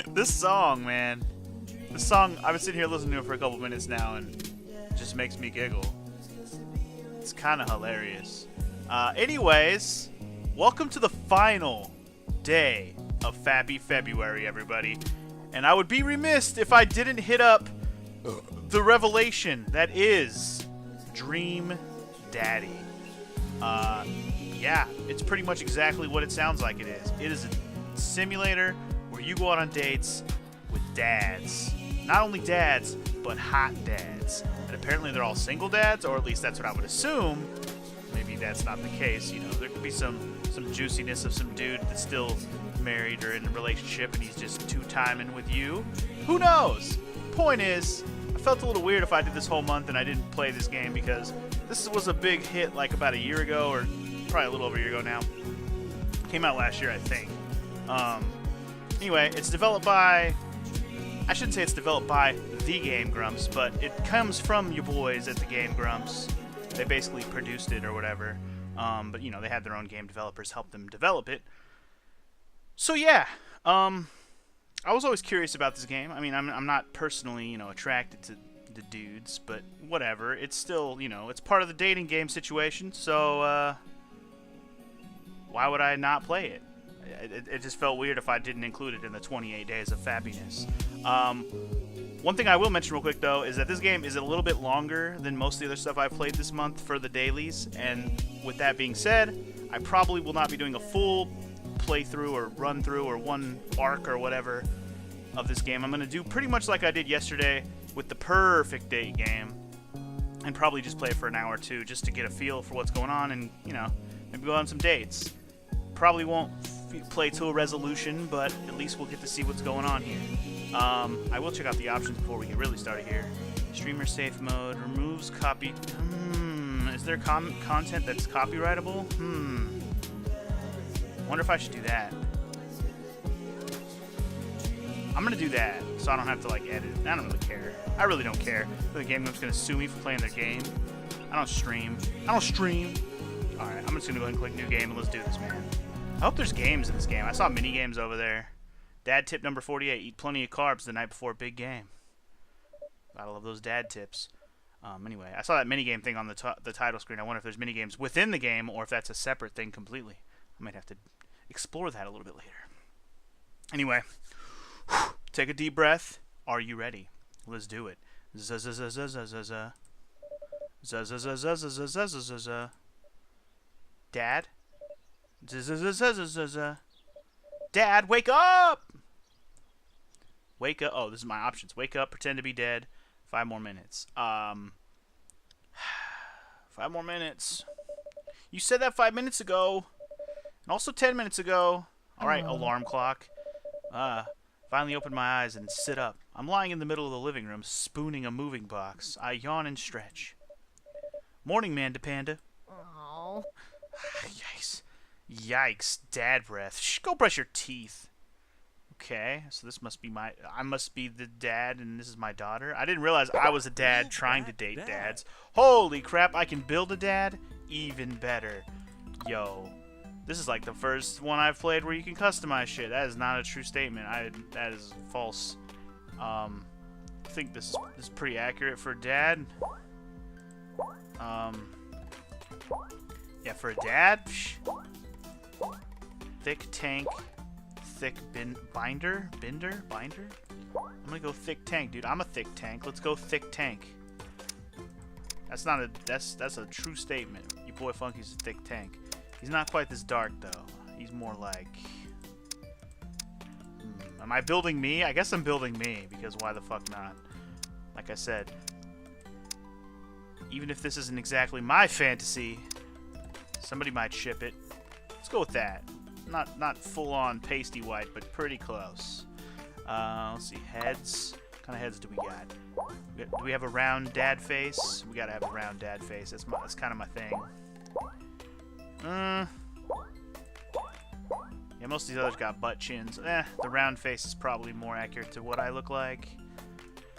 This song, man. This song, I've been sitting here listening to it for a couple minutes now, and it just makes me giggle. It's kind of hilarious. Anyways, welcome to the final day of Fappy February, everybody. And I would be remiss if I didn't hit up the revelation that is Dream Daddy. Yeah, it's pretty much exactly what it sounds like it is. It is a simulator where you go out on dates with dads. Not only dads, but hot dads. And apparently they're all single dads, or at least that's what I would assume. Maybe that's not the case. You know, there could be some juiciness of some dude that's still married or in a relationship and he's just two-timing with you. Who knows? Point is, I felt a little weird if I did this whole month and I didn't play this game because this was a big hit like about a year ago, or probably a little over a year ago now. Came out last year, I think. Anyway, it's developed by... I shouldn't say it's developed by the Game Grumps, but it comes from you boys at the Game Grumps. They basically produced it or whatever. But, you know, they had their own game developers help them develop it. So, yeah. I was always curious about this game. I mean, I'm not personally, you know, attracted to the dudes, but whatever. It's still, you know, it's part of the dating game situation, so, why would I not play it? It just felt weird if I didn't include it in the 28 days of fappiness. One thing I will mention real quick, though, is that this game is a little bit longer than most of the other stuff I've played this month for the dailies, and with that being said, I probably will not be doing a full playthrough or run-through or one arc or whatever of this game. I'm going to do pretty much like I did yesterday with the perfect date game, and probably just play it for an hour or two just to get a feel for what's going on and, you know, maybe go on some dates. Probably won't play to a resolution, but at least we'll get to see what's going on here. I will check out the options before we get really started here. Streamer safe mode removes copy. Is there content that's copyrightable? Wonder if I should do that. I'm gonna do that, so I don't have to like edit. I don't really care. I really don't care. The Game Grumps gonna sue me for playing their game. I don't stream. All right, I'm just gonna go ahead and click new game and let's do this, man. I hope there's games in this game. I saw mini games over there. Dad tip number 48: eat plenty of carbs the night before a big game. Gotta love those dad tips. Anyway, I saw that mini game thing on the title screen. I wonder if there's mini games within the game or if that's a separate thing completely. I might have to explore that a little bit later. Anyway, take a deep breath. Are you ready? Let's do it. Dad? Dad, wake up! Wake up. Oh, this is my options. Wake up, pretend to be dead. 5 more minutes. 5 more minutes. You said that 5 minutes ago. And also 10 minutes ago. Alright, alarm clock. Finally opened my eyes and sit up. I'm lying in the middle of the living room, spooning a moving box. I yawn and stretch. Morning, Manda Panda. Oh. Yikes. Yikes. Dad breath. Shh, go brush your teeth. Okay, so this must be I must be the dad and this is my daughter. I didn't realize I was a dad trying to date dads. Holy crap, I can build a dad? Even better. Yo. This is like the first one I've played where you can customize shit. That is not a true statement. That is false. I think this is pretty accurate for dad. Yeah, for a dad. Psh. Thick tank. Thick binder? I'm gonna go thick tank, dude. I'm a thick tank. Let's go thick tank. That's not a that's a true statement. Your boy Funky's a thick tank. He's not quite this dark though. He's more like am I building me? I guess I'm building me, because why the fuck not? Like I said, even if this isn't exactly my fantasy, somebody might ship it. Let's go with that. Not full-on pasty white, but pretty close. Let's see, heads. What kind of heads do we got? Do we have a round dad face? We gotta have a round dad face. That's kind of my thing. Yeah, most of these others got butt chins. The round face is probably more accurate to what I look like.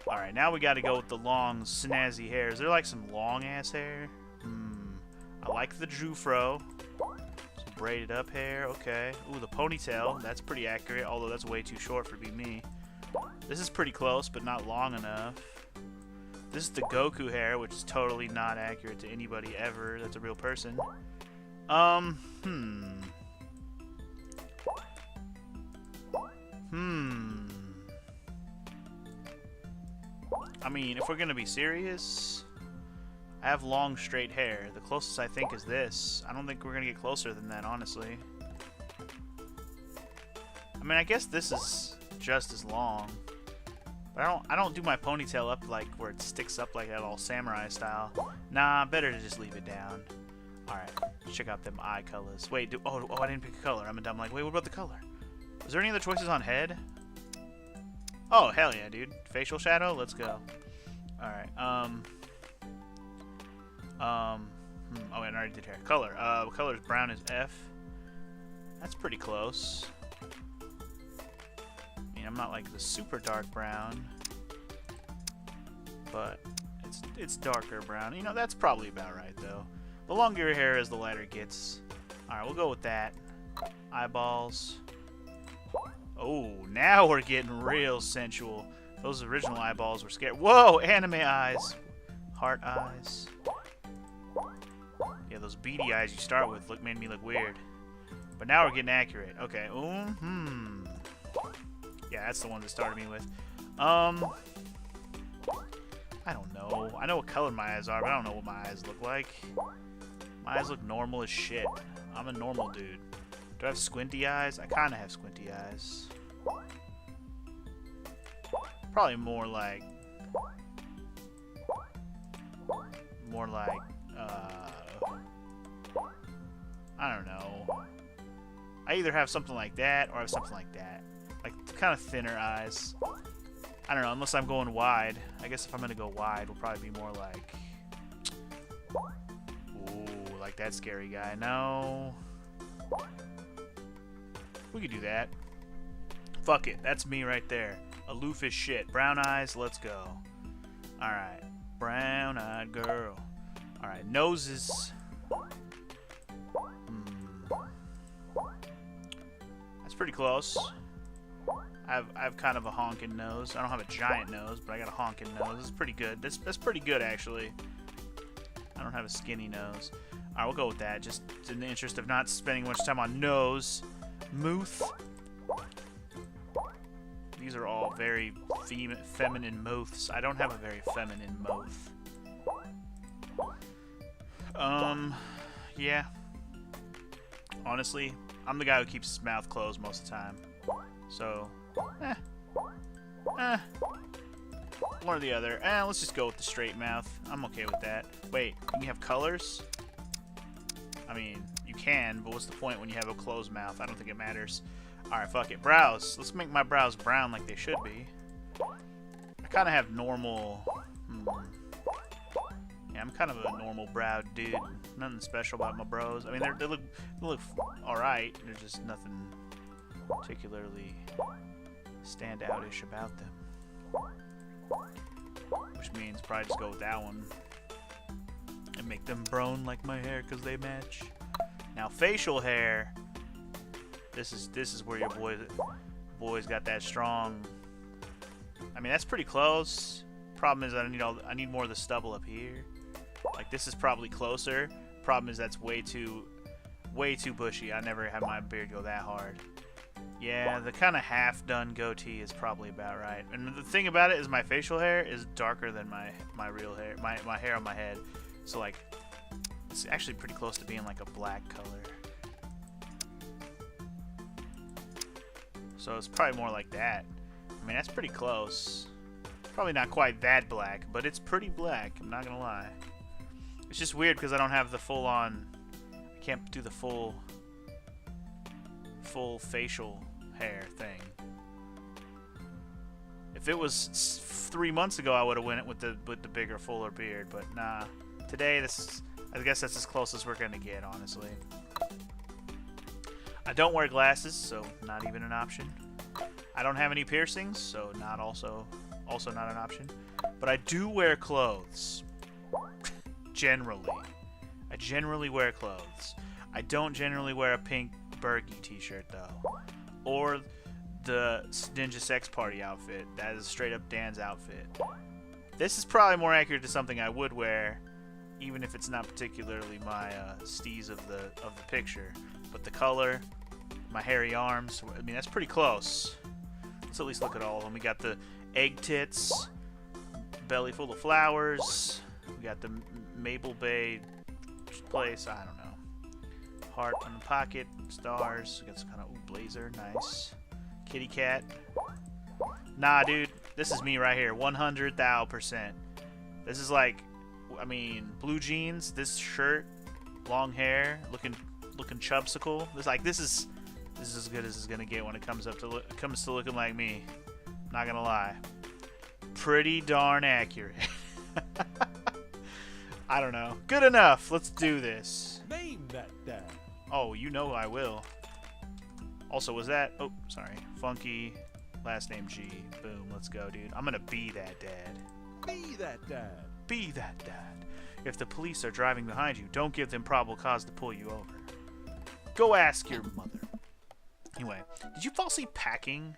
Alright, now we gotta go with the long, snazzy hair. Is there like some long-ass hair? I like the Jufro. So braided up hair. Okay. Ooh, the ponytail. That's pretty accurate, although that's way too short for be me. This is pretty close, but not long enough. This is the Goku hair, which is totally not accurate to anybody ever. That's a real person. I mean, if we're gonna be serious, I have long, straight hair. The closest I think is this. I don't think we're gonna get closer than that, honestly. I mean, I guess this is just as long. But I don't do my ponytail up like where it sticks up like that, all samurai style. Nah, better to just leave it down. Alright, let's check out them eye colors. Wait, oh, I didn't pick a color. I'm a dumb like, wait, what about the color? Is there any other choices on head? Oh, hell yeah, dude. Facial shadow? Let's go. Alright, oh, wait, I already did hair. Color. Color is brown as F. That's pretty close. I mean, I'm not like the super dark brown, but it's darker brown. You know, that's probably about right, though. The longer your hair is, the lighter it gets. Alright, we'll go with that. Eyeballs. Oh, now we're getting real sensual. Those original eyeballs were scary. Whoa, anime eyes. Heart eyes. Yeah, those beady eyes you start with made me look weird. But now we're getting accurate. Okay. Yeah, that's the one that started me with. I don't know. I know what color my eyes are, but I don't know what my eyes look like. My eyes look normal as shit. I'm a normal dude. Do I have squinty eyes? I kind of have squinty eyes. Probably more like... I don't know. I either have something like that or I have something like that. Like, kind of thinner eyes. I don't know, unless I'm going wide. I guess if I'm going to go wide, we'll probably be more like... Ooh, like that scary guy. No. We could do that. Fuck it. That's me right there. Aloof as shit. Brown eyes, let's go. Alright. Brown-eyed girl. Alright, noses. That's pretty close. I have kind of a honking nose. I don't have a giant nose, but I got a honking nose. This is pretty good. That's pretty good, actually. I don't have a skinny nose. Alright, we'll go with that, just in the interest of not spending much time on nose. Mouth. These are all very feminine mouths. I don't have a very feminine mouth. Yeah. Honestly, I'm the guy who keeps his mouth closed most of the time. So, one or the other. Let's just go with the straight mouth. I'm okay with that. Wait, can you have colors? I mean, you can, but what's the point when you have a closed mouth? I don't think it matters. Alright, fuck it. Brows. Let's make my brows brown like they should be. I kind of have normal... Yeah, I'm kind of a normal browed dude. Nothing special about my brows. I mean, they look alright. There's just nothing particularly standout-ish about them. Which means probably just go with that one. And make them brown like my hair because they match. Now, facial hair... This is where your boy's got that strong. I mean, that's pretty close. Problem is I need more of the stubble up here. Like, this is probably closer. Problem is that's way too bushy. I never had my beard go that hard. Yeah, the kind of half done goatee is probably about right. And the thing about it is my facial hair is darker than my real hair, my hair on my head. So like, it's actually pretty close to being like a black color. So it's probably more like that. I mean, that's pretty close. Probably not quite that black, but it's pretty black, I'm not gonna lie. It's just weird because I don't have the full-on... I can't do the full facial hair thing. If it was 3 months ago, I would have went with the bigger, fuller beard, but nah. Today, I guess that's as close as we're gonna get, honestly. I don't wear glasses, so not even an option. I don't have any piercings, so not also not an option. But I do wear clothes. Generally. I generally wear clothes. I don't generally wear a pink Berkey t-shirt, though. Or the Ninja Sex Party outfit. That is straight up Dan's outfit. This is probably more accurate to something I would wear, even if it's not particularly my steez of the picture. But the color, my hairy arms, I mean, that's pretty close. Let's at least look at all of them. We got the egg tits, belly full of flowers. We got the Maple Bay place, I don't know. Heart on the pocket, stars. We got some kind of blazer, nice. Kitty cat. Nah, dude, this is me right here, 100,000%. This is like, I mean, blue jeans, this shirt, long hair, looking chubsicle. This is as good as it's gonna get when it comes to looking like me. Not gonna lie, pretty darn accurate. I don't know. Good enough. Let's do this. Name that dad. Oh, you know I will. Also, was that? Oh, sorry. Funky. Last name G. Boom. Let's go, dude. I'm gonna be that dad. Be that dad. Be that dad. If the police are driving behind you, don't give them probable cause to pull you over. Go ask your mother. Anyway, did you fall asleep packing?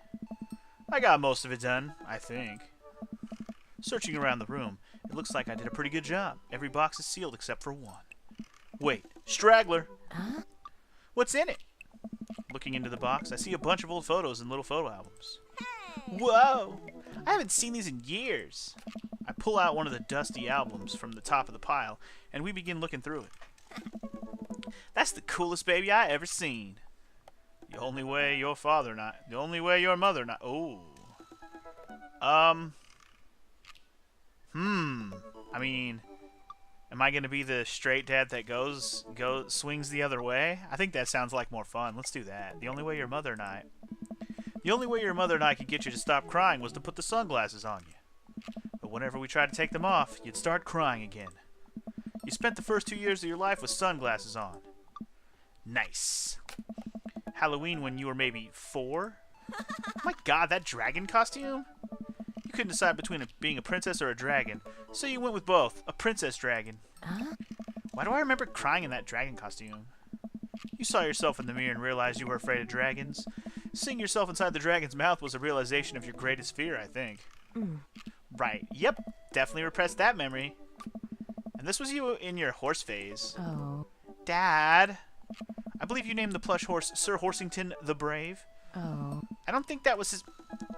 I got most of it done, I think. Searching around the room, it looks like I did a pretty good job. Every box is sealed except for one. Wait, straggler. Huh? What's in it? Looking into the box, I see a bunch of old photos and little photo albums. Whoa! I haven't seen these in years. I pull out one of the dusty albums from the top of the pile, and we begin looking through it. That's the coolest baby I ever seen. The only way your father not. The only way your mother not. Oh. I mean, am I gonna be the straight dad that swings the other way? I think that sounds like more fun. Let's do that. The only way your mother and I. The only way your mother and I could get you to stop crying was to put the sunglasses on you. But whenever we tried to take them off, you'd start crying again. You spent the first 2 years of your life with sunglasses on. Nice. Halloween when you were maybe 4? Oh my god, that dragon costume? You couldn't decide between being a princess or a dragon, so you went with both. A princess dragon. Huh? Why do I remember crying in that dragon costume? You saw yourself in the mirror and realized you were afraid of dragons. Seeing yourself inside the dragon's mouth was a realization of your greatest fear, I think. Right. Yep. Definitely repressed that memory. And this was you in your horse phase. Oh. Dad. I believe you named the plush horse Sir Horsington the Brave. Oh. I don't think that was his...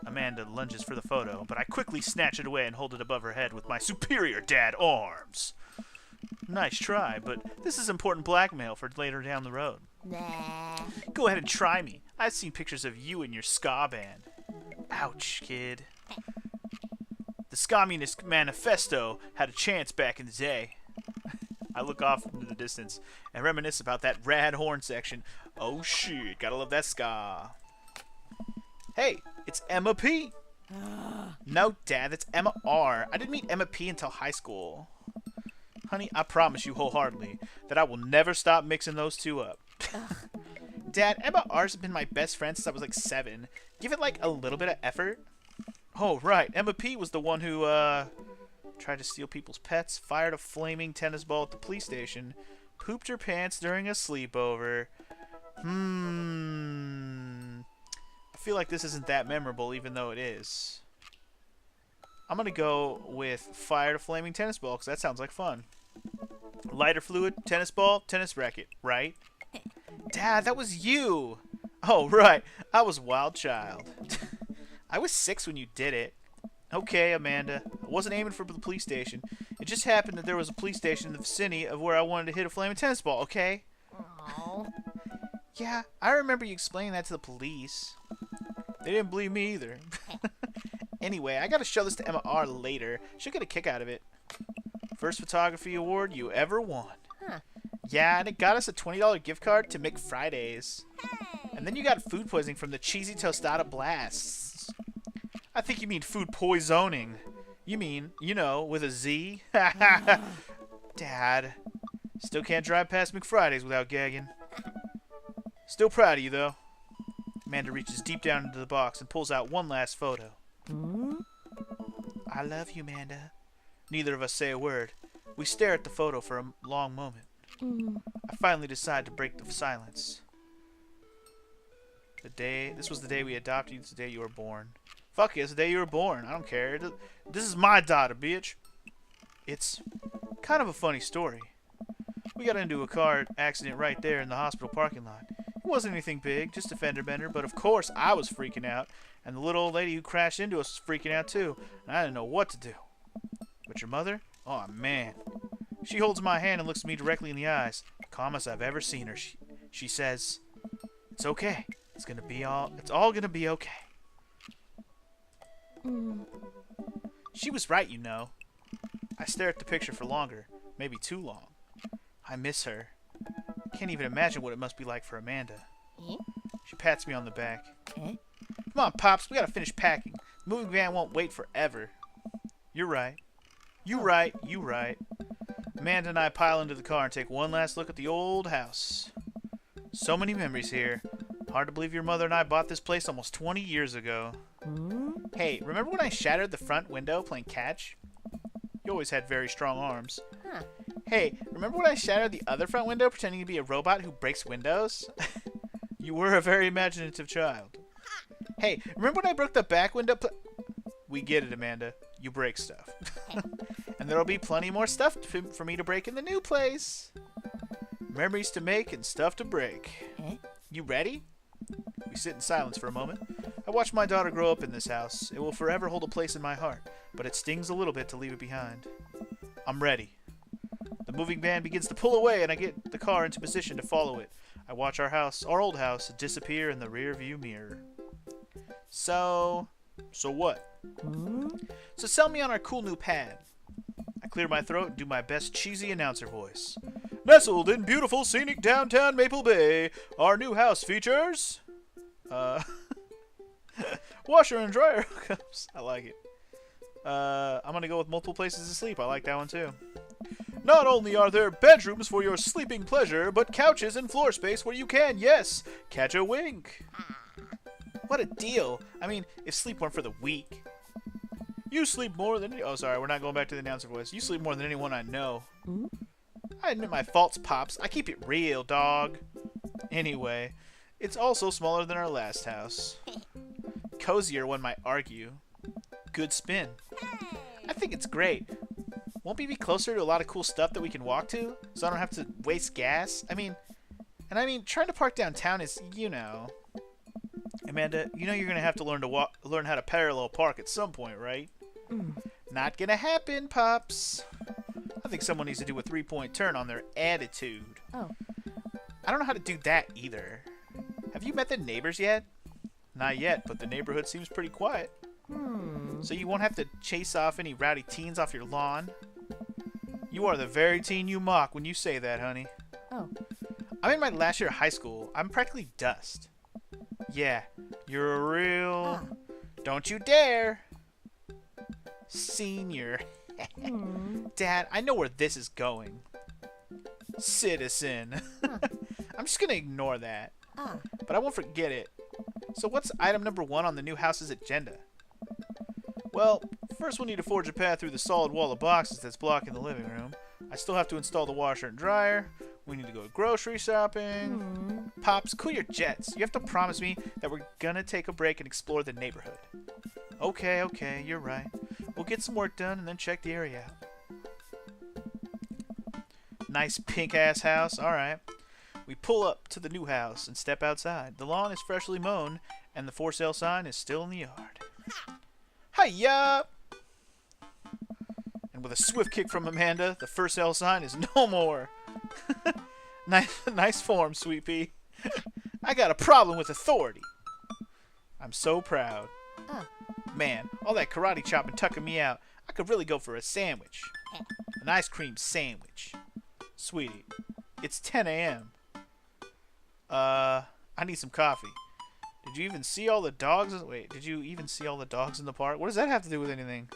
Amanda lunges for the photo, but I quickly snatch it away and hold it above her head with my superior dad arms. Nice try, but this is important blackmail for later down the road. Nah. Go ahead and try me. I've seen pictures of you and your ska band. Ouch, kid. The Communist Manifesto had a chance back in the day. I look off into the distance and reminisce about that rad horn section. Oh shit, gotta love that ska. Hey, it's Emma P. No, Dad, that's Emma R. I didn't meet Emma P until high school. Honey, I promise you wholeheartedly that I will never stop mixing those two up. Dad, Emma R's been my best friend since I was like 7. Give it like a little bit of effort. Oh, right. Emma P was the one who, tried to steal people's pets, fired a flaming tennis ball at the police station, pooped her pants during a sleepover. I feel like this isn't that memorable, even though it is. I'm gonna go with fired a flaming tennis ball, because that sounds like fun. Lighter fluid, tennis ball, tennis racket, right? Dad, that was you! Oh, right. I was a wild child. I was 6 when you did it. Okay, Amanda. I wasn't aiming for the police station. It just happened that there was a police station in the vicinity of where I wanted to hit a flaming tennis ball, okay? Oh. Yeah, I remember you explaining that to the police. They didn't believe me either. Anyway, I gotta show this to Emma R later. She'll get a kick out of it. First photography award you ever won. Huh. Yeah, and it got us a $20 gift card to McFridays. And then you got food poisoning from the cheesy tostada blasts. I think you mean food poisoning. You mean, you know, with a Z? Dad. Still can't drive past McFridays without gagging. Still proud of you, though. Amanda reaches deep down into the box and pulls out one last photo. I love you, Amanda. Neither of us say a word. We stare at the photo for a long moment. I finally decided to break the silence. This was the day we adopted you. It's the day you were born. Fuck it, it's the day you were born. I don't care. This is my daughter, bitch. It's kind of a funny story. We got into a car accident right there in the hospital parking lot. It wasn't anything big, just a fender bender, but of course I was freaking out, and the little old lady who crashed into us was freaking out too, and I didn't know what to do. But your mother? Oh man. She holds my hand and looks me directly in the eyes. The calmest I've ever seen her. She says, "It's okay. It's all gonna be okay." She was right, you know. I stare at the picture for longer, maybe too long. I miss her. Can't even imagine what it must be like for Amanda. She pats me on the back. Come on, Pops, we gotta finish packing. The moving van won't wait forever. You're right. You right. Amanda and I pile into the car and take one last look at the old house. So many memories here. Hard to believe your mother and I bought this place almost 20 years ago. Hey, remember when I shattered the front window playing catch? You always had very strong arms. Hey, remember when I shattered the other front window pretending to be a robot who breaks windows? You were a very imaginative child. Hey, remember when I broke the back window? We get it, Amanda. You break stuff. And there'll be plenty more stuff for me to break in the new place. Memories to make and stuff to break. You ready? We sit in silence for a moment. I watch my daughter grow up in this house. It will forever hold a place in my heart, but it stings a little bit to leave it behind. I'm ready. The moving van begins to pull away, and I get the car into position to follow it. I watch our old house, disappear in the rear-view mirror. So what? So sell me on our cool new pad. I clear my throat and do my best cheesy announcer voice. Nestled in beautiful scenic downtown Maple Bay, our new house features... washer and dryer hookups. I like it. I'm gonna go with multiple places to sleep. I like that one too. Not only are there bedrooms for your sleeping pleasure, but couches and floor space where you can, yes, catch a wink. What a deal. I mean, if sleep weren't for the weak. You sleep more than... Oh, sorry, we're not going back to the announcer voice. You sleep more than anyone I know. I admit my faults, Pops. I keep it real, dog. Anyway, it's also smaller than our last house. Cozier, one might argue. Good spin. I think it's great. Won't we be closer to a lot of cool stuff that we can walk to, so I don't have to waste gas? I mean, trying to park downtown is, you know... Amanda, you know you're gonna have to learn how to parallel park at some point, right? Not gonna happen, Pops. I think someone needs to do a 3-point turn on their attitude. I don't know how to do that either. Have you met the neighbors yet? Not yet, but the neighborhood seems pretty quiet. So you won't have to chase off any rowdy teens off your lawn? You are the very teen you mock when you say that, honey. I'm in my last year of high school. I'm practically dust. Yeah, you're a real... Don't you dare! Senior. Dad, I know where this is going. Citizen. I'm just gonna ignore that. But I won't forget it. So what's item number 1 on the new house's agenda? Well, first we'll need to forge a path through the solid wall of boxes that's blocking the living room. I still have to install the washer and dryer. We need to go grocery shopping. Pops, cool your jets. You have to promise me that we're gonna take a break and explore the neighborhood. Okay, you're right. We'll get some work done and then check the area out. Nice pink-ass house. Alright. We pull up to the new house and step outside. The lawn is freshly mown, and the for sale sign is still in the yard. Hiya! And with a swift kick from Amanda, the for sale sign is no more. Nice form, Sweet Pea. I got a problem with authority. I'm so proud. Man, all that karate chop and tucking me out, I could really go for a sandwich. An ice cream sandwich. Sweetie, it's 10 a.m. I need some coffee. Did you even see all the dogs? Wait, did you even see all the dogs in the park? What does that have to do with anything?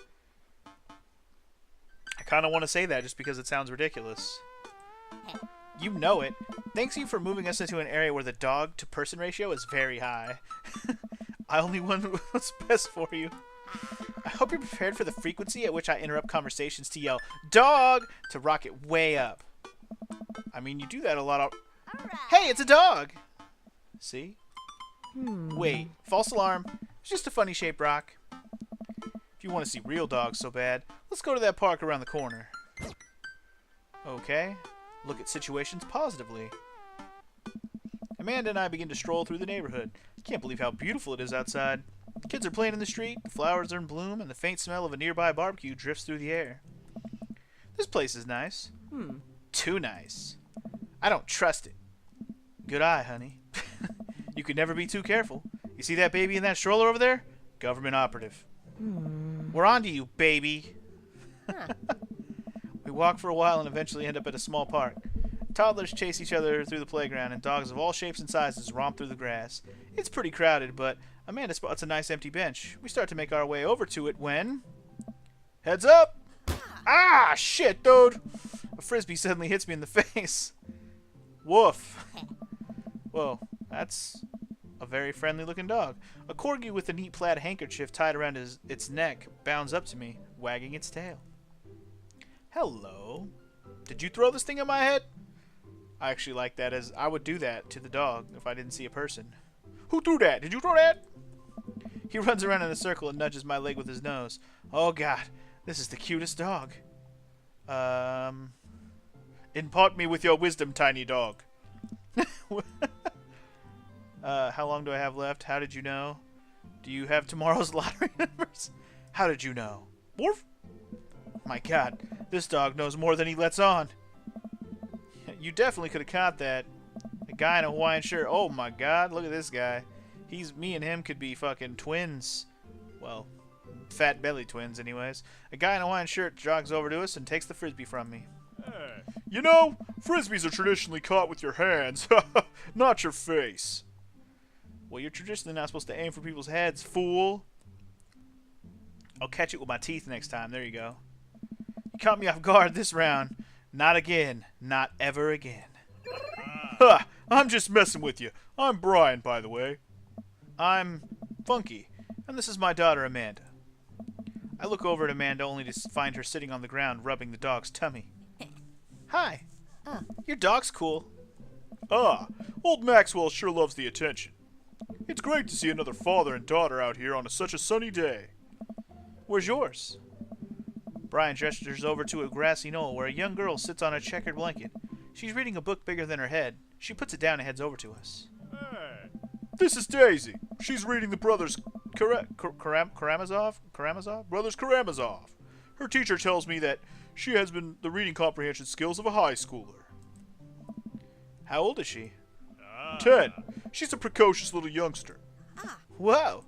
I kind of want to say that just because it sounds ridiculous. You know it. Thanks you for moving us into an area where the dog-to-person ratio is very high. I only want what's best for you. I hope you're prepared for the frequency at which I interrupt conversations to yell, "Dog!" to rock it way up. I mean, you do that a lot of... Hey, it's a dog! See? Wait, false alarm. It's just a funny shaped rock. If you want to see real dogs so bad, let's go to that park around the corner. Okay. Look at situations positively. Amanda and I begin to stroll through the neighborhood. Can't believe how beautiful it is outside. Kids are playing in the street, the flowers are in bloom, and the faint smell of a nearby barbecue drifts through the air. This place is nice. Too nice. I don't trust it. Good eye, honey. You could never be too careful. You see that baby in that stroller over there? Government operative. We're on to you, baby. We walk for a while and eventually end up at a small park. Toddlers chase each other through the playground, and dogs of all shapes and sizes romp through the grass. It's pretty crowded, but Amanda spots a nice empty bench. We start to make our way over to it when... Heads up! Ah, shit, dude! A frisbee suddenly hits me in the face. Woof. Whoa, that's a very friendly-looking dog. A corgi with a neat plaid handkerchief tied around its neck bounds up to me, wagging its tail. Hello. Did you throw this thing at my head? I actually like that, as I would do that to the dog if I didn't see a person. Who threw that? Did you throw that? He runs around in a circle and nudges my leg with his nose. Oh god, this is the cutest dog. Impart me with your wisdom, tiny dog. How long do I have left? How did you know? Do you have tomorrow's lottery numbers? How did you know? Woof! My god, this dog knows more than he lets on. You definitely could have caught that. A guy in a Hawaiian shirt. Oh my god, look at this guy. Me and him could be fucking twins. Well, fat belly twins anyways. A guy in a Hawaiian shirt jogs over to us and takes the frisbee from me. Hey. You know, frisbees are traditionally caught with your hands, not your face. Well, you're traditionally not supposed to aim for people's heads, fool. I'll catch it with my teeth next time. There you go. You caught me off guard this round. Not again. Not ever again. Ha! I'm just messing with you. I'm Brian, by the way. I'm Funky, and this is my daughter, Amanda. I look over at Amanda only to find her sitting on the ground rubbing the dog's tummy. Hi. Your dog's cool. Old Maxwell sure loves the attention. It's great to see another father and daughter out here on such a sunny day. Where's yours? Brian gestures over to a grassy knoll where a young girl sits on a checkered blanket. She's reading a book bigger than her head. She puts it down and heads over to us. Hey. This is Daisy. She's reading the Brothers Karamazov? Brothers Karamazov. Her teacher tells me that she has the reading comprehension skills of a high schooler. How old is she? 10. She's a precocious little youngster. Whoa.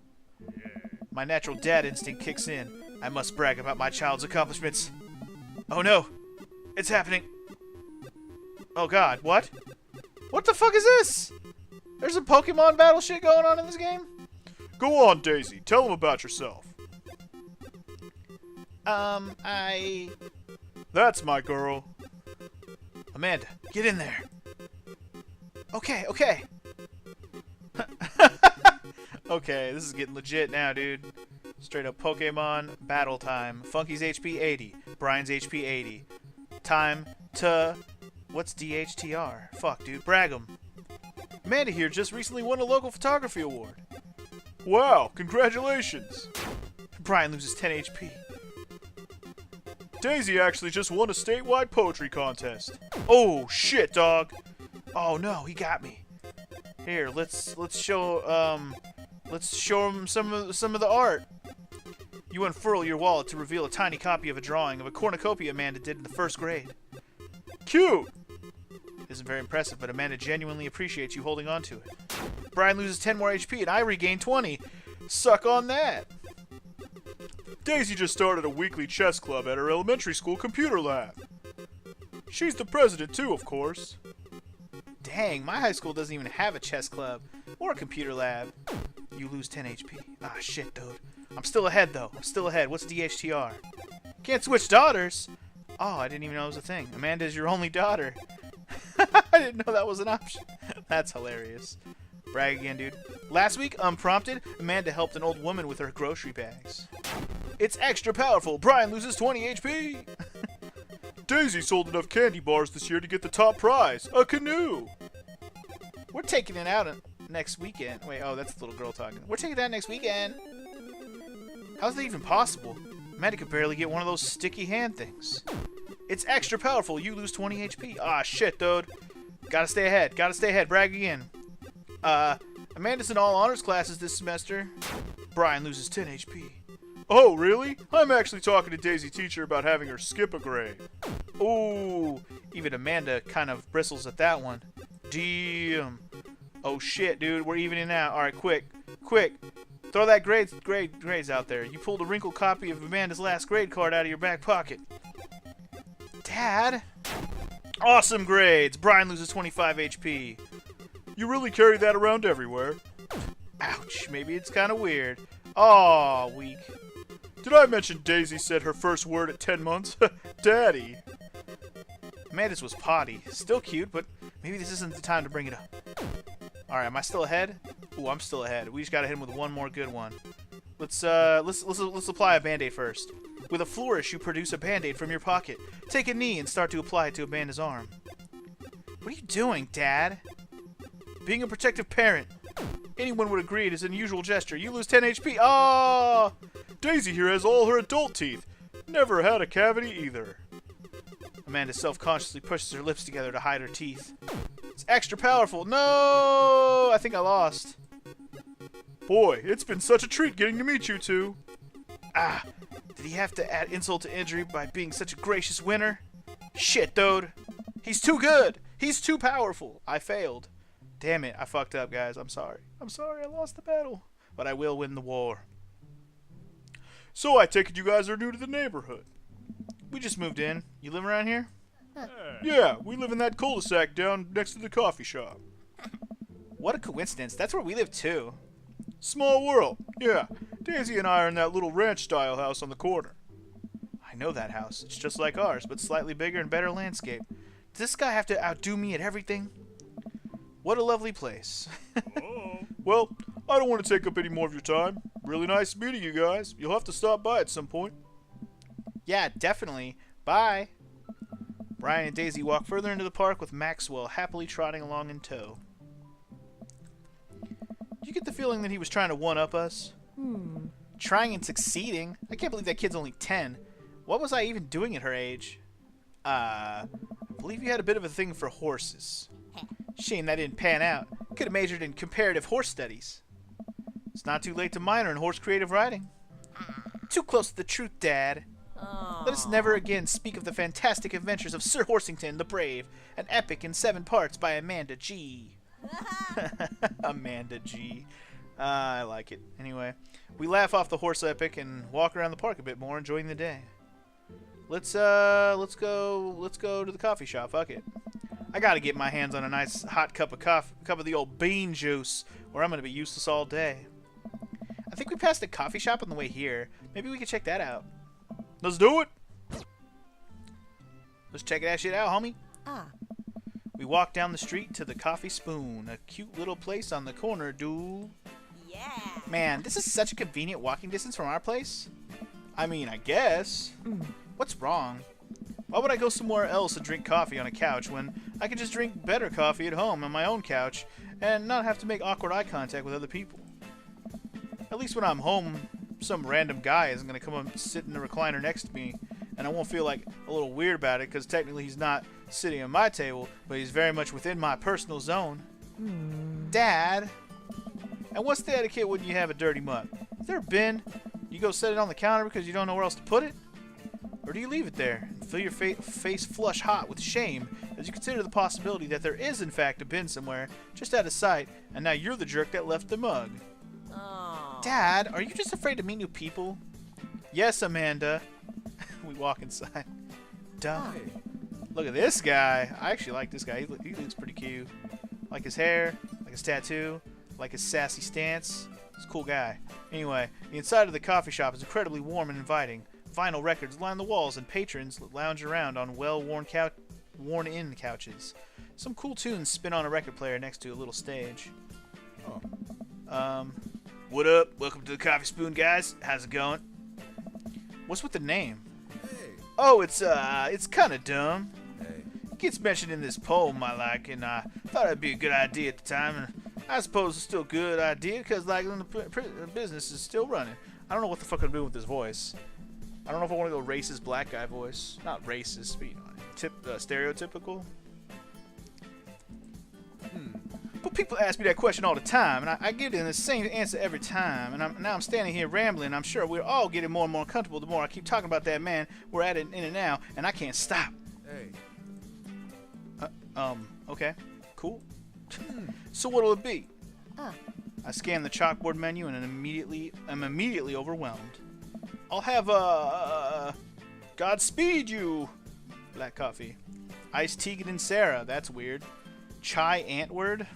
My natural dad instinct kicks in. I must brag about my child's accomplishments. Oh no. It's happening. Oh god, what? What the fuck is this? There's a Pokemon battle shit going on in this game? Go on, Daisy. Tell them about yourself. That's my girl. Amanda, get in there. Okay. Okay, this is getting legit now, dude. Straight up Pokemon battle time. Funky's HP 80. Brian's HP 80. Time to... What's DHTR? Fuck, dude. Brag 'em. Amanda here just recently won a local photography award. Wow, congratulations. Brian loses 10 HP. Daisy actually just won a statewide poetry contest. Oh, shit, dog. Oh, no, he got me. Here, let's show him some of the art. You unfurl your wallet to reveal a tiny copy of a drawing of a cornucopia Amanda did in the first grade. Cute! Isn't very impressive, but Amanda genuinely appreciates you holding on to it. Brian loses 10 more HP and I regain 20. Suck on that! Daisy just started a weekly chess club at her elementary school computer lab. She's the president too, of course. Dang, my high school doesn't even have a chess club or a computer lab. You lose 10 HP. Ah, shit, dude. I'm still ahead, though. I'm still ahead. What's DHTR? Can't switch daughters? Oh, I didn't even know it was a thing. Amanda is your only daughter. I didn't know that was an option. That's hilarious. Brag again, dude. Last week, unprompted, Amanda helped an old woman with her grocery bags. It's extra powerful. Brian loses 20 HP. Daisy sold enough candy bars this year to get the top prize, a canoe. We're taking it out next weekend. Wait, oh, that's the little girl talking. We're taking it out next weekend. How's that even possible? Amanda could barely get one of those sticky hand things. It's extra powerful. You lose 20 HP. Ah, shit, dude. Gotta stay ahead. Gotta stay ahead. Brag again. Amanda's in all honors classes this semester. Brian loses 10 HP. Oh, really? I'm actually talking to Daisy teacher about having her skip a grade. Ooh, even Amanda kind of bristles at that one. Damn. Oh shit, dude, we're evening out. All right, quick, throw that grades out there. You pulled a wrinkled copy of Amanda's last grade card out of your back pocket. Dad, awesome grades. Brian loses 25 HP. You really carry that around everywhere? Ouch, maybe it's kind of weird. Aw, weak. Did I mention Daisy said her first word at 10 months? Daddy. Amanda's was potty. Still cute, but maybe this isn't the time to bring it up. Alright, am I still ahead? Ooh, I'm still ahead. We just gotta hit him with one more good one. Let's apply a band-aid first. With a flourish, you produce a band-aid from your pocket. Take a knee and start to apply it to Amanda's arm. What are you doing, Dad? Being a protective parent. Anyone would agree it is an unusual gesture. You lose 10 HP. Oh! Daisy here has all her adult teeth. Never had a cavity either. Amanda self-consciously pushes her lips together to hide her teeth. It's extra powerful. No! I think I lost. Boy, it's been such a treat getting to meet you two. Ah, did he have to add insult to injury by being such a gracious winner? Shit, dude. He's too good. He's too powerful. I failed. Damn it, I fucked up, guys. I'm sorry. I'm sorry I lost the battle. But I will win the war. So I take it you guys are new to the neighborhood. We just moved in. You live around here? Yeah, we live in that cul-de-sac down next to the coffee shop. What a coincidence. That's where we live, too. Small world. Yeah, Daisy and I are in that little ranch-style house on the corner. I know that house. It's just like ours, but slightly bigger and better landscape. Does this guy have to outdo me at everything? What a lovely place. Well, I don't want to take up any more of your time. Really nice meeting you guys. You'll have to stop by at some point. Yeah, definitely. Bye. Brian and Daisy walk further into the park with Maxwell happily trotting along in tow. Do you get the feeling that he was trying to one-up us? Trying and succeeding? I can't believe that kid's only 10. What was I even doing at her age? I believe you had a bit of a thing for horses. Shame that didn't pan out. Could have majored in comparative horse studies. It's not too late to minor in horse creative riding. Too close to the truth, Dad. Let us never again speak of the fantastic adventures of Sir Horsington the Brave, an epic in 7 parts by Amanda G. Amanda G. I like it. Anyway, we laugh off the horse epic and walk around the park a bit more, enjoying the day. Let's go to the coffee shop. Fuck it. I gotta get my hands on a nice hot cup of the old bean juice, or I'm gonna be useless all day. I think we passed a coffee shop on the way here. Maybe we could check that out. Let's do it. Let's check that shit out, homie. Ah. We walk down the street to the Coffee Spoon, a cute little place on the corner, dude. Yeah. Man, this is such a convenient walking distance from our place. I mean, I guess. What's wrong? Why would I go somewhere else to drink coffee on a couch when I could just drink better coffee at home on my own couch and not have to make awkward eye contact with other people? At least when I'm home, some random guy isn't going to come and sit in the recliner next to me, and I won't feel like a little weird about it because technically he's not sitting at my table, but he's very much within my personal zone. Dad, and what's the etiquette when you have a dirty mug? Has there been you go set it on the counter because you don't know where else to put it? Or do you leave it there and feel your face flush hot with shame as you consider the possibility that there is in fact a bin somewhere just out of sight and now you're the jerk that left the mug? Oh. Dad, are you just afraid to meet new people? Yes, Amanda. We walk inside. Dumb. Look at this guy. I actually like this guy. He looks pretty cute. Like his hair, like his tattoo, like his sassy stance. He's a cool guy. Anyway, the inside of the coffee shop is incredibly warm and inviting. Vinyl records line the walls and patrons lounge around on worn-in couches. Some cool tunes spin on a record player next to a little stage. What up? Welcome to the Coffee Spoon, guys. How's it going? What's with the name? Hey. Oh, it's kind of dumb. Hey. It gets mentioned in this poem I like, and I thought it'd be a good idea at the time, and I suppose it's still a good idea because like the business is still running. I don't know what the fuck I'm doing with this voice. I don't know if I want to go racist black guy voice. Not racist, but you know, stereotypical. But people ask me that question all the time, and I give them the same answer every time. And now I'm standing here rambling. I'm sure we're all getting more and more comfortable the more I keep talking about that man. We're at it in and now, and I can't stop. Hey. Okay, cool. So what'll it be? I scan the chalkboard menu and I'm immediately overwhelmed. I'll have Godspeed you, black coffee. Iced Tegan and Sarah. That's weird. Chai Antword. I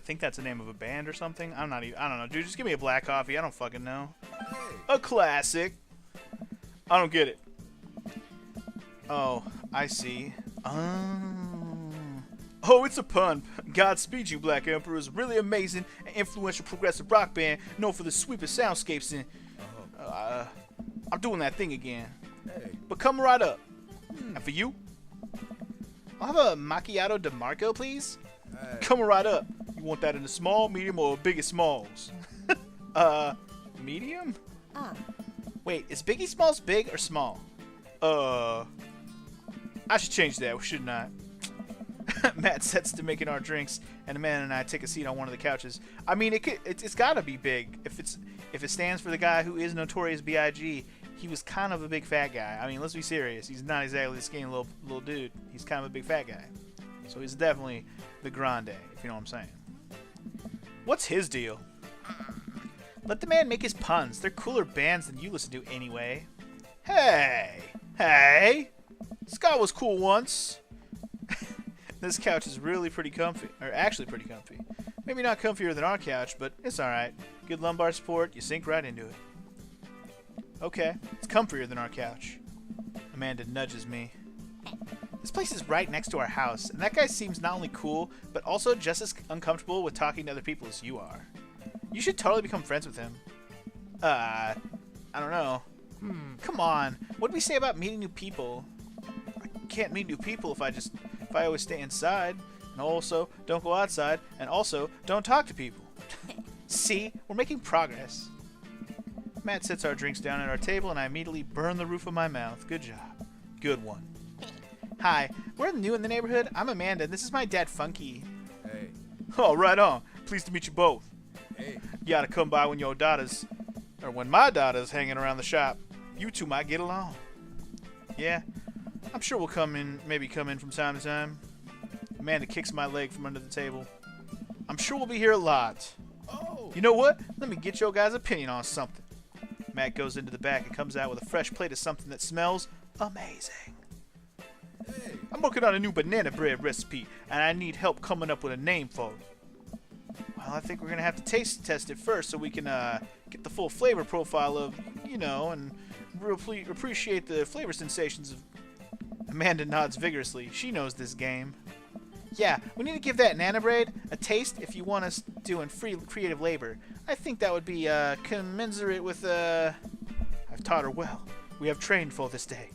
think that's the name of a band or something. I don't know, dude. Just give me a black coffee. I don't fucking know. Hey. A classic. I don't get it. Oh, I see. Oh, it's a pun. Godspeed You, Black Emperor is a really amazing and influential progressive rock band known for the sweepest soundscapes and I'm doing that thing again. Hey. But come right up. And for you, I'll have a macchiato de Marco, please. Hey. Come right up. You want that in a small, medium, or biggest smalls? Medium? Wait, is Biggie Smalls big or small? I should change that, shouldn't I? Matt sets to making our drinks, and Amanda and I take a seat on one of the couches. I mean, it's gotta be big. If it stands for the guy who is Notorious B.I.G., he was kind of a big fat guy. I mean, let's be serious. He's not exactly a skinny little dude. He's kind of a big fat guy. So he's definitely the grande, if you know what I'm saying. What's his deal? Let the man make his puns. They're cooler bands than you listen to anyway. Hey! Scott was cool once. This couch is really pretty comfy. Or actually pretty comfy. Maybe not comfier than our couch, but it's alright. Good lumbar support, you sink right into it. Okay, it's comfier than our couch. Amanda nudges me. This place is right next to our house, and that guy seems not only cool, but also just as uncomfortable with talking to other people as you are. You should totally become friends with him. I don't know. Come on, what do we say about meeting new people? I can't meet new people if I always stay inside, and also don't go outside, and also don't talk to people. See, we're making progress. Matt sets our drinks down at our table, and I immediately burn the roof of my mouth. Good job. Good one. Hi, we're new in the neighborhood. I'm Amanda, and this is my dad, Funky. Hey. Oh, right on. Pleased to meet you both. Hey. You gotta come by when when my daughter's hanging around the shop. You two might get along. Yeah, I'm sure we'll maybe come in from time to time. Amanda kicks my leg from under the table. I'm sure we'll be here a lot. Oh. You know what? Let me get your guys' opinion on something. Matt goes into the back and comes out with a fresh plate of something that smells amazing. Hey. I'm working on a new banana bread recipe, and I need help coming up with a name for it. Well, I think we're going to have to taste test it first so we can get the full flavor profile of, and really appreciate the flavor sensations of... Amanda nods vigorously. She knows this game. Yeah, we need to give that nana bread a taste if you want us doing free creative labor. I think that would be commensurate with... I've taught her well. We have trained for this day.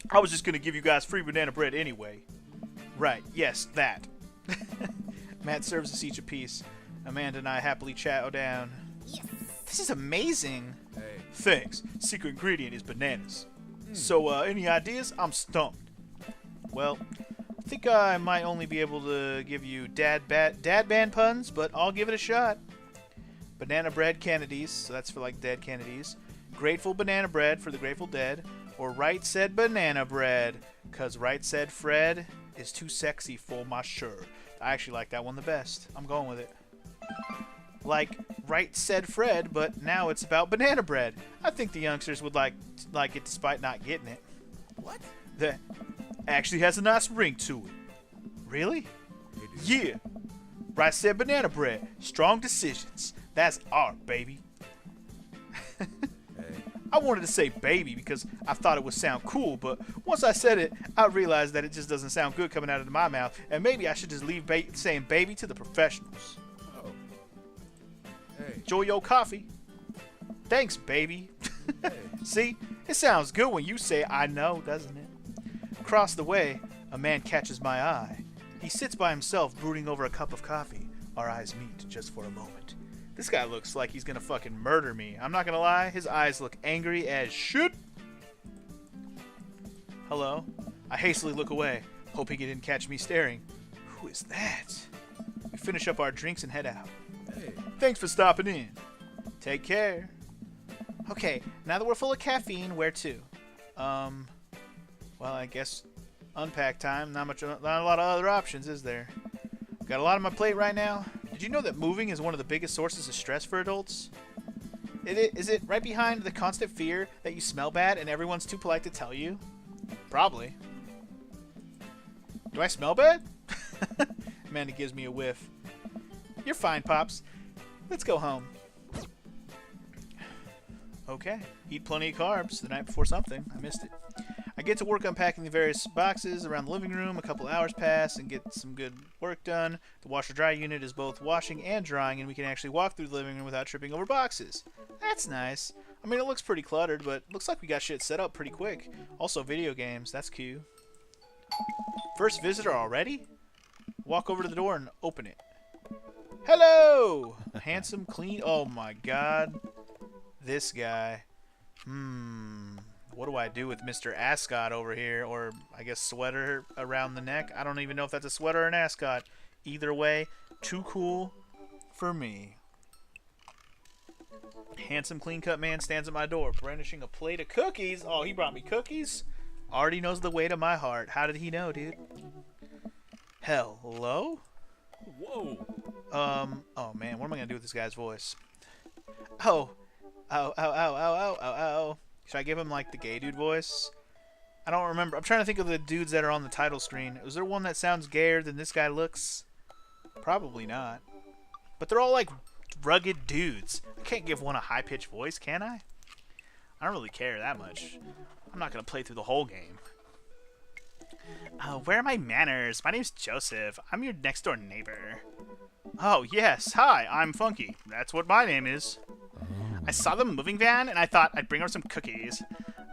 I was just going to give you guys free banana bread anyway. Right, yes, that. Matt serves us each a piece. Amanda and I happily chow down. Yes. This is amazing. Hey. Thanks. Secret ingredient is bananas. So, any ideas? I'm stumped. Well, I think I might only be able to give you dad band puns, but I'll give it a shot. Banana bread Kennedys, so that's for like dead Kennedys. Grateful banana bread for the Grateful Dead. Or Right Said Banana Bread, cause Right Said Fred is too sexy for my shirt. I actually like that one the best. I'm going with it. Like Right Said Fred, but now it's about banana bread. I think the youngsters would like it despite not getting it. What? That actually has a nice ring to it. Really? Yeah. Right Said Banana Bread. Strong decisions. That's art, baby. I wanted to say baby because I thought it would sound cool, but once I said it, I realized that it just doesn't sound good coming out of my mouth, and maybe I should just leave saying baby to the professionals. Oh. Hey. Enjoy your coffee. Thanks, baby. See? It sounds good when you say I know, doesn't it? Across the way, a man catches my eye. He sits by himself brooding over a cup of coffee. Our eyes meet just for a moment. This guy looks like he's gonna fucking murder me. I'm not gonna lie, his eyes look angry as shit. Hello? I hastily look away, hoping he didn't catch me staring. Who is that? We finish up our drinks and head out. Hey. Thanks for stopping in. Take care. Okay, now that we're full of caffeine, where to? Well, I guess unpack time. Not a lot of other options, is there? Got a lot on my plate right now. Did you know that moving is one of the biggest sources of stress for adults? Is it right behind the constant fear that you smell bad and everyone's too polite to tell you? Probably. Do I smell bad? Amanda gives me a whiff. You're fine, Pops. Let's go home. Okay. Eat plenty of carbs the night before something. I missed it. I get to work unpacking the various boxes around the living room. A couple hours pass and get some good work done. The washer-dry unit is both washing and drying, and we can actually walk through the living room without tripping over boxes. That's nice. I mean, it looks pretty cluttered, but looks like we got shit set up pretty quick. Also, video games. That's cute. First visitor already? Walk over to the door and open it. Hello! Handsome, clean. Oh my god. This guy. What do I do with Mr. Ascot over here? Or, I guess, sweater around the neck? I don't even know if that's a sweater or an ascot. Either way, too cool for me. Handsome, clean-cut man stands at my door, brandishing a plate of cookies. Oh, he brought me cookies? Already knows the way to my heart. How did he know, dude? Hello? Whoa. Oh, man, what am I going to do with this guy's voice? Oh. Oh. Should I give him, like, the gay dude voice? I don't remember. I'm trying to think of the dudes that are on the title screen. Is there one that sounds gayer than this guy looks? Probably not. But they're all, like, rugged dudes. I can't give one a high-pitched voice, can I? I don't really care that much. I'm not going to play through the whole game. Where are my manners? My name's Joseph. I'm your next-door neighbor. Oh, yes. Hi, I'm Funky. That's what my name is. I saw the moving van, and I thought I'd bring her some cookies.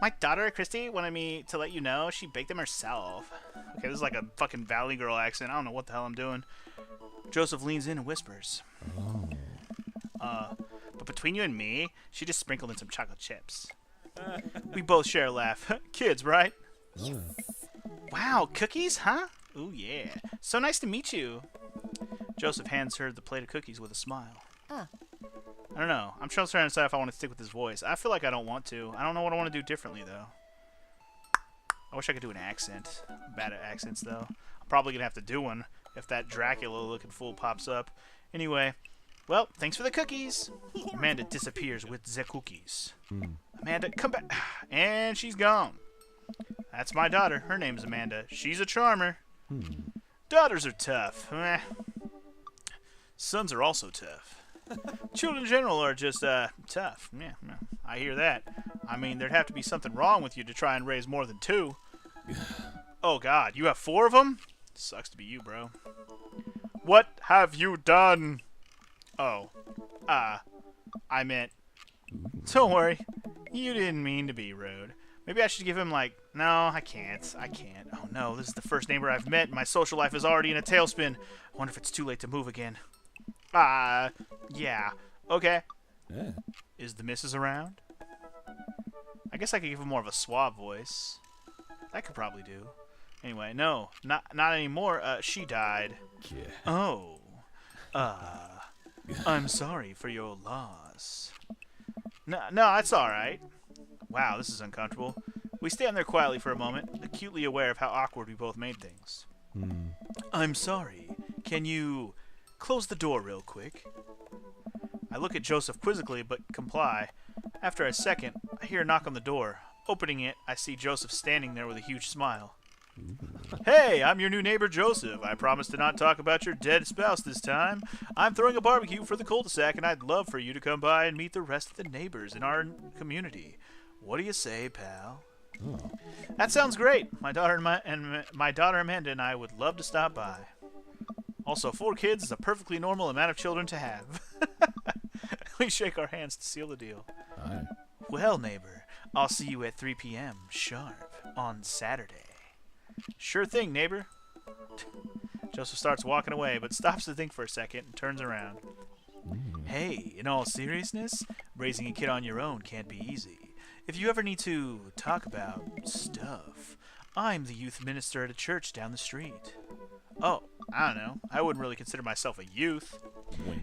My daughter, Christy, wanted me to let you know she baked them herself. Okay, this is like a fucking Valley Girl accent. I don't know what the hell I'm doing. Joseph leans in and whispers. But between you and me, she just sprinkled in some chocolate chips. We both share a laugh. Kids, right? Wow, cookies, huh? Ooh, yeah. So nice to meet you. Joseph hands her the plate of cookies with a smile. I don't know. I'm trying to decide if I want to stick with his voice. I feel like I don't want to. I don't know what I want to do differently, though. I wish I could do an accent. I'm bad at accents, though. I'm probably going to have to do one if that Dracula-looking fool pops up. Anyway, well, thanks for the cookies. Amanda disappears with the cookies. Amanda, come back. And she's gone. That's my daughter. Her name's Amanda. She's a charmer. Daughters are tough. Sons are also tough. Children in general are just, tough. Yeah, I hear that. I mean, there'd have to be something wrong with you to try and raise more than 2. Oh, God, you have 4 of them? Sucks to be you, bro. What have you done? Oh, I meant... Don't worry. You didn't mean to be rude. Maybe I should give him, like... No, I can't. Oh, no, this is the first neighbor I've met, and my social life is already in a tailspin. I wonder if it's too late to move again. Yeah. Okay. Yeah. Is the missus around? I guess I could give him more of a suave voice. That could probably do. Anyway, no. Not anymore. She died. Yeah. Oh. I'm sorry for your loss. No, that's alright. Wow, this is uncomfortable. We stand there quietly for a moment, acutely aware of how awkward we both made things. I'm sorry. Can you... close the door real quick. I look at Joseph quizzically, but comply. After a second, I hear a knock on the door. Opening it, I see Joseph standing there with a huge smile. Hey, I'm your new neighbor, Joseph. I promise to not talk about your dead spouse this time. I'm throwing a barbecue for the cul-de-sac, and I'd love for you to come by and meet the rest of the neighbors in our community. What do you say, pal? That sounds great. My daughter Amanda and I would love to stop by. Also, 4 kids is a perfectly normal amount of children to have. We shake our hands to seal the deal. Aye. Well, neighbor, I'll see you at 3 p.m. sharp on Saturday. Sure thing, neighbor. Joseph starts walking away, but stops to think for a second and turns around. Hey, in all seriousness, raising a kid on your own can't be easy. If you ever need to talk about stuff, I'm the youth minister at a church down the street. Oh, I don't know. I wouldn't really consider myself a youth.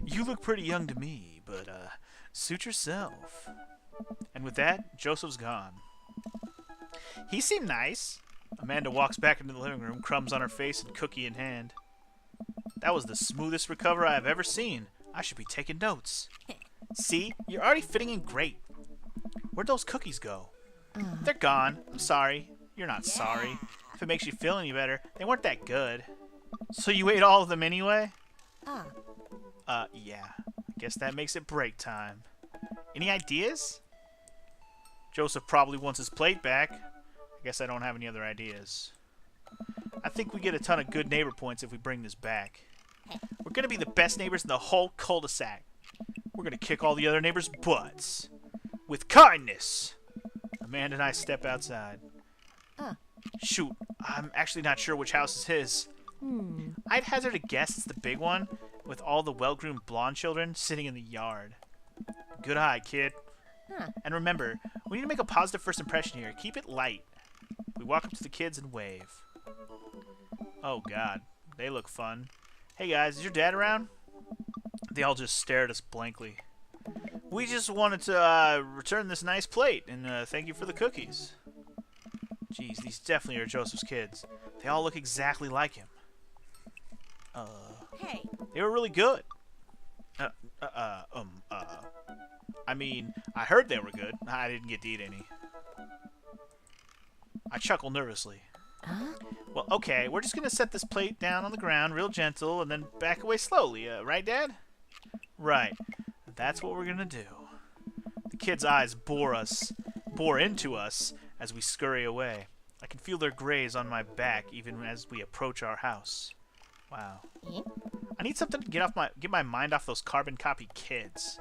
You look pretty young to me, but, suit yourself. And with that, Joseph's gone. He seemed nice. Amanda walks back into the living room, crumbs on her face and cookie in hand. That was the smoothest recover I have ever seen. I should be taking notes. See? You're already fitting in great. Where'd those cookies go? They're gone. I'm sorry. You're not sorry. If it makes you feel any better, they weren't that good. So you ate all of them anyway? Yeah. I guess that makes it break time. Any ideas? Joseph probably wants his plate back. I guess I don't have any other ideas. I think we get a ton of good neighbor points if we bring this back. We're going to be the best neighbors in the whole cul-de-sac. We're going to kick all the other neighbors' butts. With kindness. Amanda and I step outside. Shoot, I'm actually not sure which house is his. I'd hazard a guess it's the big one, with all the well-groomed blonde children sitting in the yard. Good eye, kid. And remember, we need to make a positive first impression here. Keep it light. We walk up to the kids and wave. Oh, God. They look fun. Hey, guys, is your dad around? They all just stare at us blankly. We just wanted to return this nice plate and thank you for the cookies. Jeez, these definitely are Joseph's kids. They all look exactly like him. Hey. They were really good. I mean, I heard they were good. I didn't get to eat any. I chuckle nervously. Well, okay, we're just going to set this plate down on the ground real gentle and then back away slowly, right, Dad? Right. That's what we're going to do. The kids' eyes bore into us as we scurry away. I can feel their graze on my back even as we approach our house. Wow. I need something to get my mind off those carbon copy kids.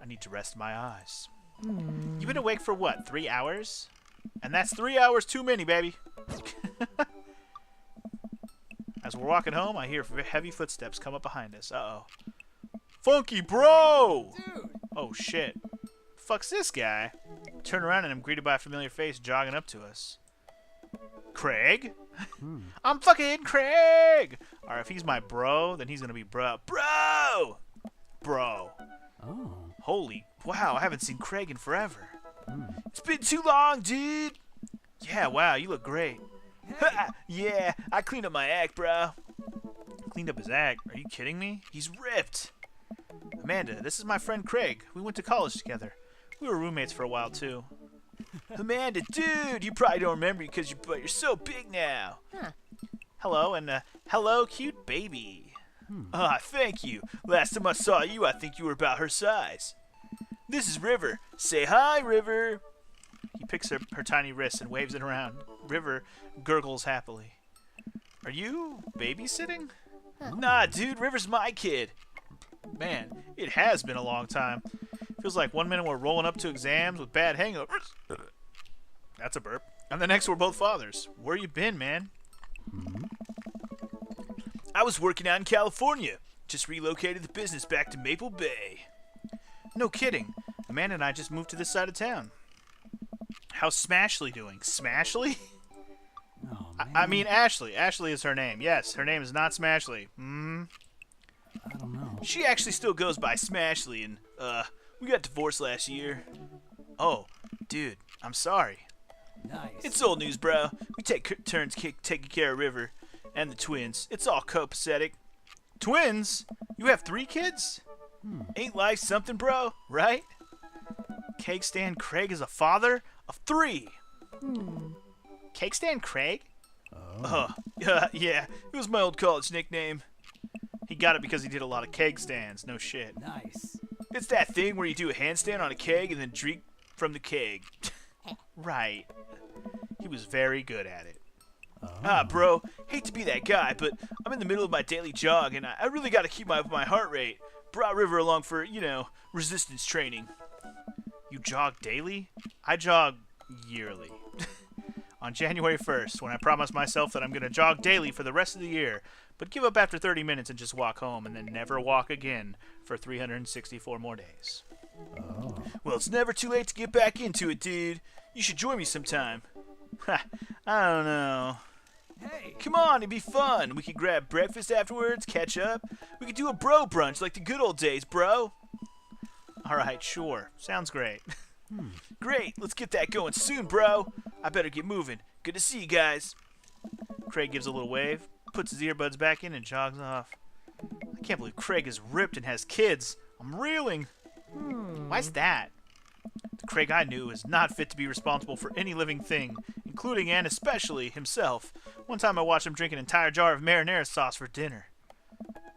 I need to rest my eyes. You've been awake for what, 3 hours? And that's 3 hours too many, baby. As we're walking home, I hear heavy footsteps come up behind us. Uh-oh. Funky bro! Dude! Oh, shit. Fuck's this guy? Turn around and I'm greeted by a familiar face jogging up to us. Craig? I'm fucking Craig! Alright, if he's my bro, then he's gonna be bro. Bro! Bro. Oh. Holy, wow, I haven't seen Craig in forever. It's been too long, dude! Yeah, wow, you look great. Ha! Yeah, I cleaned up my act, bro. Cleaned up his act? Are you kidding me? He's ripped. Amanda, this is my friend Craig. We went to college together. We were roommates for a while, too. Amanda, dude, you probably don't remember because you're so big now. Hello, and hello, cute baby. Thank you. Last time I saw you, I think you were about her size. This is River. Say hi, River. He picks her tiny wrist and waves it around. River gurgles happily. Are you babysitting? Nah, dude, River's my kid. Man, it has been a long time. Feels like 1 minute we're rolling up to exams with bad hangovers. That's a burp. And the next we're both fathers. Where you been, man? I was working out in California. Just relocated the business back to Maple Bay. No kidding. Amanda and I just moved to this side of town. How's Smashley doing? Smashley? Oh, man. I mean Ashley. Ashley is her name. Yes, her name is not Smashley. I don't know. She actually still goes by Smashley, and, we got divorced last year. Oh, dude, I'm sorry. Nice. It's old news, bro. We take turns taking care of River and the twins. It's all copacetic. Twins? You have 3 kids? Ain't life something, bro? Right? Cake Stand Craig is a father of 3. Cake Stand Craig? Yeah, it was my old college nickname. He got it because he did a lot of keg stands. No shit. Nice. It's that thing where you do a handstand on a keg and then drink from the keg. Right. He was very good at it. Bro, hate to be that guy, but I'm in the middle of my daily jog and I really got to keep my heart rate. Brought River along for, resistance training. You jog daily? I jog yearly. On January 1st, when I promised myself that I'm going to jog daily for the rest of the year, but give up after 30 minutes and just walk home and then never walk again for 364 more days. Oh. Well, it's never too late to get back into it, dude. You should join me sometime. Ha, I don't know. Hey. Come on, it'd be fun. We could grab breakfast afterwards, catch up. We could do a bro brunch like the good old days, bro. Alright, sure. Sounds great. Great, let's get that going soon, bro. I better get moving. Good to see you guys. Craig gives a little wave, puts his earbuds back in, and jogs off. I can't believe Craig is ripped and has kids. I'm reeling. Why's that? The Craig I knew is not fit to be responsible for any living thing, including and especially himself. One time I watched him drink an entire jar of marinara sauce for dinner.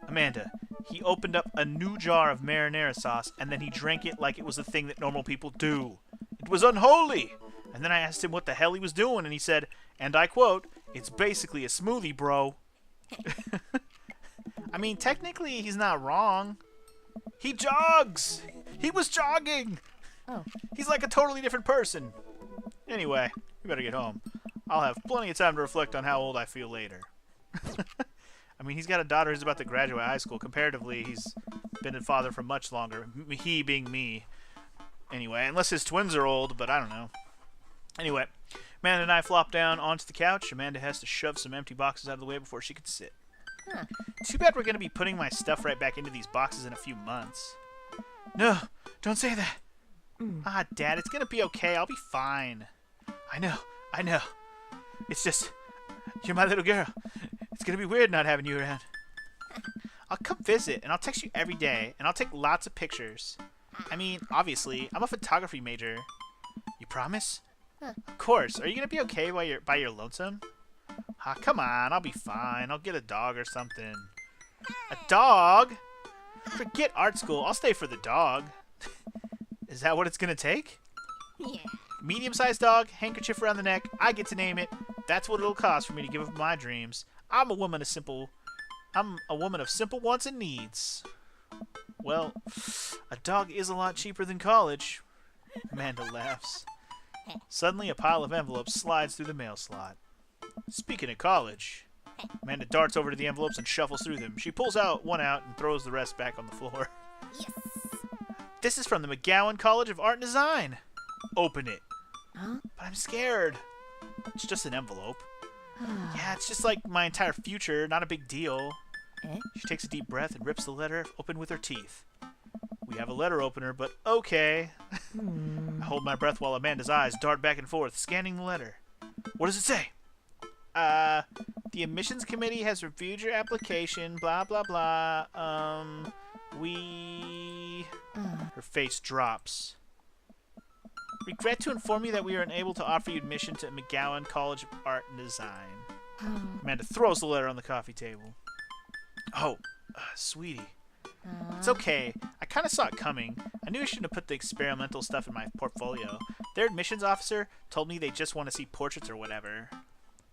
Amanda, he opened up a new jar of marinara sauce and then he drank it like it was a thing that normal people do. It was unholy! And then I asked him what the hell he was doing and he said, and I quote, "It's basically a smoothie, bro." I mean, technically he's not wrong. He jogs! He was jogging! Oh. He's like a totally different person. Anyway, we better get home. I'll have plenty of time to reflect on how old I feel later. I mean, he's got a daughter who's about to graduate high school. Comparatively, he's been a father for much longer. He being me. Anyway, unless his twins are old, but I don't know. Anyway, Amanda and I flop down onto the couch. Amanda has to shove some empty boxes out of the way before she can sit. Huh. Too bad we're going to be putting my stuff right back into these boxes in a few months. No, don't say that. Ah, Dad, it's going to be okay. I'll be fine. I know. It's just, you're my little girl. It's going to be weird not having you around. I'll come visit, and I'll text you every day, and I'll take lots of pictures. I mean, obviously, I'm a photography major. You promise? Of course. Are you going to be okay by your lonesome? Ah, come on. I'll be fine. I'll get a dog or something. A dog? Forget art school. I'll stay for the dog. Is that what it's going to take? Yeah. Medium-sized dog, handkerchief around the neck. I get to name it. That's what it'll cost for me to give up my dreams. I'm a woman of simple wants and needs. Well, a dog is a lot cheaper than college. Amanda laughs. Suddenly, a pile of envelopes slides through the mail slot. Speaking of college, Amanda darts over to the envelopes and shuffles through them. She pulls one out and throws the rest back on the floor. Yes. This is from the McGowan College of Art and Design. Open it. Huh? But I'm scared. It's just an envelope. Yeah, it's just like my entire future, not a big deal. She takes a deep breath and rips the letter open with her teeth. We have a letter opener, but okay. I hold my breath while Amanda's eyes dart back and forth, scanning the letter. What does it say? The admissions committee has reviewed your application, blah, blah, blah. Her face drops. Regret to inform you that we are unable to offer you admission to McGowan College of Art and Design. Amanda throws the letter on the coffee table. Oh, sweetie. It's okay. I kind of saw it coming. I knew I shouldn't have put the experimental stuff in my portfolio. Their admissions officer told me they just want to see portraits or whatever.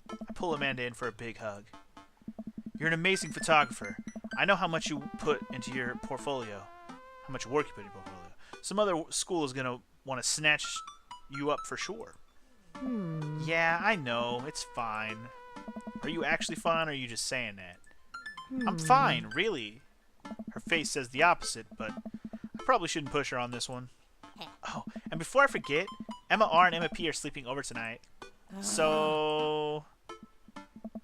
I pull Amanda in for a big hug. You're an amazing photographer. I know how much you put into your portfolio. How much work you put in your portfolio. Some other school is going to want to snatch you up for sure. Yeah, I know. It's fine. Are you actually fine, or are you just saying that? I'm fine, really. Her face says the opposite, but I probably shouldn't push her on this one. Oh, and before I forget, Emma R and Emma P are sleeping over tonight. So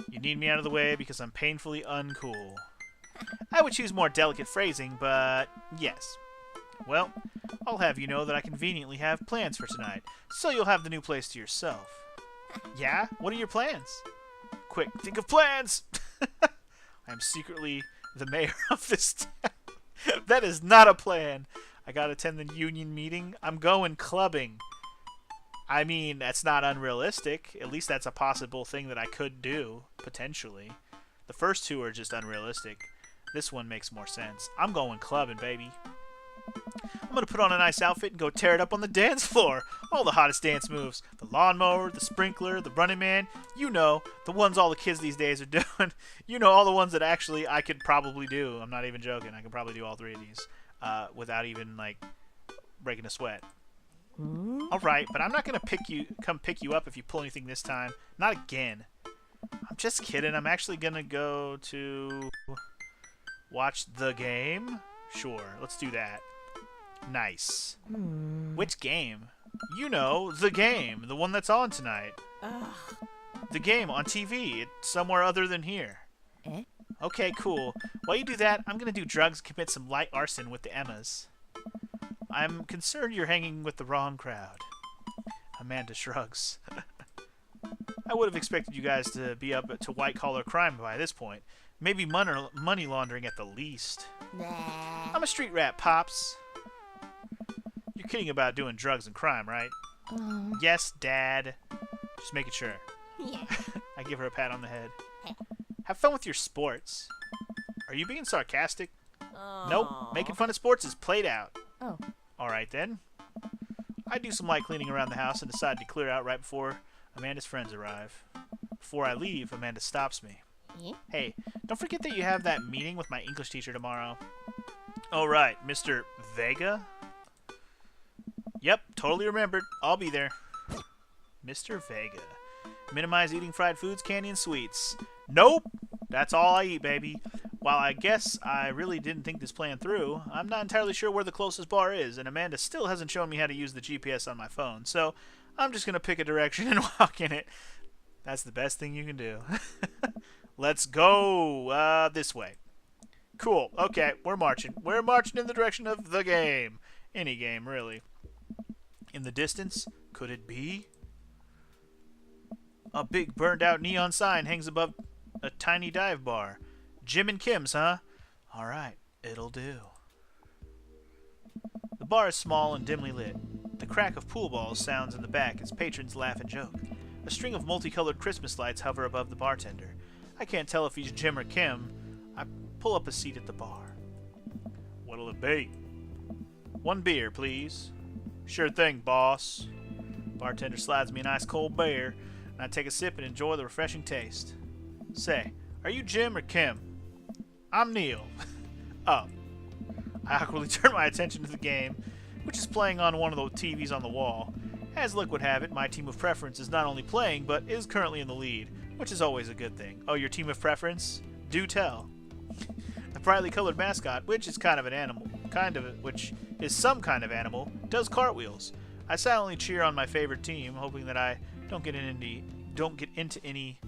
you need me out of the way because I'm painfully uncool. I would choose more delicate phrasing, but yes. Well, I'll have you know that I conveniently have plans for tonight, so you'll have the new place to yourself. Yeah? What are your plans? Quick, think of plans! I'm secretly the mayor of this town. That is not a plan. I gotta attend the union meeting. I'm going clubbing. I mean, that's not unrealistic. At least that's a possible thing that I could do, potentially. The first two are just unrealistic. This one makes more sense. I'm going clubbing, baby. I'm gonna put on a nice outfit and go tear it up on the dance floor. All the hottest dance moves. The lawnmower, the sprinkler, the running man. You know, the ones all the kids these days are doing. You know, all the ones that actually I could probably do. I'm not even joking. I could probably do all three of these without even, like, breaking a sweat. All right, but I'm not gonna come pick you up if you pull anything this time. Not again. I'm just kidding. I'm actually gonna go to watch the game. Sure, let's do that. Nice. Which game? You know, the game, the one that's on tonight. The game on TV. It's somewhere other than here. Eh? Okay, cool. While you do that, I'm gonna do drugs and commit some light arson with the Emmas. I'm concerned you're hanging with the wrong crowd. Amanda shrugs. I would have expected you guys to be up to white-collar crime by this point. Maybe money laundering at the least. Nah. I'm a street rat, Pops. You're kidding about doing drugs and crime, right? Yes, Dad. Just making sure. Yeah. I give her a pat on the head. Have fun with your sports. Are you being sarcastic? Nope. Making fun of sports is played out. Oh. Alright then. I do some light cleaning around the house and decide to clear out right before Amanda's friends arrive. Before I leave, Amanda stops me. Yeah? Hey, don't forget that you have that meeting with my English teacher tomorrow. Oh, right, Mr. Vega? Yep, totally remembered. I'll be there. Mr. Vega. Minimize eating fried foods, candy, and sweets. Nope! That's all I eat, baby. While I guess I really didn't think this plan through, I'm not entirely sure where the closest bar is, and Amanda still hasn't shown me how to use the GPS on my phone, so I'm just going to pick a direction and walk in it. That's the best thing you can do. Let's go this way. Cool. Okay, we're marching. We're marching in the direction of the game. Any game, really. In the distance, could it be? A big burned-out neon sign hangs above a tiny dive bar. Jim and Kim's, huh? All right, it'll do. The bar is small and dimly lit. The crack of pool balls sounds in the back as patrons laugh and joke. A string of multicolored Christmas lights hover above the bartender. I can't tell if he's Jim or Kim. I pull up a seat at the bar. What'll it be? 1 beer, please. Sure thing, boss. Bartender slides me an ice cold beer, and I take a sip and enjoy the refreshing taste. Say, are you Jim or Kim? I'm Neil. Oh. I awkwardly turn my attention to the game, which is playing on one of the TVs on the wall. As luck would have it, my team of preference is not only playing, but is currently in the lead, which is always a good thing. Oh, your team of preference? Do tell. The brightly colored mascot, which is kind of an animal, which is some kind of animal, does cartwheels. I silently cheer on my favorite team, hoping that I don't get into any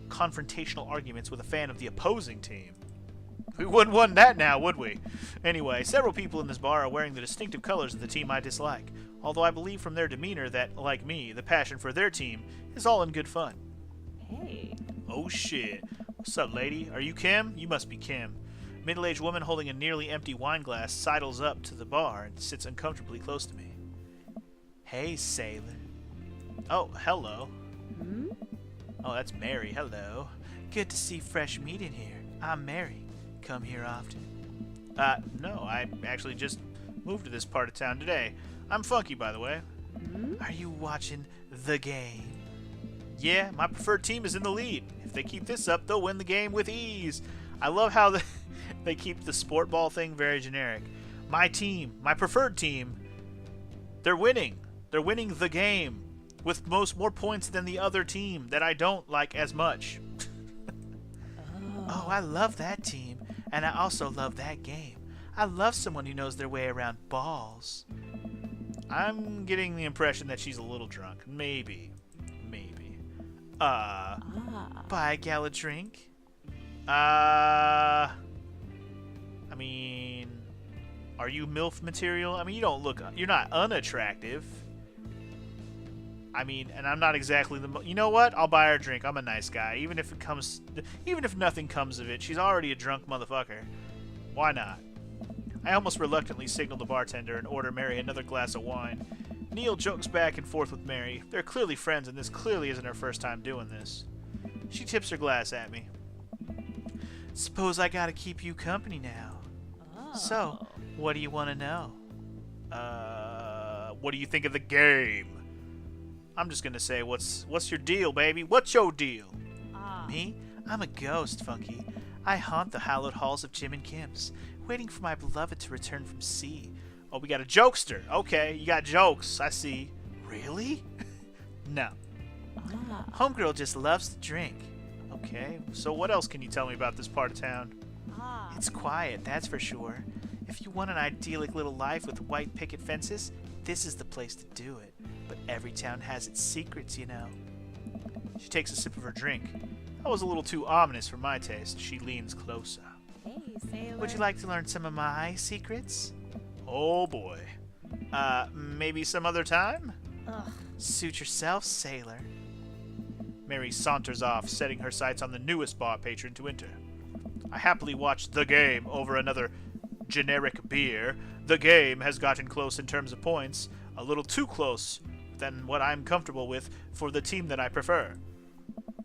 confrontational arguments with a fan of the opposing team. We wouldn't want that now, would we? Anyway, several people in this bar are wearing the distinctive colors of the team I dislike, although I believe from their demeanor that, like me, the passion for their team is all in good fun. Hey. Oh shit. What's up, lady? Are you Kim? You must be Kim. A middle-aged woman holding a nearly empty wine glass sidles up to the bar and sits uncomfortably close to me. Hey, sailor. Oh, hello. Oh, that's Mary. Hello. Good to see fresh meat in here. I'm Mary. Come here often? No, I actually just moved to this part of town today. I'm Funky, by the way. Are you watching the game? Yeah, my preferred team is in the lead. If they keep this up, they'll win the game with ease. I love how they keep the sport ball thing very generic. My team, my preferred team, they're winning. They're winning the game with more points than the other team that I don't like as much. Oh, I love that team, and I also love that game. I love someone who knows their way around balls. I'm getting the impression that she's a little drunk. Maybe. Buy a gal a drink? I mean, are you MILF material? I mean, you're not unattractive. I mean, and I'm not exactly you know what? I'll buy her a drink. I'm a nice guy. Even if nothing comes of it, she's already a drunk motherfucker. Why not? I almost reluctantly signal the bartender and order Mary another glass of wine. Neil jokes back and forth with Mary. They're clearly friends, and this clearly isn't her first time doing this. She tips her glass at me. Suppose I gotta keep you company now. So, what do you want to know? What do you think of the game? I'm just gonna say, what's your deal, baby? What's your deal? Me? I'm a ghost, Funky. I haunt the hallowed halls of Jim and Kim's, waiting for my beloved to return from sea. Oh, we got a jokester. Okay, you got jokes. I see. Really? No. Ah. Homegirl just loves to drink. Okay, so what else can you tell me about this part of town? Ah. It's quiet, that's for sure. If you want an idyllic little life with white picket fences, this is the place to do it. But every town has its secrets, you know. She takes a sip of her drink. That was a little too ominous for my taste. She leans closer. Hey, sailor. Would you like to learn some of my secrets? Oh boy. Maybe some other time? Ugh. Suit yourself, sailor. Mary saunters off, setting her sights on the newest bar patron to enter. I happily watch the game over another generic beer. The game has gotten close in terms of points, a little too close than what I'm comfortable with for the team that I prefer.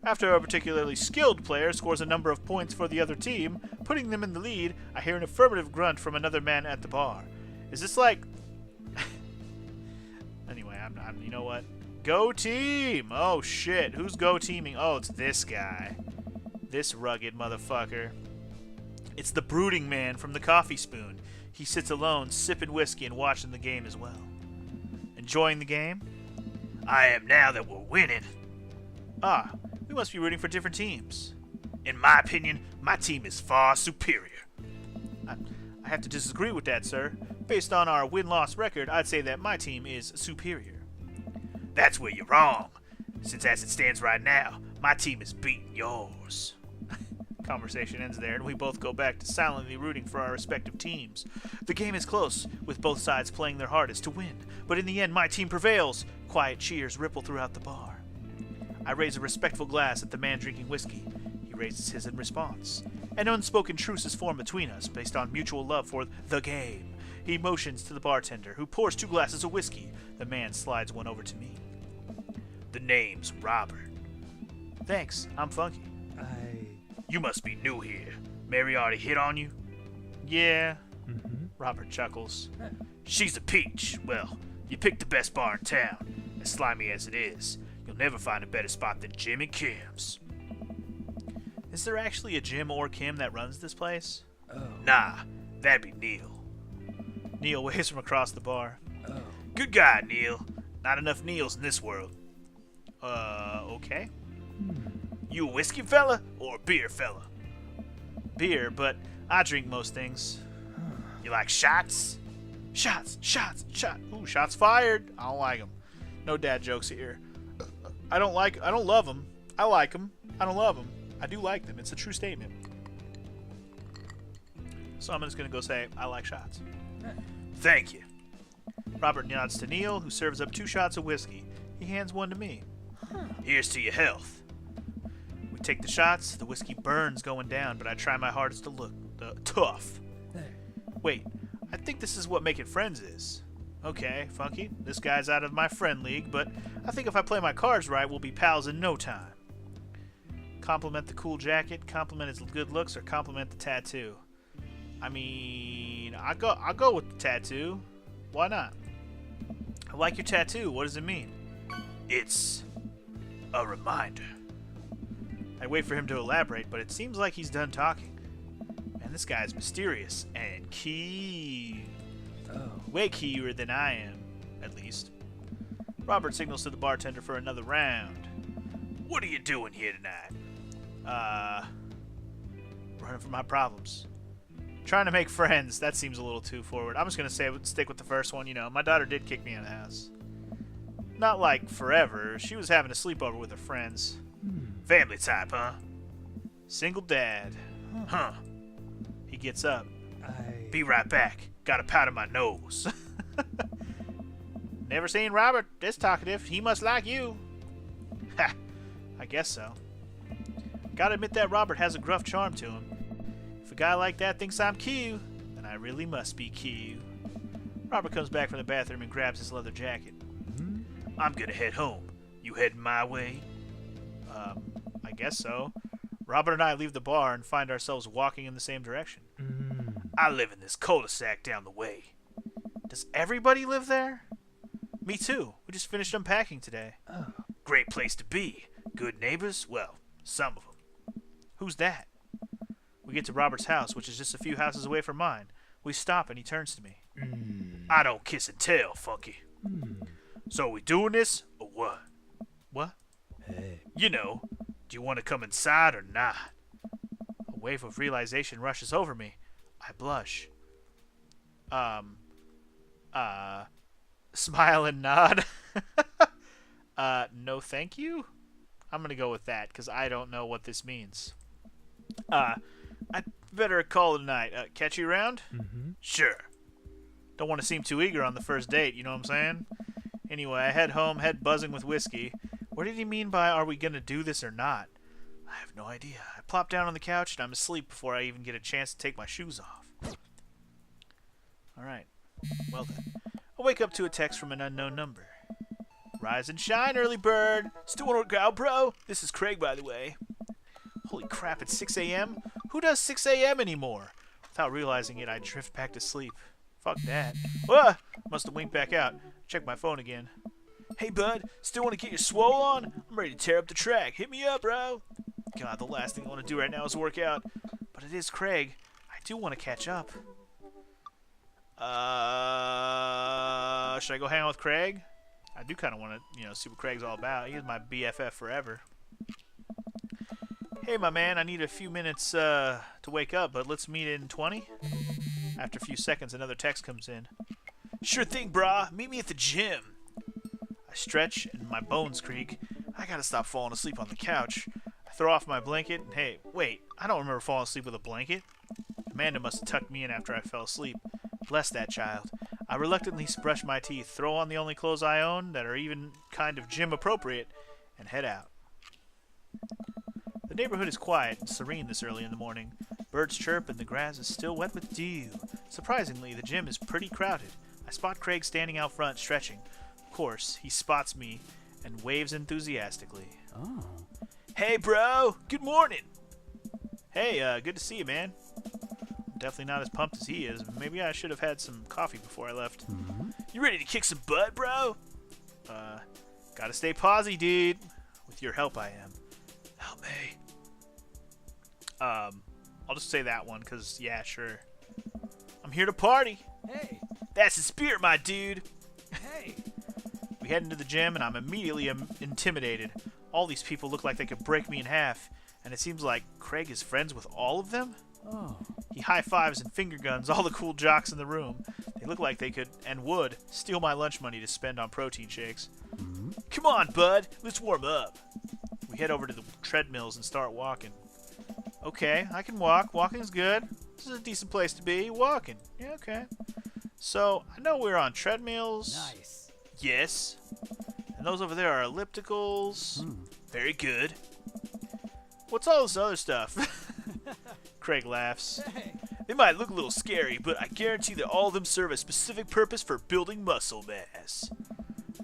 After a particularly skilled player scores a number of points for the other team, putting them in the lead, I hear an affirmative grunt from another man at the bar. Is this like... Anyway, you know what? Go team! Oh shit, who's go teaming? Oh, it's this guy. This rugged motherfucker. It's the brooding man from the coffee spoon. He sits alone, sipping whiskey and watching the game as well. Enjoying the game? I am now that we're winning. Ah, we must be rooting for different teams. In my opinion, my team is far superior. I have to disagree with that, sir. Based on our win-loss record, I'd say that my team is superior. That's where you're wrong. Since as it stands right now, my team is beating yours. Conversation ends there, and we both go back to silently rooting for our respective teams. The game is close, with both sides playing their hardest to win, but in the end, my team prevails. Quiet cheers ripple throughout the bar. I raise a respectful glass at the man drinking whiskey. He raises his in response. An unspoken truce is formed between us, based on mutual love for the game. He motions to the bartender, who pours 2 glasses of whiskey. The man slides one over to me. The name's Robert. Thanks, I'm Funky. You must be new here. Mary already hit on you? Yeah. Robert chuckles. She's a peach. Well, you picked the best bar in town. As slimy as it is, you'll never find a better spot than Jim and Kim's. Is there actually a Jim or Kim that runs this place? Oh. Nah, that'd be Neil. Neil waves from across the bar. Oh. Good guy, Neil. Not enough Neils in this world. Okay. You a whiskey fella or a beer fella? Beer, but I drink most things. You like shots? Shots. Ooh, shots fired. I don't like them. No dad jokes here. I don't love them. I like them. I don't love them. I do like them. It's a true statement. So I'm just going to go say, I like shots. Thank you. Robert nods to Neil, who serves up 2 shots of whiskey. He hands one to me. Here's to your health. We take the shots. The whiskey burns going down, but I try my hardest to look tough. Wait, I think this is what making friends is. Okay, Funky, this guy's out of my friend league, but I think if I play my cards right, we'll be pals in no time. Compliment the cool jacket, compliment his good looks, or compliment the tattoo. I mean, I'll go with the tattoo. Why not? I like your tattoo. What does it mean? It's a reminder. I wait for him to elaborate, but it seems like he's done talking. Man, this guy's mysterious and key. Oh. Way keyer than I am, at least. Robert signals to the bartender for another round. What are you doing here tonight? Running from my problems. Trying to make friends. That seems a little too forward. I'm just going to stick with the first one. You know, my daughter did kick me out of the house. Not like forever. She was having a sleepover with her friends. Family type, huh? Single dad. Huh. He gets up. Be right back. Got a powder my nose. Never seen Robert this talkative. He must like you. Ha. I guess so. Gotta admit that Robert has a gruff charm to him. If a guy like that thinks I'm cute, then I really must be cute. Robert comes back from the bathroom and grabs his leather jacket. I'm gonna head home. You heading my way? I guess so. Robert and I leave the bar and find ourselves walking in the same direction. I live in this cul-de-sac down the way. Does everybody live there? Me too. We just finished unpacking today. Oh. Great place to be. Good neighbors? Well, some of them. Who's that? We get to Robert's house, which is just a few houses away from mine. We stop and he turns to me. I don't kiss and tell, funky. So are we doing this or what? What? Hey. You know, do you want to come inside or not? A wave of realization rushes over me. I blush. Smile and nod. No thank you? I'm gonna go with that, because I don't know what this means. I'd better call it a night. Catch you around? Mm-hmm. Sure. Don't want to seem too eager on the first date, you know what I'm saying? Anyway, I head home, head buzzing with whiskey. What did he mean by, are we gonna do this or not? I have no idea. I plop down on the couch and I'm asleep before I even get a chance to take my shoes off. Alright. Well then. I wake up to a text from an unknown number. Rise and shine, early bird. Still want to work out, bro? This is Craig, by the way. Holy crap, it's 6 a.m.? Who does 6 a.m. anymore? Without realizing it, I drift back to sleep. Fuck that. Whoa! Must have winked back out. Check my phone again. Hey, bud. Still want to get your swole on? I'm ready to tear up the track. Hit me up, bro. God, the last thing I want to do right now is work out. But it is Craig. I do want to catch up. Should I go hang out with Craig? I do kind of want to, see what Craig's all about. He's my BFF forever. Hey, my man, I need a few minutes to wake up, but let's meet in 20? After a few seconds, another text comes in. Sure thing, brah. Meet me at the gym. I stretch and my bones creak. I gotta stop falling asleep on the couch. I throw off my blanket. And hey, wait, I don't remember falling asleep with a blanket. Amanda must have tucked me in after I fell asleep. Bless that child. I reluctantly brush my teeth, throw on the only clothes I own that are even kind of gym appropriate, and head out. The neighborhood is quiet and serene this early in the morning. Birds chirp and the grass is still wet with dew. Surprisingly, the gym is pretty crowded. I spot Craig standing out front stretching. Of course, he spots me and waves enthusiastically. Oh. Hey, bro! Good morning! Hey, good to see you, man. I'm definitely not as pumped as he is. Maybe I should have had some coffee before I left. Mm-hmm. You ready to kick some butt, bro? Gotta stay posy, dude. With your help, I am. Help me. I'll just say that one, because, yeah, sure. I'm here to party. Hey. That's the spirit, my dude. Hey. We head into the gym, and I'm immediately intimidated. All these people look like they could break me in half, and it seems like Craig is friends with all of them? Oh. He high-fives and finger guns all the cool jocks in the room. They look like they could, and would, steal my lunch money to spend on protein shakes. Mm-hmm. Come on, bud. Let's warm up. We head over to the treadmills and start walking. Okay, I can walk. Walking's good. This is a decent place to be. Walking. Yeah, okay. So, I know we're on treadmills. Nice. Yes. And those over there are ellipticals. Very good. What's all this other stuff? Craig laughs. Hey. They might look a little scary, but I guarantee that all of them serve a specific purpose for building muscle mass.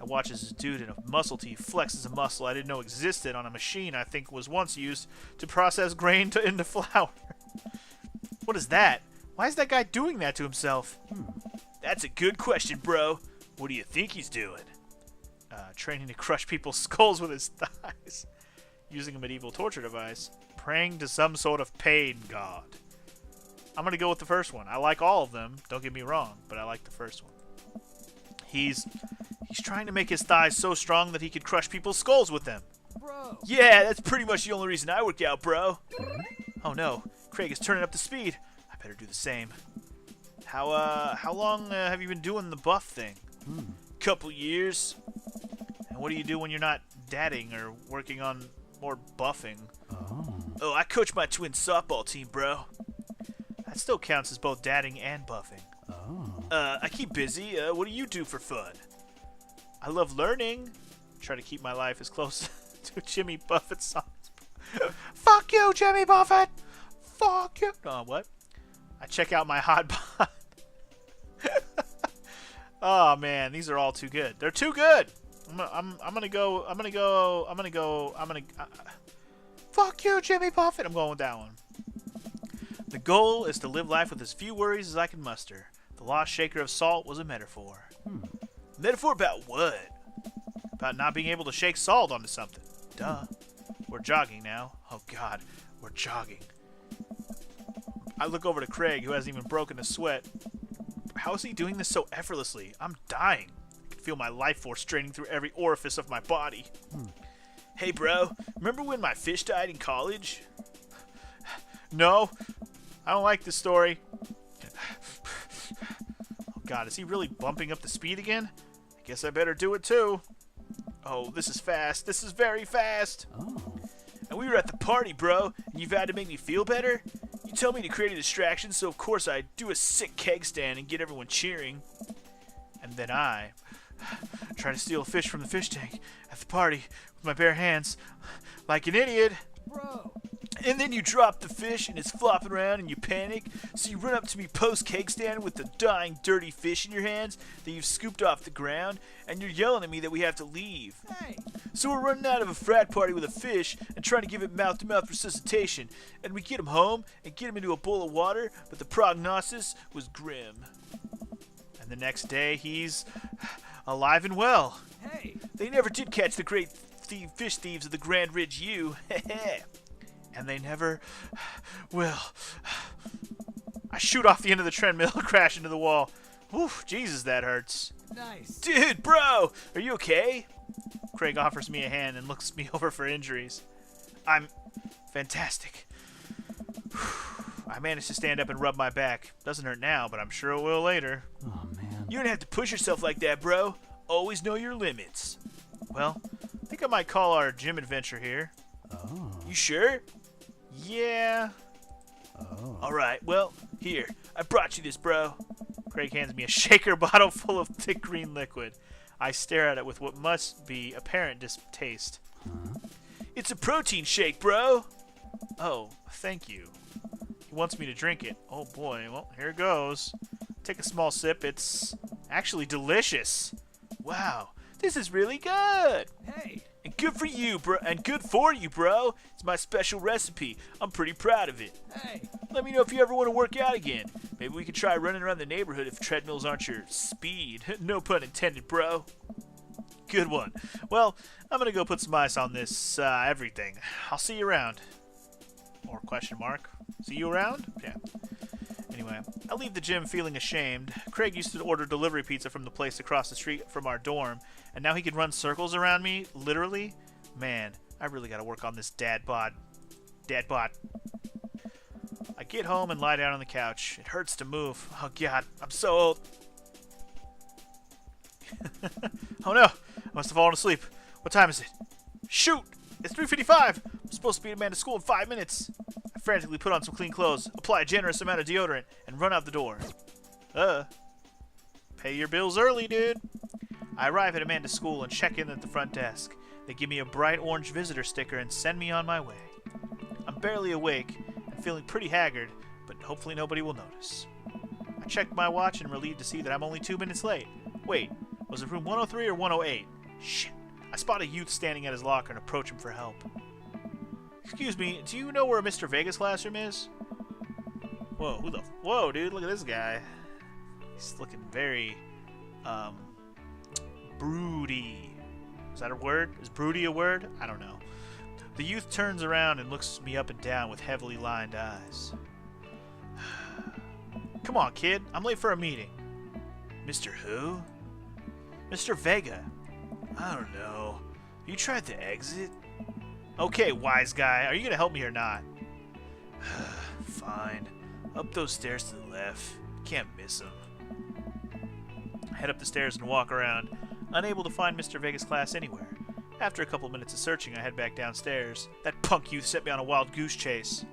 I watch as this dude in a muscle tee flexes a muscle I didn't know existed on a machine I think was once used to process grain into flour. What is that? Why is that guy doing that to himself? That's a good question, bro. What do you think he's doing? Training to crush people's skulls with his thighs. Using a medieval torture device. Praying to some sort of pain god. I'm going to go with the first one. I like all of them, don't get me wrong, but I like the first one. He's trying to make his thighs so strong that he could crush people's skulls with them. Bro. Yeah, that's pretty much the only reason I work out, bro. Oh no, Craig is turning up the speed. I better do the same. How long have you been doing the buff thing? Couple years. And what do you do when you're not dadding or working on more buffing? Oh, I coach my twin softball team, bro. That still counts as both dadding and buffing. I keep busy. What do you do for fun? I love learning. Try to keep my life as close to Jimmy Buffett's songs. Fuck you, Jimmy Buffett! Fuck you! Oh, what? I check out my hot pot. Oh man, these are all too good. They're too good. I'm gonna go. Fuck you, Jimmy Buffett. I'm going with that one. The goal is to live life with as few worries as I can muster. The lost shaker of salt was a metaphor. Metaphor about what? About not being able to shake salt onto something. Duh. We're jogging now. Oh god, we're jogging. I look over to Craig, who hasn't even broken a sweat. How is he doing this so effortlessly? I'm dying. I can feel my life force draining through every orifice of my body. Hey, bro, remember when my fish died in college? No, I don't like this story. Oh, God, is he really bumping up the speed again? I guess I better do it, too. Oh, this is fast. This is very fast. Oh. And we were at the party, bro, and you vowed to make me feel better? You told me to create a distraction, so of course I'd do a sick keg stand and get everyone cheering. And then I tried to steal a fish from the fish tank at the party with my bare hands, like an idiot. Bro. And then you drop the fish and it's flopping around and you panic. So you run up to me post-cake stand with the dying dirty fish in your hands that you've scooped off the ground, and you're yelling at me that we have to leave. Hey. So we're running out of a frat party with a fish and trying to give it mouth-to-mouth resuscitation. And we get him home and get him into a bowl of water, but the prognosis was grim. And the next day he's alive and well. Hey. They never did catch the great fish thieves of the Grand Ridge U. And they never will. I shoot off the end of the treadmill and crash into the wall. Oof, Jesus, that hurts. Nice. Dude, bro, are you okay? Craig offers me a hand and looks me over for injuries. I'm fantastic. I managed to stand up and rub my back. Doesn't hurt now, but I'm sure it will later. Oh, man. You don't have to push yourself like that, bro. Always know your limits. Well, I think I might call our gym adventure here. Oh. You sure? Yeah. Oh. Alright, well, here. I brought you this, bro. Craig hands me a shaker bottle full of thick green liquid. I stare at it with what must be apparent distaste. Huh? It's a protein shake, bro. Oh, thank you. He wants me to drink it. Oh boy, well, here goes. Take a small sip. It's actually delicious. Wow, this is really good. Hey. And good for you, bro. And good for you, bro. It's my special recipe. I'm pretty proud of it. Hey. Let me know if you ever want to work out again. Maybe we could try running around the neighborhood if treadmills aren't your speed. No pun intended, bro. Good one. Well, I'm going to go put some ice on this everything. I'll see you around. Or question mark. See you around? Yeah. Anyway, I leave the gym feeling ashamed. Craig used to order delivery pizza from the place across the street from our dorm, and now he can run circles around me, literally. Man, I really got to work on this dad bod. Dad bod. I get home and lie down on the couch. It hurts to move. Oh God, I'm so old. Oh no, I must have fallen asleep. What time is it? Shoot! It's 3:55. I'm supposed to be at Amanda's school in 5 minutes. I frantically put on some clean clothes, apply a generous amount of deodorant, and run out the door. Pay your bills early, dude. I arrive at Amanda's school and check in at the front desk. They give me a bright orange visitor sticker and send me on my way. I'm barely awake and feeling pretty haggard, but hopefully nobody will notice. I check my watch and am relieved to see that I'm only 2 minutes late. Wait, was it room 103 or 108? Shit. I spot a youth standing at his locker and approach him for help. Excuse me, do you know where Mr. Vegas' classroom is? Whoa, whoa, dude, look at this guy. He's looking very, broody. Is that a word? Is broody a word? I don't know. The youth turns around and looks me up and down with heavily lined eyes. Come on, kid. I'm late for a meeting. Mr. Who? Mr. Vega. I don't know. You tried to exit? Okay, wise guy. Are you going to help me or not? Fine. Up those stairs to the left. Can't miss him. I head up the stairs and walk around, unable to find Mr. Vegas' class anywhere. After a couple minutes of searching, I head back downstairs. That punk youth set me on a wild goose chase.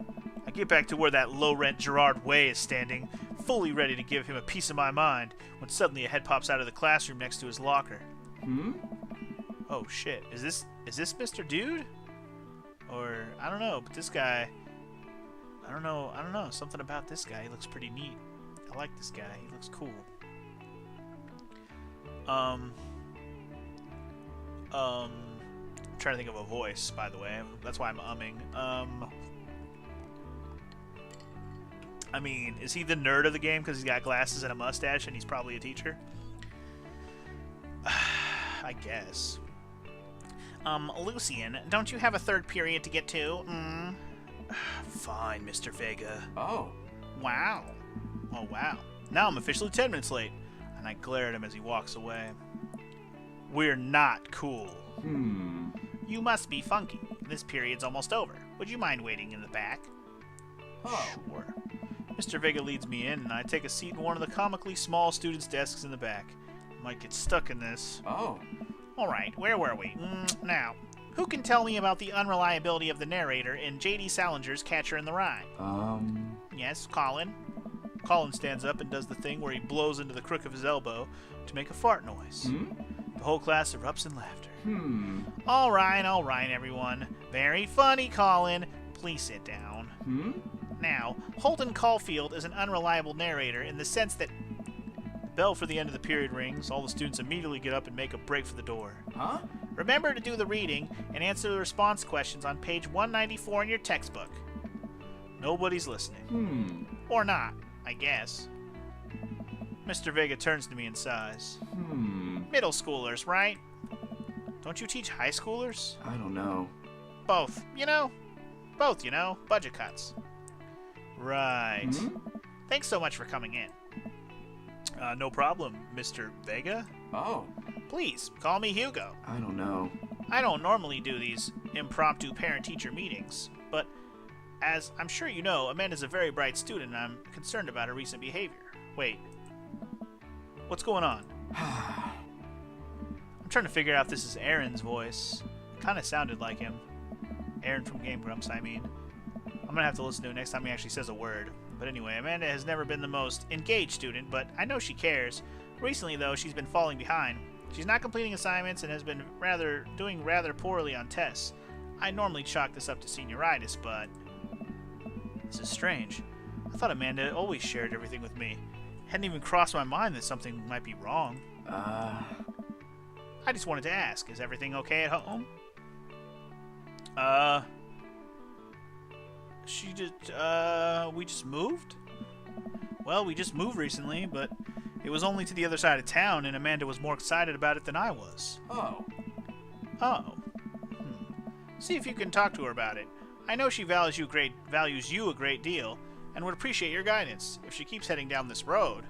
I get back to where that low-rent Gerard Way is standing, fully ready to give him a piece of my mind, when suddenly a head pops out of the classroom next to his locker. Oh shit, is this Mr. Dude? Or, I don't know, but this guy, I don't know, something about this guy, he looks pretty neat. I like this guy, he looks cool. I'm trying to think of a voice, by the way, that's why I'm umming. I mean, is he the nerd of the game because he's got glasses and a mustache and he's probably a teacher? I guess. Lucian, don't you have a third period to get to? Fine, Mr. Vega. Oh. Wow. Oh, wow. Now I'm officially 10 minutes late. And I glare at him as he walks away. We're not cool. You must be funky. This period's almost over. Would you mind waiting in the back? Sure. Mr. Vega leads me in, and I take a seat in one of the comically small students' desks in the back. Might get stuck in this. Oh. Alright, where were we? Now, who can tell me about the unreliability of the narrator in J.D. Salinger's Catcher in the Rye? Yes, Colin? Colin stands up and does the thing where he blows into the crook of his elbow to make a fart noise. The whole class erupts in laughter. All right, everyone. Very funny, Colin. Please sit down. Now, Holden Caulfield is an unreliable narrator in the sense that the bell for the end of the period rings, all the students immediately get up and make a break for the door. Huh? Remember to do the reading and answer the response questions on page 194 in your textbook. Nobody's listening. Or not, I guess. Mr. Vega turns to me and sighs. Middle schoolers, right? Don't you teach high schoolers? I don't know. Both, you know. Budget cuts. Right. Thanks so much for coming in. No problem, Mr. Vega. Oh. Please, call me Hugo. I don't know. I don't normally do these impromptu parent-teacher meetings, but as I'm sure you know, Amanda's a very bright student and I'm concerned about her recent behavior. Wait. What's going on? I'm trying to figure out if this is Aaron's voice. Kind of sounded like him. Aaron from Game Grumps, I mean. I'm going to have to listen to it next time he actually says a word. But anyway, Amanda has never been the most engaged student, but I know she cares. Recently, though, she's been falling behind. She's not completing assignments and has been doing rather poorly on tests. I normally chalk this up to senioritis, but this is strange. I thought Amanda always shared everything with me. Hadn't even crossed my mind that something might be wrong. I just wanted to ask, is everything okay at home? We just moved? Well, we just moved recently, but it was only to the other side of town, and Amanda was more excited about it than I was. Oh. See if you can talk to her about it. I know she values you a great deal, and would appreciate your guidance if she keeps heading down this road.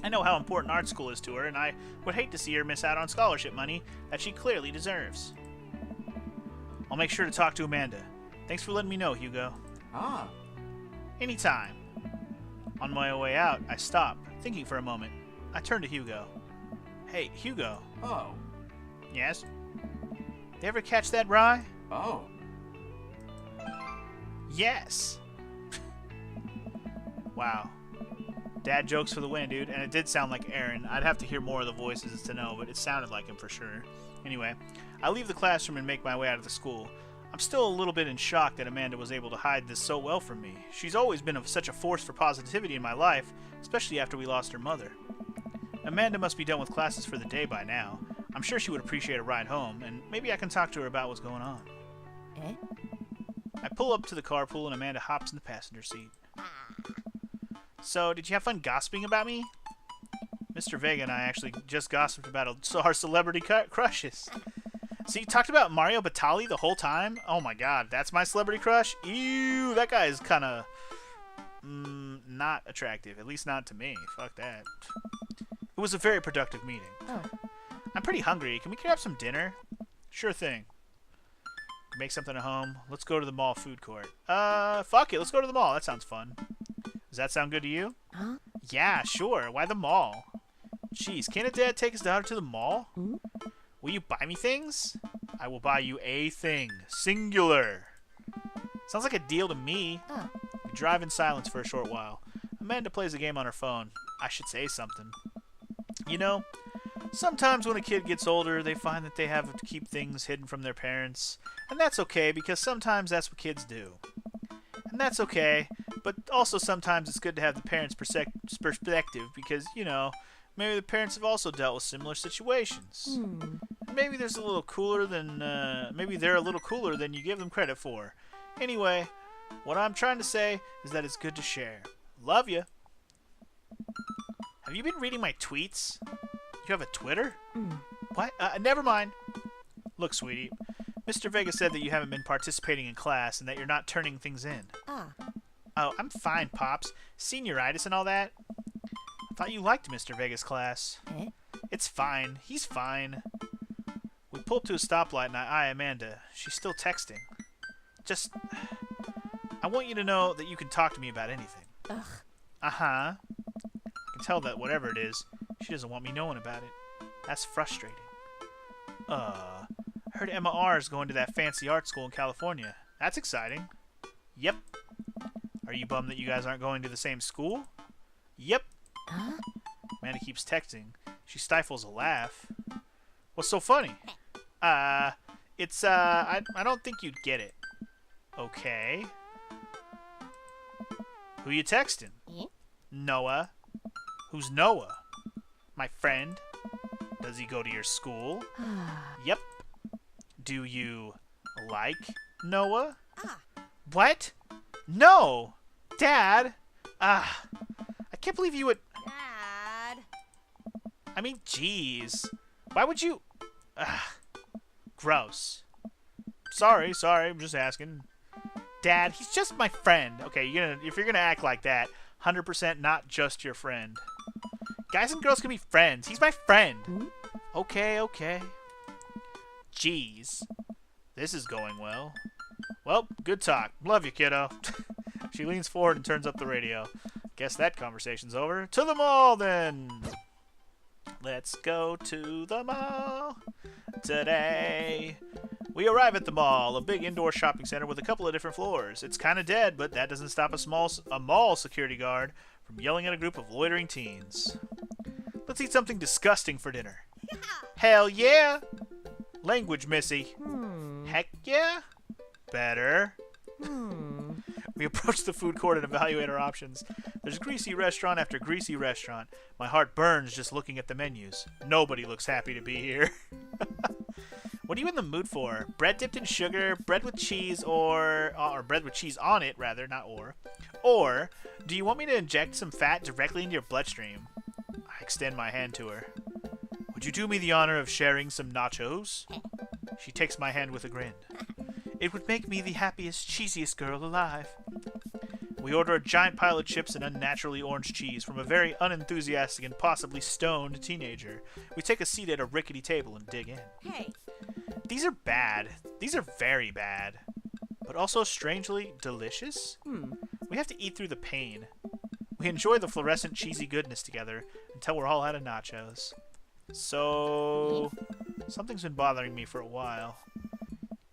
I know how important art school is to her, and I would hate to see her miss out on scholarship money that she clearly deserves. I'll make sure to talk to Amanda. Thanks for letting me know, Hugo. Anytime. On my way out, I stop, thinking for a moment. I turn to Hugo. Hey, Hugo. Oh. Yes? You ever catch that rye? Oh. Yes! Wow. Dad jokes for the win, dude. And it did sound like Aaron. I'd have to hear more of the voices to know, but it sounded like him for sure. Anyway, I leave the classroom and make my way out of the school. I'm still a little bit in shock that Amanda was able to hide this so well from me. She's always been such a force for positivity in my life, especially after we lost her mother. Amanda must be done with classes for the day by now. I'm sure she would appreciate a ride home, and maybe I can talk to her about what's going on. I pull up to the carpool and Amanda hops in the passenger seat. So, did you have fun gossiping about me? Mr. Vega and I actually just gossiped about our celebrity crushes. So you talked about Mario Batali the whole time? Oh my god, that's my celebrity crush? Ew, that guy is kind of not attractive. At least not to me. Fuck that. It was a very productive meeting. I'm pretty hungry. Can we grab some dinner? Sure thing. Make something at home. Let's go to the mall food court. Fuck it. Let's go to the mall. That sounds fun. Does that sound good to you? Yeah, sure. Why the mall? Jeez, can't a dad take his daughter to the mall? Will you buy me things? I will buy you a thing. Singular. Sounds like a deal to me. We drive in silence for a short while. Amanda plays a game on her phone. I should say something. You know, sometimes when a kid gets older, they find that they have to keep things hidden from their parents. And that's okay, because sometimes that's what kids do. And that's okay, but also sometimes it's good to have the parents' perspective, because, you know, maybe the parents have also dealt with similar situations. Maybe they're a little cooler than you give them credit for. Anyway, what I'm trying to say is that it's good to share. Love ya. Have you been reading my tweets? You have a Twitter? What? Never mind. Look, sweetie, Mr. Vega said that you haven't been participating in class and that you're not turning things in. Oh, I'm fine, Pops. Senioritis and all that. I thought you liked Mr. Vegas class. Eh? It's fine. He's fine. We pulled to a stoplight and I eye Amanda. She's still texting. Just... I want you to know that you can talk to me about anything. Ugh. Uh-huh. I can tell that whatever it is, she doesn't want me knowing about it. That's frustrating. I heard Emma R. is going to that fancy art school in California. That's exciting. Yep. Are you bummed that you guys aren't going to the same school? Yep. Huh? Amanda keeps texting. She stifles a laugh. What's so funny? I don't think you'd get it. Okay. Who you texting? Eh? Noah. Who's Noah? My friend. Does he go to your school? Yep. Do you like Noah? What? No! Dad! I can't believe you would... Dad. I mean, jeez. Why would you... Gross. Sorry, I'm just asking. Dad, he's just my friend. Okay, if you're gonna act like that, 100% not just your friend. Guys and girls can be friends. He's my friend. Okay. Jeez. This is going well. Well, good talk. Love you, kiddo. She leans forward and turns up the radio. Guess that conversation's over. To the mall, then. Let's go to the mall today. We arrive at the mall, a big indoor shopping center with a couple of different floors. It's kind of dead, but that doesn't stop a mall security guard from yelling at a group of loitering teens. Let's eat something disgusting for dinner. Hell yeah! Language, Missy. Heck yeah? Better. We approach the food court and evaluate our options. There's greasy restaurant after greasy restaurant. My heart burns just looking at the menus. Nobody looks happy to be here. What are you in the mood for? Bread dipped in sugar, bread with cheese, or bread with cheese on it, rather, not or. Or, do you want me to inject some fat directly into your bloodstream? I extend my hand to her. Would you do me the honor of sharing some nachos? She takes my hand with a grin. It would make me the happiest, cheesiest girl alive. We order a giant pile of chips and unnaturally orange cheese from a very unenthusiastic and possibly stoned teenager. We take a seat at a rickety table and dig in. Hey. These are bad. These are very bad. But also strangely delicious. We have to eat through the pain. We enjoy the fluorescent cheesy goodness together until we're all out of nachos. So, something's been bothering me for a while.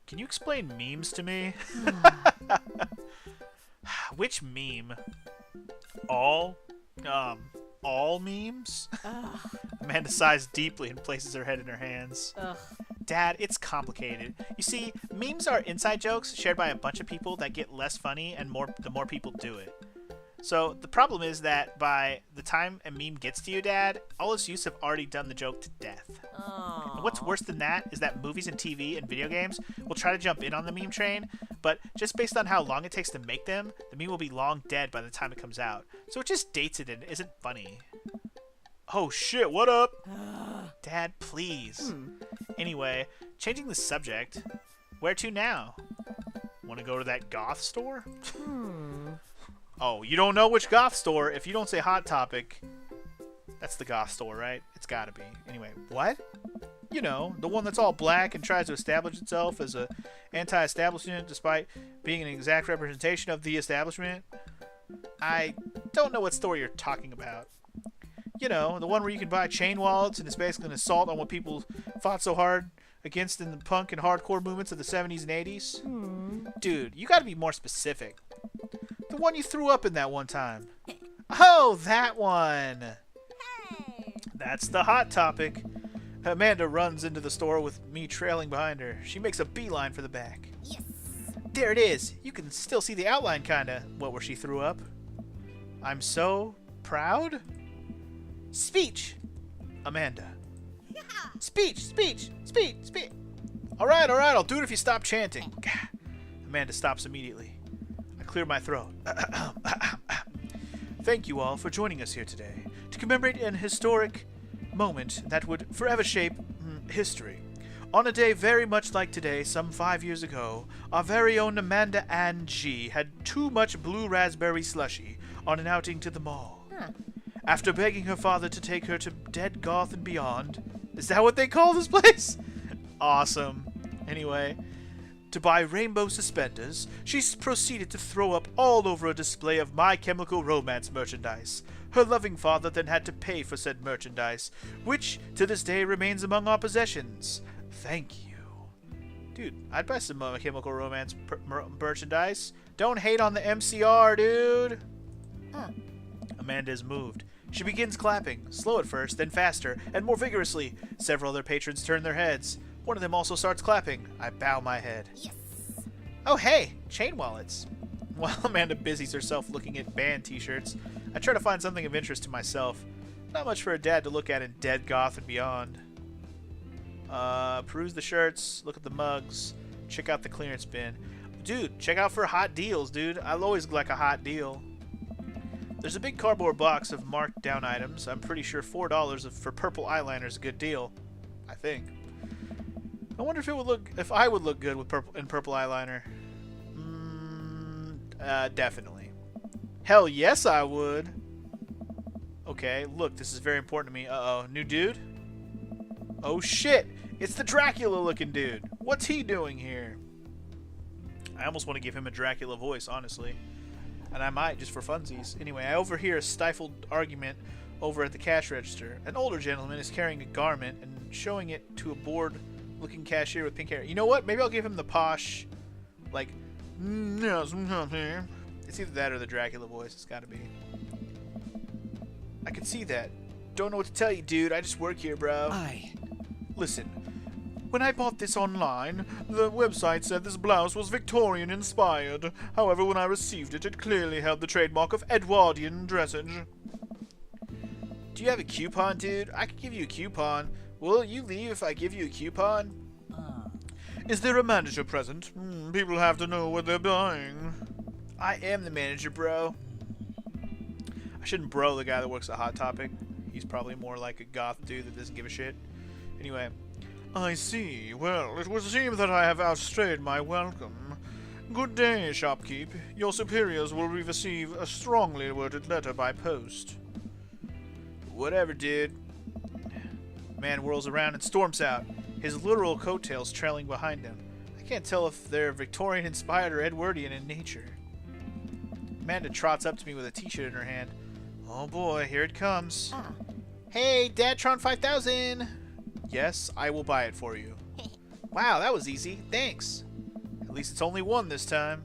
Can you explain memes to me? Which meme? All memes? Ugh. Amanda sighs deeply and places her head in her hands. Ugh. Dad, it's complicated. You see, memes are inside jokes shared by a bunch of people that get less funny and the more people do it. So the problem is that by the time a meme gets to you, Dad, all its use have already done the joke to death. And what's worse than that is that movies and TV and video games will try to jump in on the meme train, but just based on how long it takes to make them, the meme will be long dead by the time it comes out. So it just dates it and isn't funny. Oh shit, what up? Dad, please. Anyway, changing the subject. Where to now? Want to go to that goth store? Oh, you don't know which goth store if you don't say Hot Topic. That's the goth store, right? It's gotta be. Anyway, what? You know, the one that's all black and tries to establish itself as a anti-establishment despite being an exact representation of the establishment. I don't know what store you're talking about. You know, the one where you can buy chain wallets and it's basically an assault on what people fought so hard against in the punk and hardcore movements of the 70s and 80s. Dude, you gotta be more specific. The one you threw up in that one time. Oh, that one. Hey. That's the Hot Topic. Amanda runs into the store with me trailing behind her. She makes a beeline for the back. Yes. There it is. You can still see the outline, kinda. What where she threw up. I'm so proud. Speech. Amanda. Speech. All right. I'll do it if you stop chanting. Amanda stops immediately. I clear my throat. Thank you all for joining us here today to commemorate an historic moment that would forever shape history. On a day very much like today, some 5 years ago, our very own Amanda Ann G had too much blue raspberry slushy on an outing to the mall. Huh. After begging her father to take her to Dead Goth and Beyond, is that what they call this place? Awesome. Anyway, to buy rainbow suspenders, she proceeded to throw up all over a display of My Chemical Romance merchandise. Her loving father then had to pay for said merchandise, which to this day remains among our possessions. Thank you. Dude, I'd buy some My Chemical Romance merchandise. Don't hate on the MCR, dude. Amanda is moved. She begins clapping, slow at first, then faster, and more vigorously. Several other patrons turn their heads. One of them also starts clapping. I bow my head. Yes. Oh hey, chain wallets. While Amanda busies herself looking at band t-shirts, I try to find something of interest to myself. Not much for a dad to look at in Dead Goth and Beyond. Peruse the shirts, look at the mugs, check out the clearance bin. Dude, check out for hot deals, dude. I'll always like a hot deal. There's a big cardboard box of marked down items. I'm pretty sure $4 for purple eyeliner is a good deal. I think. I wonder if I would look good with purple eyeliner. Definitely. Hell yes, I would. Okay, look, this is very important to me. Uh-oh, new dude? Oh shit, it's the Dracula-looking dude. What's he doing here? I almost want to give him a Dracula voice, honestly. And I might, just for funsies. Anyway, I overhear a stifled argument over at the cash register. An older gentleman is carrying a garment and showing it to a bored-looking cashier with pink hair. You know what? Maybe I'll give him the posh, like, yes, it's either that or the Dracula voice. It's gotta be. I can see that. Don't know what to tell you, dude. I just work here, bro. Listen. When I bought this online, the website said this blouse was Victorian-inspired. However, when I received it, it clearly held the trademark of Edwardian dressage. Do you have a coupon, dude? I could give you a coupon. Will you leave if I give you a coupon? Is there a manager present? People have to know what they're buying. I am the manager, bro. I shouldn't bro the guy that works at Hot Topic. He's probably more like a goth dude that doesn't give a shit. Anyway. I see. Well, it would seem that I have outstrayed my welcome. Good day, shopkeep. Your superiors will receive a strongly worded letter by post. Whatever, dude. Man whirls around and storms out, his literal coattails trailing behind him. I can't tell if they're Victorian-inspired or Edwardian in nature. Amanda trots up to me with a t-shirt in her hand. Oh boy, here it comes. Hey, Dadtron 5000! Yes, I will buy it for you. Wow, that was easy. Thanks. At least it's only one this time.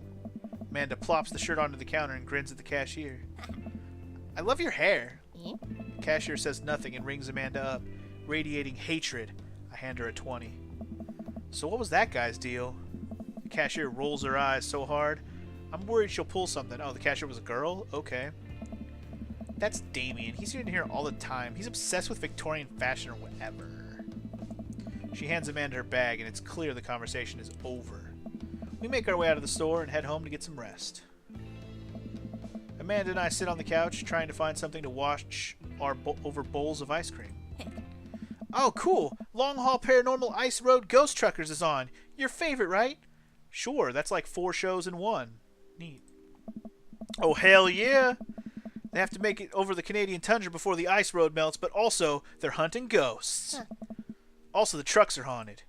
Amanda plops the shirt onto the counter and grins at the cashier. I love your hair. The cashier says nothing and rings Amanda up, radiating hatred. I hand her a 20. So what was that guy's deal? The cashier rolls her eyes so hard. I'm worried she'll pull something. Oh, the cashier was a girl? Okay. That's Damien. He's in here all the time. He's obsessed with Victorian fashion or whatever. She hands Amanda her bag, and it's clear the conversation is over. We make our way out of the store and head home to get some rest. Amanda and I sit on the couch, trying to find something to watch over bowls of ice cream. Oh, cool! Long Haul Paranormal Ice Road Ghost Truckers is on. Your favorite, right? Sure, that's like 4 shows in one. Neat. Oh, hell yeah! They have to make it over the Canadian tundra before the ice road melts, but also, they're hunting ghosts. Also, the trucks are haunted.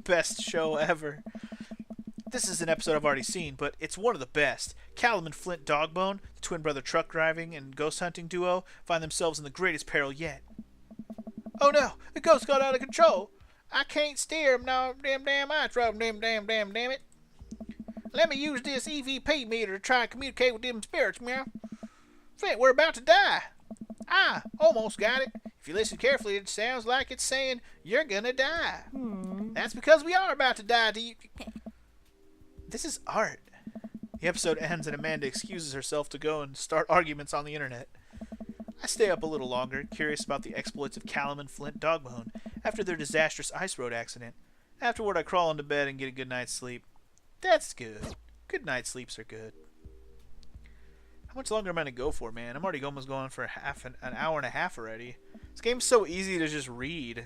Best show ever. This is an episode I've already seen, but it's one of the best. Callum and Flint Dogbone, the twin brother truck driving and ghost hunting duo, find themselves in the greatest peril yet. Oh no, the ghost got out of control. I can't steer him now, damn ice road, damn it. Let me use this EVP meter to try and communicate with them spirits, meow. Flint, we're about to die. Ah, almost got it. If you listen carefully, it sounds like it's saying, you're gonna die. That's because we are about to die to you. This is art. The episode ends and Amanda excuses herself to go and start arguments on the internet. I stay up a little longer, curious about the exploits of Callum and Flint Dogbone after their disastrous ice road accident. Afterward, I crawl into bed and get a good night's sleep. That's good. Good night sleeps are good. How much longer am I going to go for, man? I'm already almost going for an hour and a half already. This game's so easy to just read.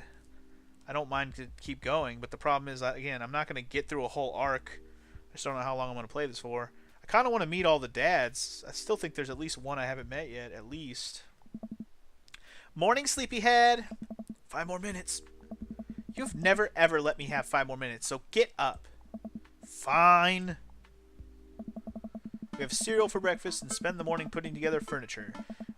I don't mind to keep going, but the problem is, again, I'm not going to get through a whole arc. I just don't know how long I'm going to play this for. I kind of want to meet all the dads. I still think there's at least one I haven't met yet, at least. Morning, sleepyhead. 5 more minutes. You've never, ever let me have 5 more minutes, so get up. Fine. We have cereal for breakfast and spend the morning putting together furniture.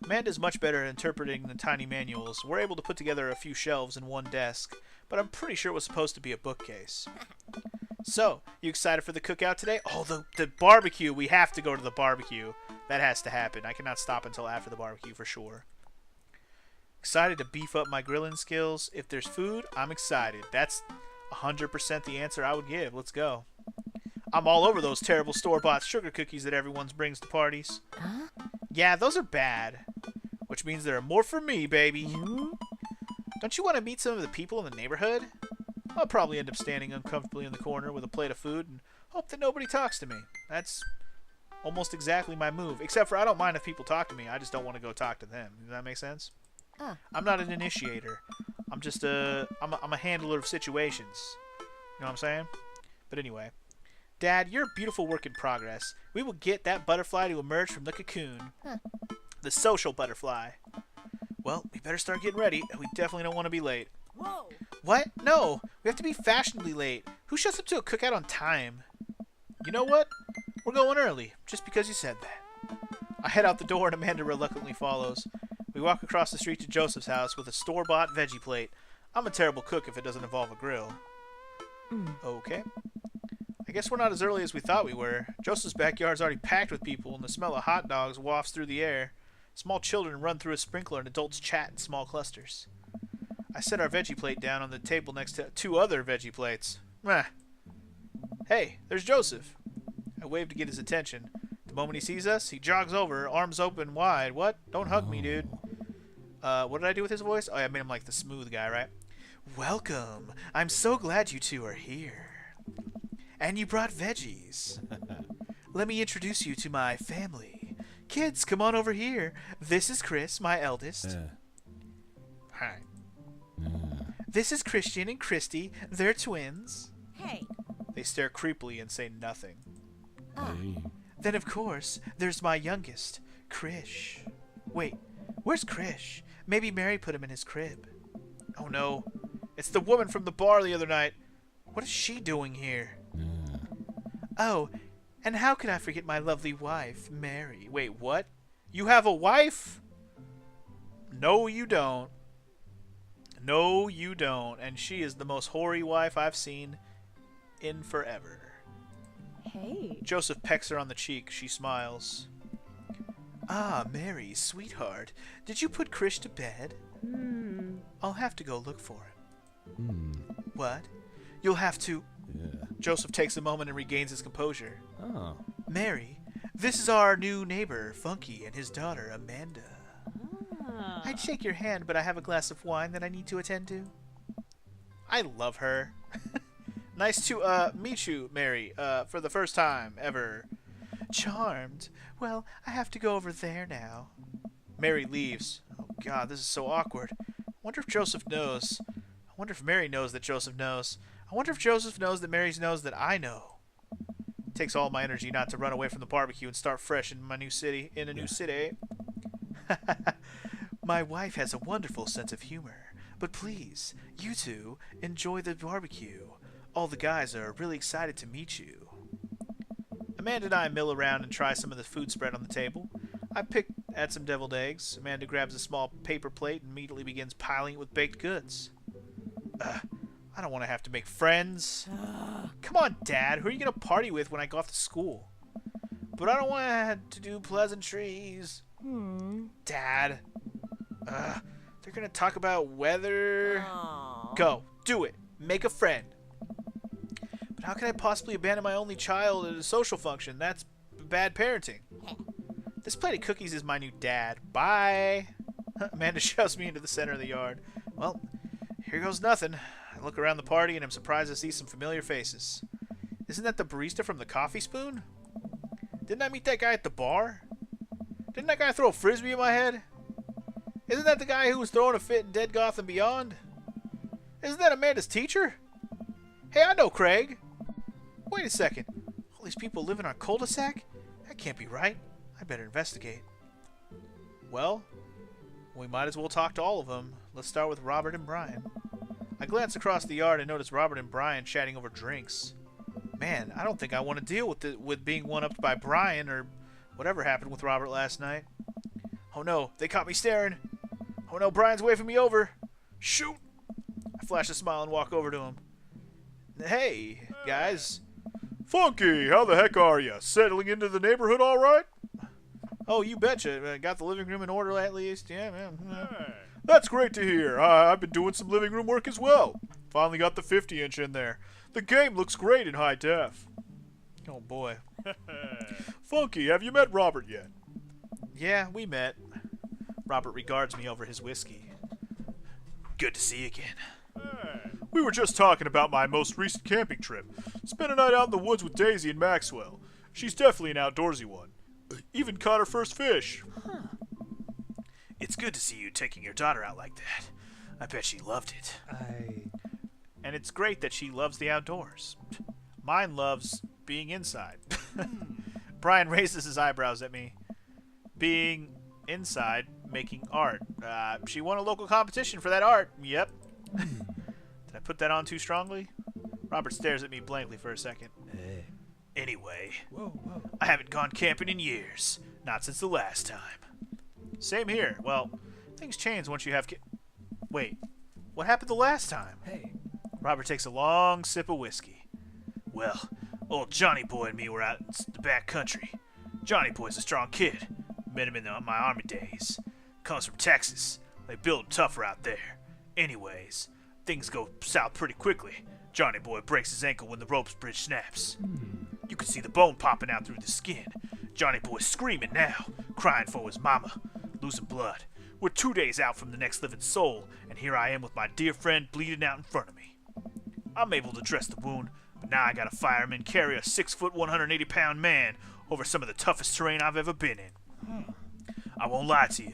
Amanda's much better at interpreting the tiny manuals. We're able to put together a few shelves and one desk, but I'm pretty sure it was supposed to be a bookcase. So, you excited for the cookout today? Oh, the barbecue. We have to go to the barbecue. That has to happen. I cannot stop until after the barbecue for sure. Excited to beef up my grilling skills. If there's food, I'm excited. That's 100% the answer I would give. Let's go. I'm all over those terrible store-bought sugar cookies that everyone brings to parties. Huh? Yeah, those are bad. Which means there are more for me, baby. Don't you want to meet some of the people in the neighborhood? I'll probably end up standing uncomfortably in the corner with a plate of food and hope that nobody talks to me. That's almost exactly my move. Except for I don't mind if people talk to me. I just don't want to go talk to them. Does that make sense? I'm not an initiator. I'm just I'm a handler of situations. You know what I'm saying? But anyway. Dad, you're a beautiful work in progress. We will get that butterfly to emerge from the cocoon. The social butterfly. Well, we better start getting ready. We definitely don't want to be late. Whoa. What? No. We have to be fashionably late. Who shuts up to a cookout on time? You know what? We're going early, just because you said that. I head out the door and Amanda reluctantly follows. We walk across the street to Joseph's house with a store-bought veggie plate. I'm a terrible cook if it doesn't involve a grill. Okay. I guess we're not as early as we thought we were. Joseph's backyard's already packed with people, and the smell of hot dogs wafts through the air. Small children run through a sprinkler, and adults chat in small clusters. I set our veggie plate down on the table next to 2 other veggie plates. Meh. Hey, there's Joseph. I wave to get his attention. The moment he sees us, he jogs over, arms open wide. What? Don't hug me, dude. What did I do with his voice? Oh, yeah, I made him like the smooth guy, right? Welcome. I'm so glad you two are here. And you brought veggies. Let me introduce you to my family. Kids, come on over here. This is Chris, my eldest. Hi. This is Christian and Christy. They're twins. Hey. They stare creepily and say nothing. Hey. Then, of course, there's my youngest, Krish. Wait, where's Krish? Maybe Mary put him in his crib. Oh no, it's the woman from the bar the other night. What is she doing here? Oh, and how could I forget my lovely wife, Mary? Wait, what? You have a wife? No, you don't. No, you don't. And she is the most hoary wife I've seen in forever. Hey. Joseph pecks her on the cheek. She smiles. Ah, Mary, sweetheart. Did you put Krish to bed? I'll have to go look for him. What? You'll have to... Yeah. Joseph takes a moment and regains his composure. Oh. Mary, this is our new neighbor, Funky, and his daughter, Amanda. I'd shake your hand, but I have a glass of wine that I need to attend to. I love her. Nice to meet you, Mary, for the first time ever. Charmed. Well, I have to go over there now. Mary leaves. Oh God, this is so awkward. I wonder if Joseph knows. I wonder if Mary knows that Joseph knows. I wonder if Joseph knows that Mary knows that I know. It takes all my energy not to run away from the barbecue and start fresh in my new city. New city. My wife has a wonderful sense of humor. But please, you two, enjoy the barbecue. All the guys are really excited to meet you. Amanda and I mill around and try some of the food spread on the table. I pick at some deviled eggs. Amanda grabs a small paper plate and immediately begins piling it with baked goods. I don't want to have to make friends. Come on, Dad. Who are you going to party with when I go off to school? But I don't want to do pleasantries. Dad. They're going to talk about weather. Go. Do it. Make a friend. But how can I possibly abandon my only child at a social function? That's bad parenting. This plate of cookies is my new dad. Bye. Amanda shoves me into the center of the yard. Well, here goes nothing. I look around the party and I'm surprised to see some familiar faces. Isn't that the barista from the Coffee Spoon? Didn't I meet that guy at the bar? Didn't that guy throw a frisbee in my head? Isn't that the guy who was throwing a fit in Dead Gotham Beyond? Isn't that Amanda's teacher? Hey, I know Craig. Wait a second. All these people live in our cul-de-sac? That can't be right. I better investigate. Well, we might as well talk to all of them. Let's start with Robert and Brian. I glanced across the yard and noticed Robert and Brian chatting over drinks. Man, I don't think I want to deal with being one-upped by Brian or whatever happened with Robert last night. Oh no, they caught me staring. Oh no, Brian's waving me over. Shoot! I flash a smile and walk over to him. Hey, guys. Funky, how the heck are you? Settling into the neighborhood all right? Oh, you betcha. Got the living room in order at least. Yeah, man. That's great to hear. I've been doing some living room work as well. Finally got the 50-inch in there. The game looks great in high def. Oh, boy. Funky, have you met Robert yet? Yeah, we met. Robert regards me over his whiskey. Good to see you again. We were just talking about my most recent camping trip. Spent a night out in the woods with Daisy and Maxwell. She's definitely an outdoorsy one. Even caught her first fish. It's good to see you taking your daughter out like that. I bet she loved it. And it's great that she loves the outdoors. Mine loves being inside. Brian raises his eyebrows at me. Being inside, making art. She won a local competition for that art. Yep. Did I put that on too strongly? Robert stares at me blankly for a second. Hey. Anyway, Whoa. I haven't gone camping in years. Not since the last time. Same here. Well, things change once you have Wait, what happened the last time? Hey. Robert takes a long sip of whiskey. Well, old Johnny Boy and me were out in the back country. Johnny Boy's a strong kid. Met him in my army days. Comes from Texas. They build him tougher out there. Anyways, things go south pretty quickly. Johnny Boy breaks his ankle when the rope's bridge snaps. You can see the bone popping out through the skin. Johnny Boy's screaming now, crying for his mama, losing blood. We're 2 days out from the next living soul, and here I am with my dear friend bleeding out in front of me. I'm able to dress the wound, but now I gotta fireman carry a 6-foot, 180-pound man over some of the toughest terrain I've ever been in. I won't lie to you.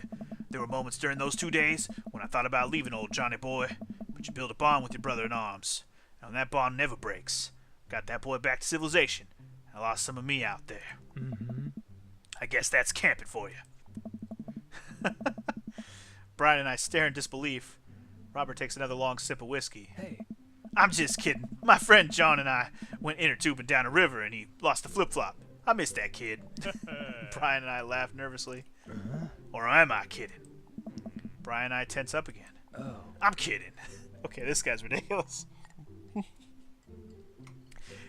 There were moments during those 2 days when I thought about leaving old Johnny Boy, but you build a bond with your brother in arms, and that bond never breaks. Got that boy back to civilization. I lost some of me out there. I guess that's camping for you. Brian and I stare in disbelief. Robert takes another long sip of whiskey. Hey. I'm just kidding. My friend John and I went inner tubing down a river and he lost a flip-flop. I miss that kid. Brian and I laugh nervously. Or am I kidding? Brian and I tense up again. Oh. I'm kidding. Okay, this guy's ridiculous.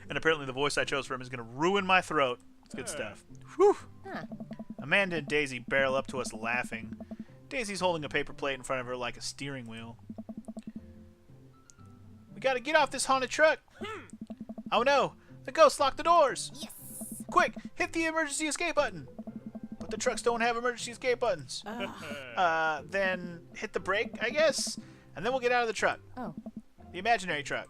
And apparently the voice I chose for him is going to ruin my throat. It's good stuff. Whew. Amanda and Daisy barrel up to us laughing. Daisy's holding a paper plate in front of her like a steering wheel. We gotta get off this haunted truck. Oh no, the ghost locked the doors. Yes. Quick, hit the emergency escape button. But the trucks don't have emergency escape buttons. Then hit the brake, I guess. And then we'll get out of the truck. Oh. The imaginary truck.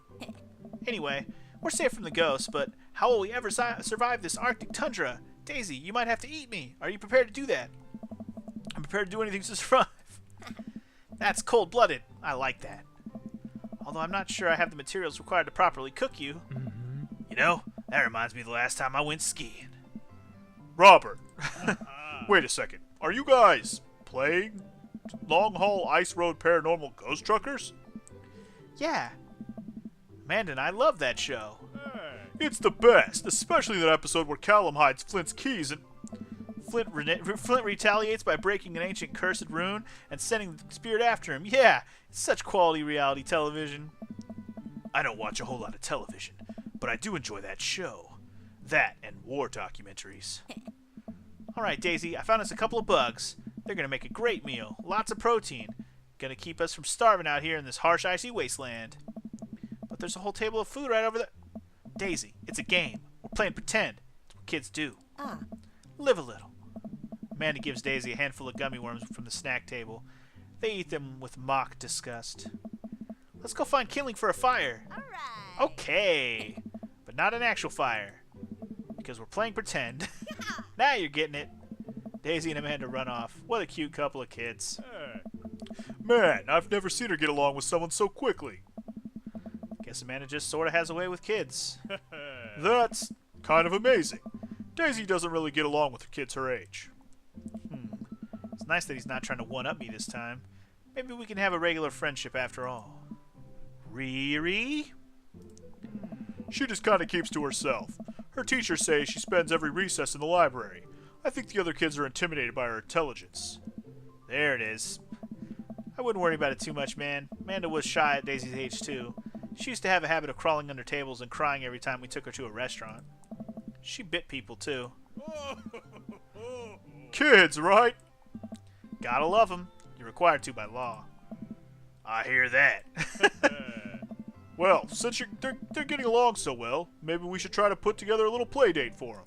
Anyway, we're safe from the ghosts, but how will we ever survive this Arctic tundra? Daisy, you might have to eat me. Are you prepared to do that? I'm prepared to do anything to survive. That's cold-blooded. I like that. Although I'm not sure I have the materials required to properly cook you. You know, that reminds me of the last time I went skiing. Robert. Wait a second. Are you guys playing long-haul ice road paranormal ghost truckers? Yeah. Amanda and I love that show. It's the best, especially that episode where Callum hides Flint's keys and Flint retaliates by breaking an ancient cursed rune and sending the spirit after him. Yeah, it's such quality reality television. I don't watch a whole lot of television, but I do enjoy that show. That and war documentaries. Alright, Daisy, I found us a couple of bugs. They're going to make a great meal. Lots of protein. Going to keep us from starving out here in this harsh, icy wasteland. But there's a whole table of food right over there. Daisy, it's a game. We're playing pretend. It's what kids do. Live a little. Amanda gives Daisy a handful of gummy worms from the snack table. They eat them with mock disgust. Let's go find kindling for a fire. Alright. Okay. But not an actual fire. Because we're playing pretend. Now you're getting it. Daisy and Amanda run off. What a cute couple of kids. man, I've never seen her get along with someone so quickly. Guess Amanda just sort of has a way with kids. That's kind of amazing. Daisy doesn't really get along with kids her age. It's nice that he's not trying to one-up me this time. Maybe we can have a regular friendship after all. Riri? She just kind of keeps to herself. Her teachers say she spends every recess in the library. I think the other kids are intimidated by her intelligence. There it is. I wouldn't worry about it too much, man. Amanda was shy at Daisy's age, too. She used to have a habit of crawling under tables and crying every time we took her to a restaurant. She bit people, too. Kids, right? Gotta love them. You're required to by law. I hear that. Well, since they're getting along so well, maybe we should try to put together a little play date for them.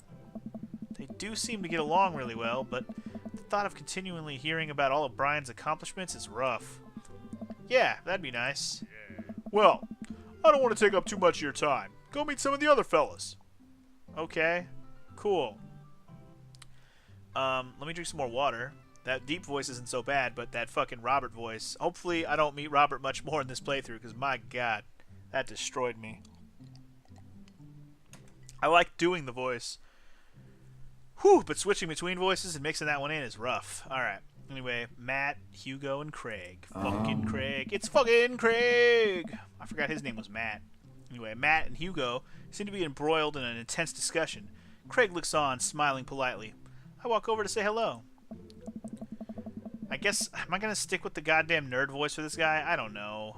They do seem to get along really well, but the thought of continually hearing about all of Brian's accomplishments is rough. Yeah, that'd be nice. Well, I don't want to take up too much of your time. Go meet some of the other fellas. Okay, cool. Let me drink some more water. That deep voice isn't so bad, but that fucking Robert voice. Hopefully I don't meet Robert much more in this playthrough, because my god, that destroyed me. I like doing the voice. Whew, but switching between voices and mixing that one in is rough. Alright, anyway, Matt, Hugo, and Craig. Fucking Craig. It's fucking Craig! I forgot his name was Matt. Anyway, Matt and Hugo seem to be embroiled in an intense discussion. Craig looks on, smiling politely. I walk over to say hello. I guess, am I going to stick with the goddamn nerd voice for this guy? I don't know.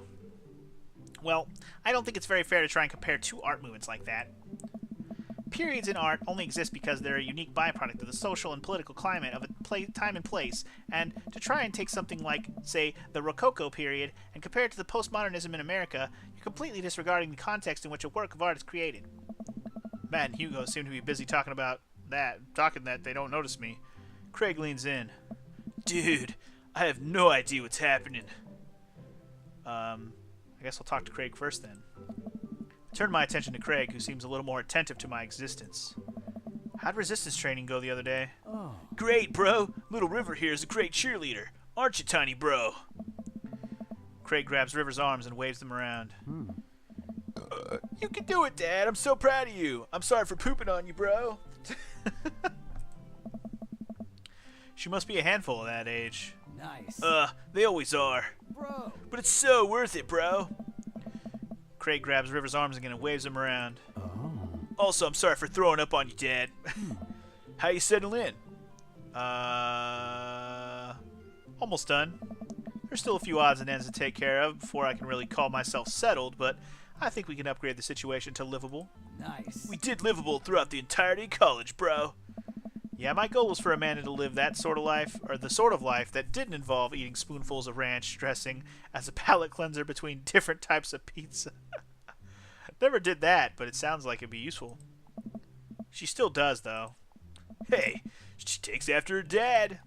Well, I don't think it's very fair to try and compare two art movements like that. Periods in art only exist because they're a unique byproduct of the social and political climate of a time and place, and to try and take something like, say, the Rococo period and compare it to the postmodernism in America, you're completely disregarding the context in which a work of art is created. Matt and Hugo seem to be busy talking that they don't notice me. Craig leans in. Dude, I have no idea what's happening. I guess I'll talk to Craig first then. I turn my attention to Craig, who seems a little more attentive to my existence. How'd resistance training go the other day? Oh. Great, bro. Little River here is a great cheerleader. Aren't you, tiny bro? Craig grabs River's arms and waves them around. You can do it, Dad. I'm so proud of you. I'm sorry for pooping on you, bro. She must be a handful at that age. Nice. They always are. Bro. But it's so worth it, bro. Craig grabs River's arms again and waves him around. Oh. Also, I'm sorry for throwing up on you, Dad. How you settle in? Almost done. There's still a few odds and ends to take care of before I can really call myself settled, but I think we can upgrade the situation to livable. Nice. We did livable throughout the entirety of college, bro. Yeah, my goal was for Amanda to live that sort of life, or the sort of life that didn't involve eating spoonfuls of ranch dressing as a palate cleanser between different types of pizza. Never did that, but it sounds like it'd be useful. She still does, though. Hey, she takes after her dad.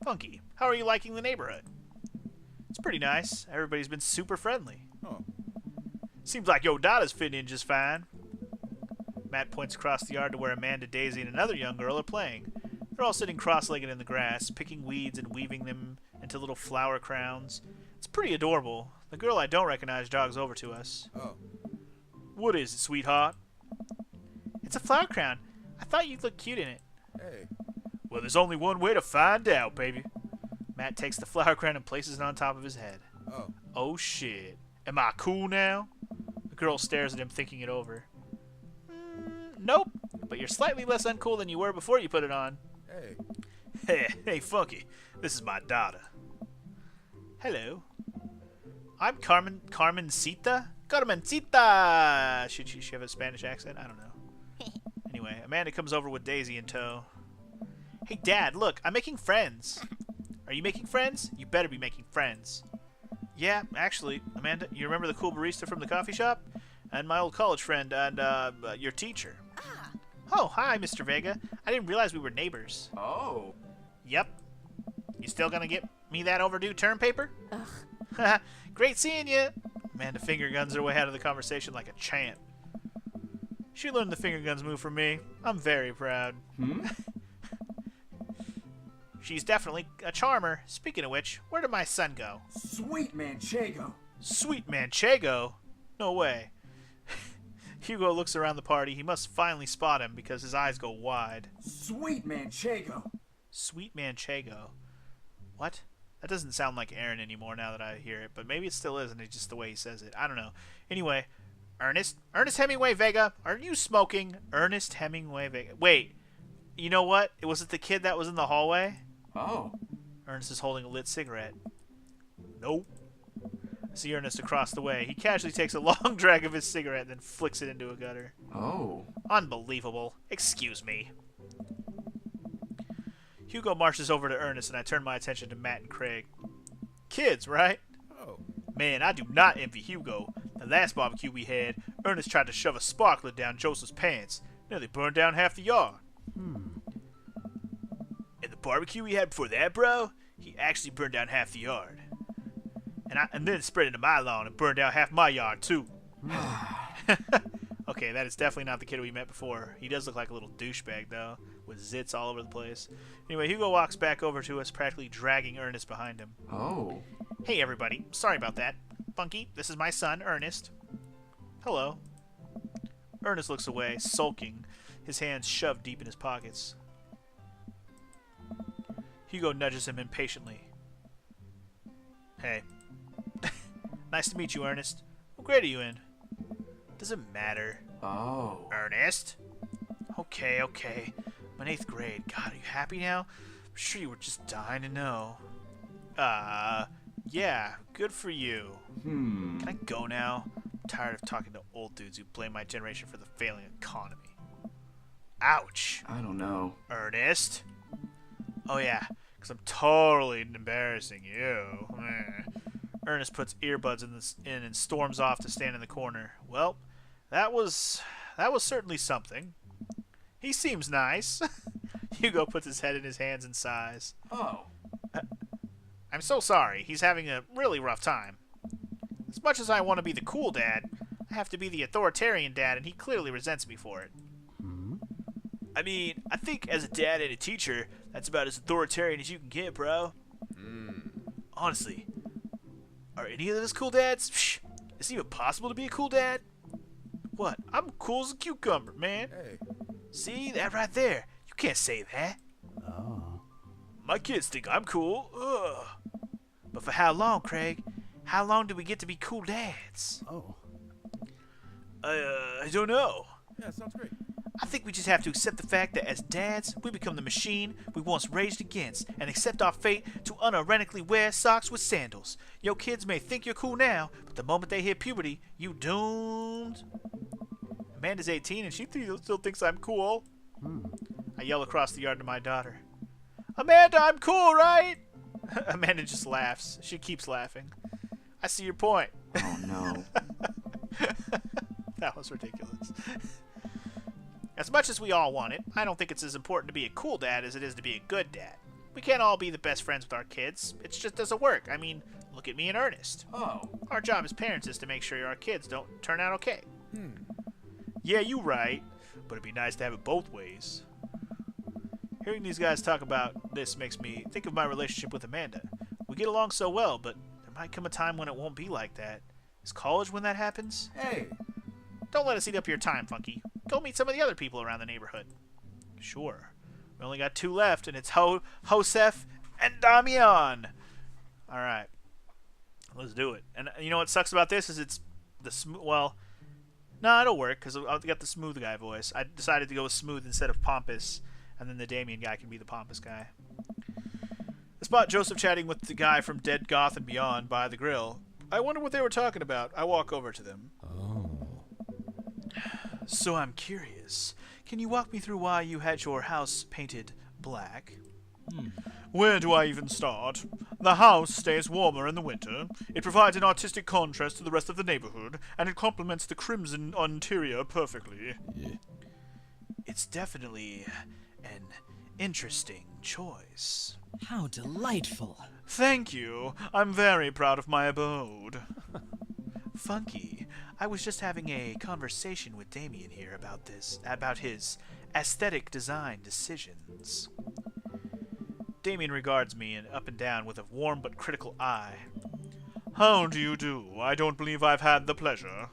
Funky, how are you liking the neighborhood? It's pretty nice. Everybody's been super friendly. Oh. Seems like your daughter's fitting in just fine. Matt points across the yard to where Amanda, Daisy, and another young girl are playing. They're all sitting cross-legged in the grass, picking weeds and weaving them into little flower crowns. It's pretty adorable. The girl I don't recognize jogs over to us. Oh. What is it, sweetheart? It's a flower crown. I thought you'd look cute in it. Hey. Well, there's only one way to find out, baby. Matt takes the flower crown and places it on top of his head. Oh. Oh, shit. Am I cool now? The girl stares at him, thinking it over. Nope, but you're slightly less uncool than you were before you put it on. Hey. Hey, Funky. This is my daughter. Hello. I'm Carmencita? Carmencita! Should she have a Spanish accent? I don't know. Anyway, Amanda comes over with Daisy in tow. Hey, Dad, look, I'm making friends. Are you making friends? You better be making friends. Yeah, actually, Amanda, you remember the cool barista from the coffee shop? And my old college friend and, your teacher. Ah. Oh, hi, Mr. Vega. I didn't realize we were neighbors. Oh. Yep. You still gonna get me that overdue term paper? Ugh. Great seeing you. Amanda finger guns her way out of the conversation like a champ. She learned the finger guns move from me. I'm very proud. She's definitely a charmer. Speaking of which, where did my son go? Sweet Manchego. Sweet Manchego? No way. Hugo looks around the party. He must finally spot him because his eyes go wide. Sweet Manchego. Sweet Manchego. What? That doesn't sound like Aaron anymore now that I hear it, but maybe it still is, and it's just the way he says it. I don't know. Anyway, Ernest Hemingway Vega, are you smoking? Ernest Hemingway Vega. Wait, you know what? Was it the kid that was in the hallway? Oh. Ernest is holding a lit cigarette. Nope. I see Ernest across the way. He casually takes a long drag of his cigarette and then flicks it into a gutter. Oh. Unbelievable. Excuse me. Hugo marches over to Ernest, and I turn my attention to Matt and Craig. Kids, right? Oh. Man, I do not envy Hugo. The last barbecue we had, Ernest tried to shove a sparkler down Joseph's pants. Nearly burned down half the yard. And the barbecue we had before that, bro, he actually burned down half the yard. And then spread into my lawn and burned down half my yard, too. Okay, that is definitely not the kid we met before. He does look like a little douchebag, though, with zits all over the place. Anyway, Hugo walks back over to us, practically dragging Ernest behind him. Oh. Hey, everybody. Sorry about that. Funky, this is my son, Ernest. Hello. Ernest looks away, sulking, his hands shoved deep in his pockets. Hugo nudges him impatiently. Hey. Nice to meet you, Ernest. What grade are you in? Doesn't matter. Oh. Ernest? Okay. I'm in 8th grade. God, are you happy now? I'm sure you were just dying to know. Yeah, good for you. Can I go now? I'm tired of talking to old dudes who blame my generation for the failing economy. Ouch. I don't know. Ernest? Oh yeah, because I'm totally embarrassing you. Ernest puts earbuds in and storms off to stand in the corner. Well, that was certainly something. He seems nice. Hugo puts his head in his hands and sighs. Oh. I'm so sorry. He's having a really rough time. As much as I want to be the cool dad, I have to be the authoritarian dad, and he clearly resents me for it. I mean, I think as a dad and a teacher, that's about as authoritarian as you can get, bro. Honestly, are any of us cool dads? Psh, is it even possible to be a cool dad? What? I'm cool as a cucumber, man. Hey. See, that right there. You can't say that. Oh. My kids think I'm cool. Ugh. But for how long, Craig? How long do we get to be cool dads? Oh. I don't know. Yeah, sounds great. I think we just have to accept the fact that as dads, we become the machine we once raged against and accept our fate to unironically wear socks with sandals. Your kids may think you're cool now, but the moment they hit puberty, you doomed. Amanda's 18 and she still thinks I'm cool. I yell across the yard to my daughter. Amanda, I'm cool, right? Amanda just laughs. She keeps laughing. I see your point. Oh no. That was ridiculous. As much as we all want it, I don't think it's as important to be a cool dad as it is to be a good dad. We can't all be the best friends with our kids. It just doesn't work. I mean, look at me and Ernest. Oh. Our job as parents is to make sure our kids don't turn out okay. Yeah, you right, but it'd be nice to have it both ways. Hearing these guys talk about this makes me think of my relationship with Amanda. We get along so well, but there might come a time when it won't be like that. Is college when that happens? Hey. Don't let us eat up your time, Funky. Go meet some of the other people around the neighborhood. Sure. We only got 2 left, and it's Josef and Damian. All right. Let's do it. And you know what sucks about this is it's the smooth... Well, no, it'll work, because I've got the smooth guy voice. I decided to go with smooth instead of pompous, and then the Damian guy can be the pompous guy. I spot Joseph chatting with the guy from Dead Goth and Beyond by the grill. I wonder what they were talking about. I walk over to them. Oh. So I'm curious. Can you walk me through why you had your house painted black? Where do I even start? The house stays warmer in the winter. It provides an artistic contrast to the rest of the neighborhood, and it complements the crimson interior perfectly. Yeah. It's definitely an interesting choice. How delightful. Thank you. I'm very proud of my abode. Funky, I was just having a conversation with Damien here about his aesthetic design decisions. Damien regards me up and down with a warm but critical eye. How do you do? I don't believe I've had the pleasure.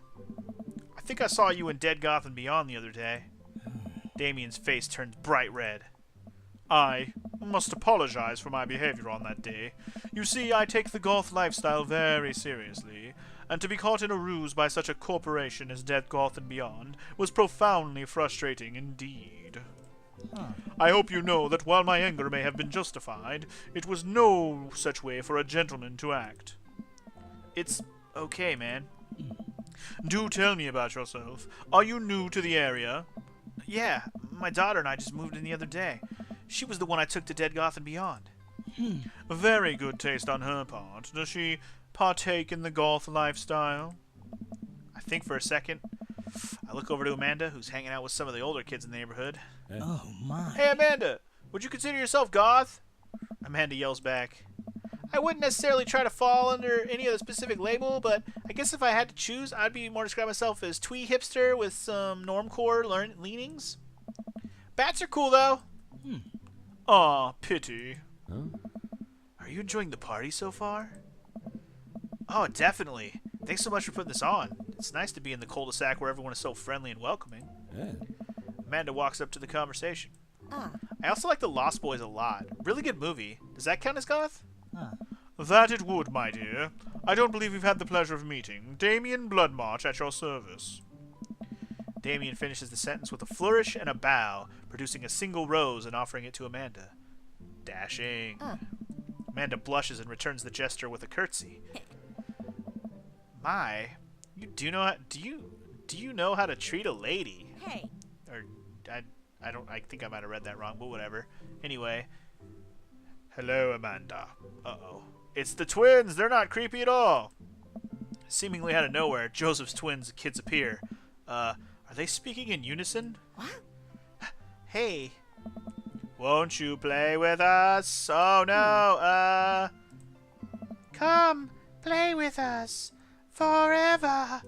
think I saw you in Dead Gotham Beyond the other day. Damien's face turns bright red. I must apologize for my behavior on that day. You see, I take the goth lifestyle very seriously, and to be caught in a ruse by such a corporation as Dead Goth and Beyond was profoundly frustrating indeed. I hope you know that while my anger may have been justified, it was no such way for a gentleman to act. It's okay, man. Do tell me about yourself. Are you new to the area? Yeah, my daughter and I just moved in the other day. She was the one I took to Dead Goth and Beyond. Very good taste on her part. Does she partake in the goth lifestyle? I think for a second. I look over to Amanda, who's hanging out with some of the older kids in the neighborhood. Oh my. Hey, Amanda! Would you consider yourself goth? Amanda yells back. I wouldn't necessarily try to fall under any other specific label, but I guess if I had to choose, I'd be more describe myself as twee hipster with some normcore leanings. Bats are cool, though. Ah, pity. Are you enjoying the party so far? Oh, definitely. Thanks so much for putting this on. It's nice to be in the cul-de-sac where everyone is so friendly and welcoming. Yeah. Amanda walks up to the conversation. Ah. I also like The Lost Boys a lot. Really good movie. Does that count as goth? That it would, my dear. I don't believe we've had the pleasure of meeting. Damien Bloodmarch at your service. Damien finishes the sentence with a flourish and a bow, producing a single rose and offering it to Amanda. Dashing. Amanda blushes and returns the gesture with a curtsy. My, you do know do you know how to treat a lady? Hey. Or I think I might have read that wrong, but whatever. Anyway. Hello, Amanda. Uh-oh. It's the twins. They're not creepy at all. Seemingly out of nowhere, Joseph's twins kids appear. Are they speaking in unison? What? Hey. Won't you play with us? Oh no, come play with us forever.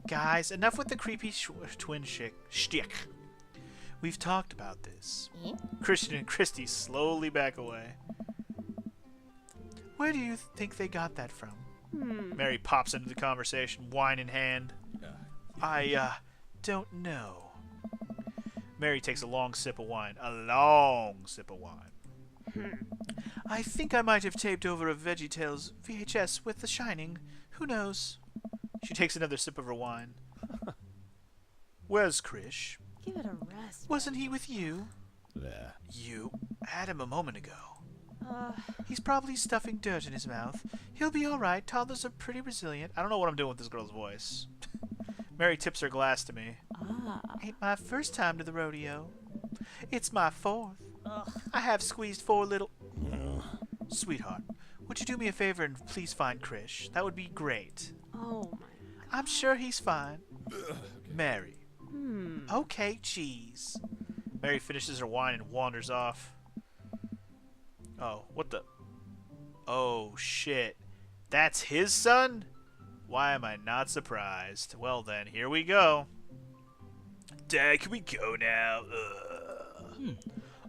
Guys, enough with the creepy twin shtick. We've talked about this. Christian and Christy slowly back away. Where do you think they got that from? Mary pops into the conversation, wine in hand. I don't know. Mary takes a long sip of wine. A long sip of wine. I think I might have taped over a VeggieTales VHS with The Shining. Who knows? She takes another sip of her wine. Where's Krish? Give it a rest. Wasn't he with you? Yeah. You had him a moment ago. He's probably stuffing dirt in his mouth. He'll be all right. Toddlers are pretty resilient. I don't know what I'm doing with this girl's voice. Mary tips her glass to me. Ain't my first time to the rodeo. It's my fourth. I have squeezed 4 little... Sweetheart, would you do me a favor and please find Krish? That would be great. Oh my. I'm sure he's fine. Mary. Okay, cheese. Mary finishes her wine and wanders off. Oh, what the... Oh, shit. That's his son? Why am I not surprised? Well then, here we go. Dad, can we go now?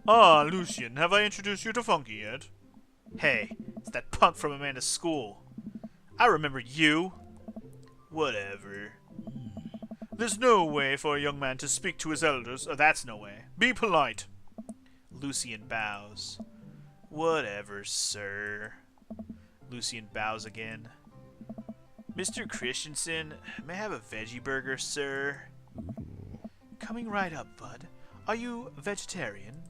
Ah, Lucien, have I introduced you to Funky yet? Hey, it's that punk from Amanda's school. I remember you. Whatever. There's no way for a young man to speak to his elders. That's no way. Be polite. Lucien bows. Whatever, sir. Lucien bows again. Mr. Christensen, may I have a veggie burger, sir? Coming right up, bud. Are you vegetarian?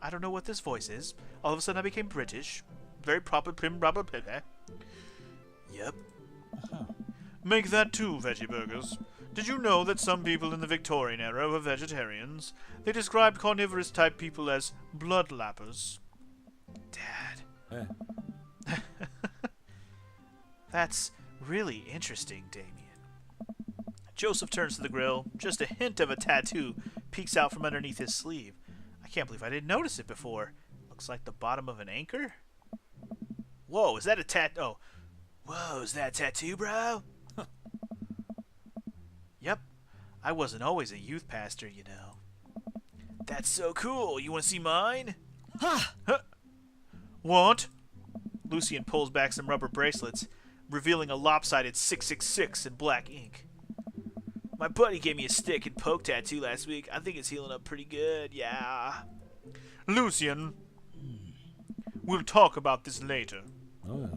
I don't know what this voice is. All of a sudden I became British. Very proper, prim, proper, Yep. Make that 2 veggie burgers. Did you know that some people in the Victorian era were vegetarians? They described carnivorous type people as bloodlappers. Dad. That's really interesting, Damien. Joseph turns to the grill. Just a hint of a tattoo peeks out from underneath his sleeve. I can't believe I didn't notice it before. Looks like the bottom of an anchor. Whoa, is that a Oh. Whoa, is that a tattoo, bro? Yep. I wasn't always a youth pastor, you know. That's so cool. You want to see mine? Huh. What? Lucien pulls back some rubber bracelets, revealing a lopsided 666 in black ink. My buddy gave me a stick and poke tattoo last week. I think it's healing up pretty good, yeah. Lucian, we'll talk about this later. Oh.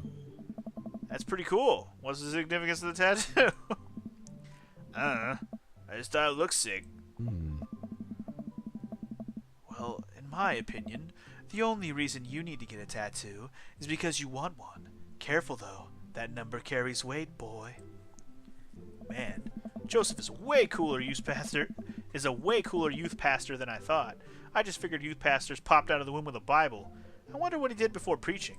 That's pretty cool. What's the significance of the tattoo? I just thought it looked sick. Well, in my opinion, the only reason you need to get a tattoo is because you want one. Careful though, that number carries weight, boy. Man, Joseph is a way cooler youth pastor than I thought. I just figured youth pastors popped out of the womb with a Bible. I wonder what he did before preaching.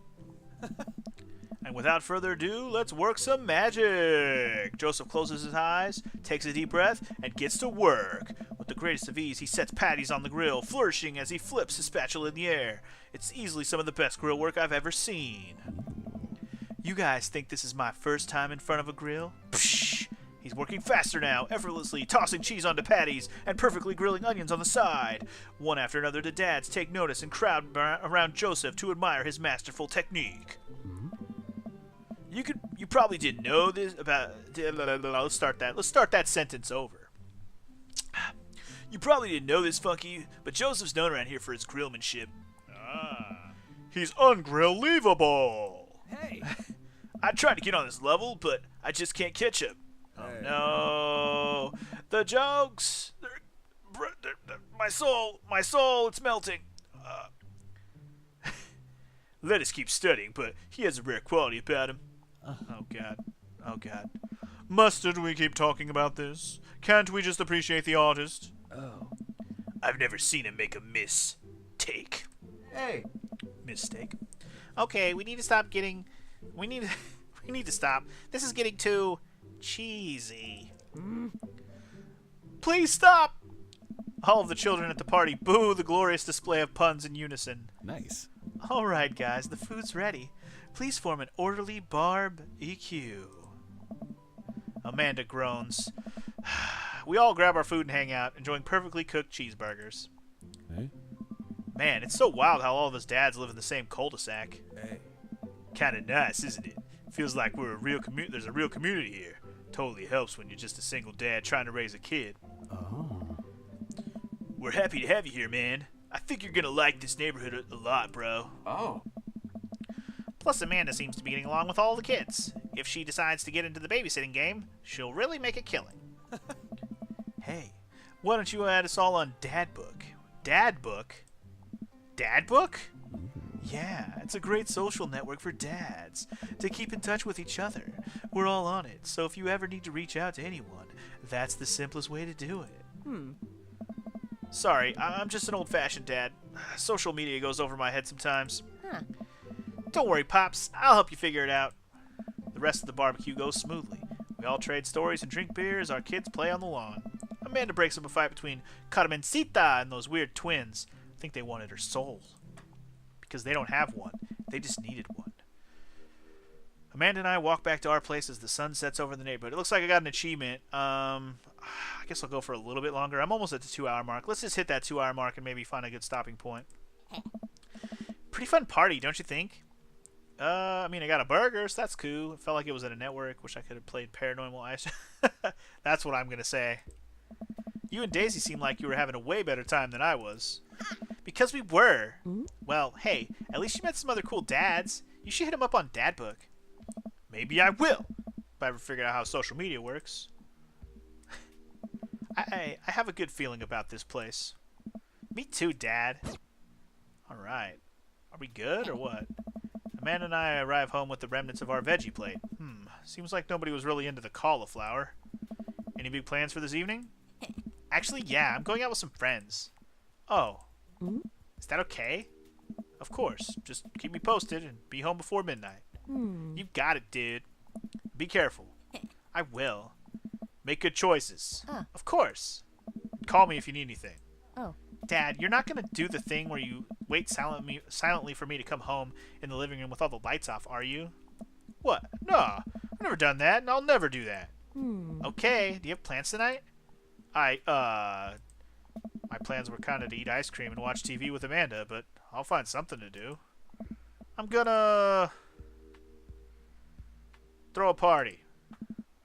And without further ado, let's work some magic. Joseph closes his eyes, takes a deep breath, and gets to work. With the greatest of ease, he sets patties on the grill, flourishing as he flips his spatula in the air. It's easily some of the best grill work I've ever seen. You guys think this is my first time in front of a grill? Psh! He's working faster now, effortlessly tossing cheese onto patties and perfectly grilling onions on the side. One after another, the dads take notice and crowd around Joseph to admire his masterful technique. You probably didn't know this about... Let's start that sentence over. You probably didn't know this, Funky, but Joseph's known around here for his grillmanship. He's ungrill-leavable. Hey! I tried to get on this level, but I just can't catch up. Oh no! The jokes! My soul, it's melting. Let us keep studying, but he has a rare quality about him. Oh god. Mustard, we keep talking about this. Can't we just appreciate the artist? Oh. I've never seen him make a mistake. Hey! Mistake. Okay, we need to stop. This is getting too cheesy. Please stop! All of the children at the party boo the glorious display of puns in unison. Nice. All right, guys, the food's ready. Please form an orderly barb-EQ. Amanda groans. We all grab our food and hang out, enjoying perfectly cooked cheeseburgers. Hey? Man, it's so wild how all of us dads live in the same cul-de-sac. Hey. Kinda nice, isn't it? Feels like there's a real community here. Totally helps when you're just a single dad trying to raise a kid. Oh. We're happy to have you here, man. I think you're gonna like this neighborhood a lot, bro. Oh. Plus, Amanda seems to be getting along with all the kids. If she decides to get into the babysitting game, she'll really make a killing. Hey, why don't you add us all on Dadbook? Dadbook? Dadbook? Yeah, it's a great social network for dads to keep in touch with each other. We're all on it, so if you ever need to reach out to anyone, that's the simplest way to do it. Sorry, I'm just an old-fashioned dad. Social media goes over my head sometimes. Don't worry, Pops. I'll help you figure it out. The rest of the barbecue goes smoothly. We all trade stories and drink beer as our kids play on the lawn. Amanda breaks up a fight between Carmencita and those weird twins. I think they wanted her soul. Because they don't have one. They just needed one. Amanda and I walk back to our place as the sun sets over the neighborhood. It looks like I got an achievement. I guess I'll go for a little bit longer. I'm almost at the 2-hour mark. Let's just hit that 2-hour mark and maybe find a good stopping point. Pretty fun party, don't you think? I mean, I got a burger, so that's cool. It felt like it was at a network. Wish I could have played Paranormal Ice. That's what I'm going to say. You and Daisy seem like you were having a way better time than I was. Because we were. Well, hey, at least you met some other cool dads. You should hit them up on Dadbook. Maybe I will, if I ever figure out how social media works. I have a good feeling about this place. Me too, Dad. Alright. Are we good, or what? Amanda and I arrive home with the remnants of our veggie plate. Seems like nobody was really into the cauliflower. Any big plans for this evening? Actually, yeah, I'm going out with some friends. Oh. Is that okay? Of course. Just keep me posted and be home before midnight. You got it, dude. Be careful. I will. Make good choices. Of course. Call me if you need anything. Oh. Dad, you're not going to do the thing where you wait silently for me to come home in the living room with all the lights off, are you? What? No, I've never done that, and I'll never do that. Okay, do you have plans tonight? My plans were kind of to eat ice cream and watch TV with Amanda, but I'll find something to do. I'm gonna throw a party.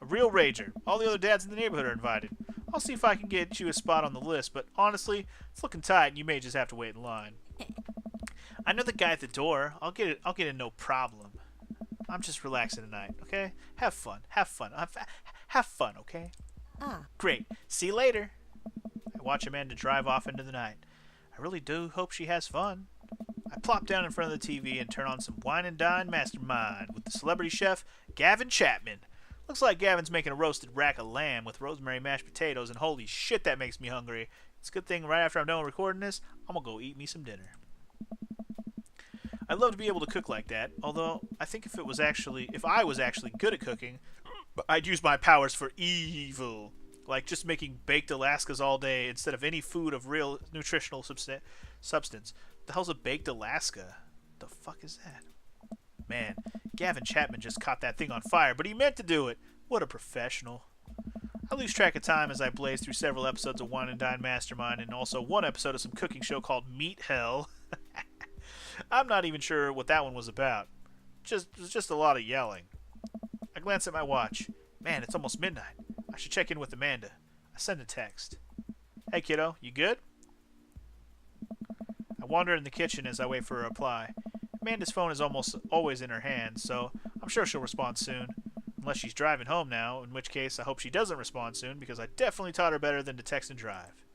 A real rager. All the other dads in the neighborhood are invited. I'll see if I can get you a spot on the list, but honestly, it's looking tight and you may just have to wait in line. I know the guy at the door. I'll get in no problem. I'm just relaxing tonight, okay? Have fun. Have fun. Have fun, okay? Ah. Great. See you later. I watch Amanda drive off into the night. I really do hope she has fun. I plop down in front of the TV and turn on some Wine and Dine Mastermind with the celebrity chef, Gavin Chapman. Looks like Gavin's making a roasted rack of lamb with rosemary mashed potatoes, and holy shit, that makes me hungry. It's a good thing right after I'm done recording this, I'm gonna go eat me some dinner. I'd love to be able to cook like that, although I think if I was actually good at cooking, I'd use my powers for evil. Like just making baked Alaskas all day instead of any food of real nutritional substance. The hell's a baked Alaska? The fuck is that? Man, Gavin Chapman just caught that thing on fire, but he meant to do it. What a professional. I lose track of time as I blaze through several episodes of Wine and Dine Mastermind and also one episode of some cooking show called Meat Hell. I'm not even sure what that one was about. Just a lot of yelling. I glance at my watch. Man, it's almost midnight. I should check in with Amanda. I send a text. Hey kiddo, you good? I wander in the kitchen as I wait for a reply. Amanda's phone is almost always in her hand, so I'm sure she'll respond soon. Unless she's driving home now, in which case I hope she doesn't respond soon because I definitely taught her better than to text and drive.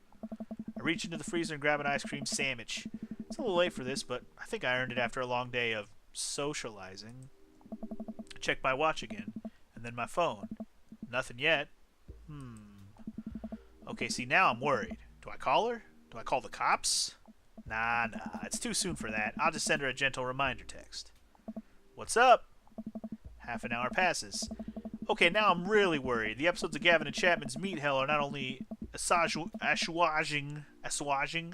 I reach into the freezer and grab an ice cream sandwich. It's a little late for this, but I think I earned it after a long day of socializing. I check my watch again, and then my phone. Nothing yet. Okay, see, now I'm worried. Do I call her? Do I call the cops? Nah, it's too soon for that. I'll just send her a gentle reminder text. What's up? Half an hour passes. Okay, now I'm really worried. The episodes of Gavin and Chapman's Meat Hell are not only assuaging, I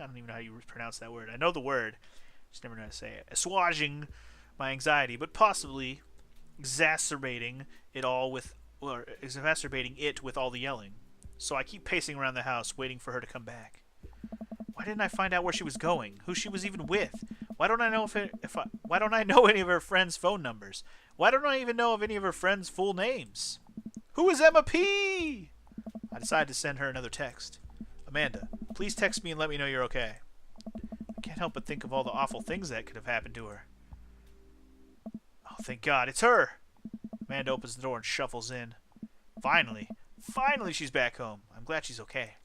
don't even know how you pronounce that word. I know the word, just never know how to say it. Assuaging my anxiety, but possibly exacerbating it with all the yelling. So I keep pacing around the house, waiting for her to come back. Why didn't I find out where she was going? Who she was even with? Why don't I know why don't I know any of her friends' phone numbers? Why don't I even know of any of her friends' full names? Who is Emma P? I decide to send her another text. Amanda, please text me and let me know you're okay. I can't help but think of all the awful things that could have happened to her. Oh, thank God, it's her! Amanda opens the door and shuffles in. Finally she's back home. I'm glad she's okay.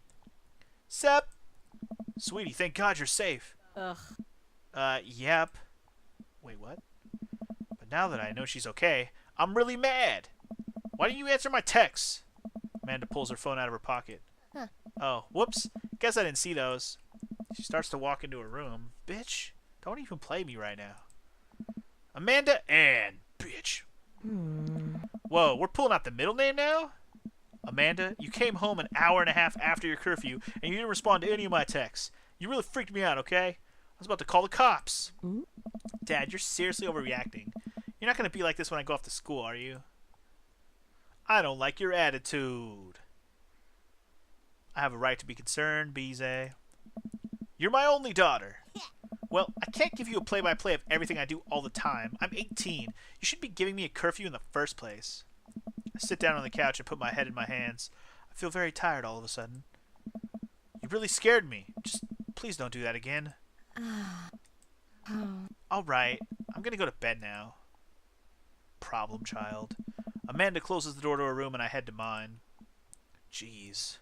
Sup? Sweetie, thank God you're safe. Ugh. Yep. Wait, what? But now that I know she's okay, I'm really mad. Why didn't you answer my texts? Amanda pulls her phone out of her pocket. Huh. Oh, whoops. Guess I didn't see those. She starts to walk into her room. Bitch, don't even play me right now. Amanda Ann, bitch. Whoa, we're pulling out the middle name now? Amanda, you came home an hour and a half after your curfew, and you didn't respond to any of my texts. You really freaked me out, okay? I was about to call the cops. Dad, you're seriously overreacting. You're not going to be like this when I go off to school, are you? I don't like your attitude. I have a right to be concerned, Beeze. You're my only daughter. Well, I can't give you a play-by-play of everything I do all the time. I'm 18. You should be giving me a curfew in the first place. I sit down on the couch and put my head in my hands. I feel very tired all of a sudden. You really scared me. Just please don't do that again. Alright, I'm gonna go to bed now. Problem child. Amanda closes the door to her room and I head to mine. Jeez.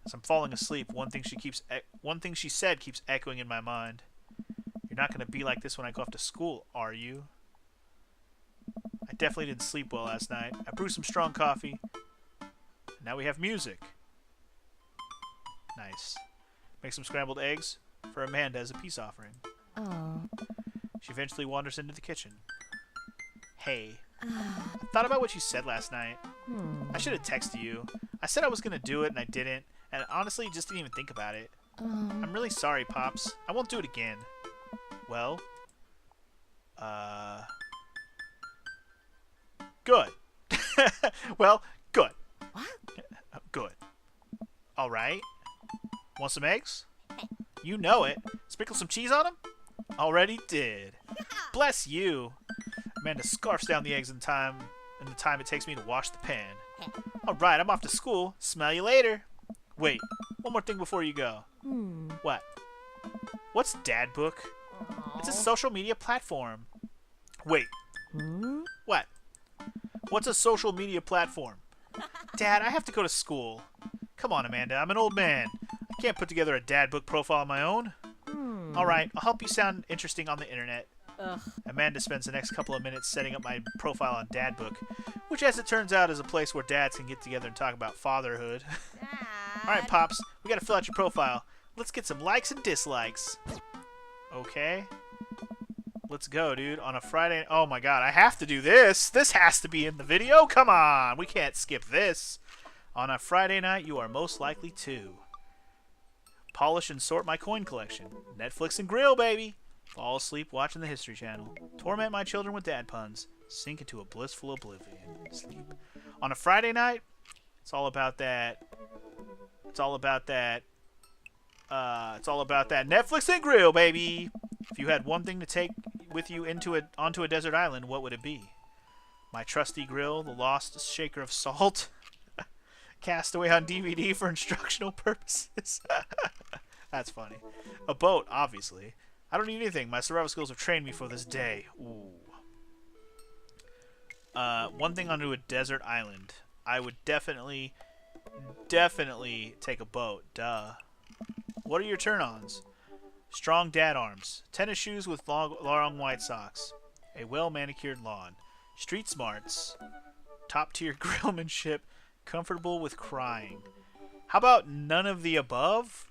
As I'm falling asleep, one thing she said keeps echoing in my mind. You're not gonna be like this when I go off to school, are you? I definitely didn't sleep well last night. I brewed some strong coffee. And now we have music. Nice. Make some scrambled eggs for Amanda as a peace offering. Oh. She eventually wanders into the kitchen. Hey. I thought about what you said last night. I should have texted you. I said I was going to do it and I didn't. And honestly, just didn't even think about it. I'm really sorry, Pops. I won't do it again. Well. Good. Well, good. What? Good. Alright. Want some eggs? You know it. Sprinkle some cheese on them? Already did. Bless you. Amanda scarfs down the eggs in time in the time it takes me to wash the pan. Alright, I'm off to school. Smell you later. Wait, one more thing before you go. What? What's Dad Book? It's a social media platform. Wait. What? What's a social media platform? Dad, I have to go to school. Come on, Amanda, I'm an old man. I can't put together a Dad Book profile on my own. Alright, I'll help you sound interesting on the internet. Amanda spends the next couple of minutes setting up my profile on Dad Book, which as it turns out is a place where dads can get together and talk about fatherhood. Alright, Pops, we gotta fill out your profile. Let's get some likes and dislikes. Okay. Let's go, dude. On a Friday... Oh my god, I have to do this! This has to be in the video! Come on! We can't skip this! On a Friday night, you are most likely to... Polish and sort my coin collection. Netflix and grill, baby! Fall asleep watching the History Channel. Torment my children with dad puns. Sink into a blissful oblivion. Sleep. On a Friday night, it's all about that... It's all about that Netflix and grill, baby! If you had one thing to take with you onto a desert island, what would it be? My trusty grill, the lost shaker of salt, cast away on DVD for instructional purposes. That's funny. A boat, obviously. I don't need anything. My survival skills have trained me for this day. Ooh. One thing onto a desert island. I would definitely take a boat. Duh. What are your turn-ons? Strong dad arms. Tennis shoes with long white socks. A well-manicured lawn. Street smarts. Top-tier grillmanship. Comfortable with crying. How about none of the above?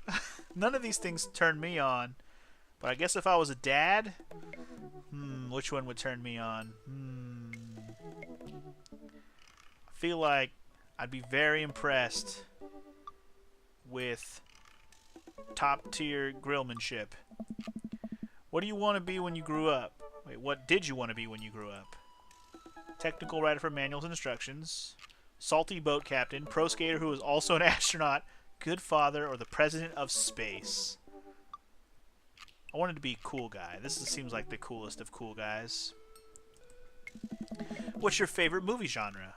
None of these things turn me on. But I guess if I was a dad... which one would turn me on? I feel like I'd be very impressed with top-tier grillmanship. What do you want to be when you grew up? Wait, what did you want to be when you grew up? Technical writer for manuals and instructions. Salty boat captain. Pro skater who is also an astronaut. Good father or the president of space. I wanted to be cool guy. This seems like the coolest of cool guys. What's your favorite movie genre?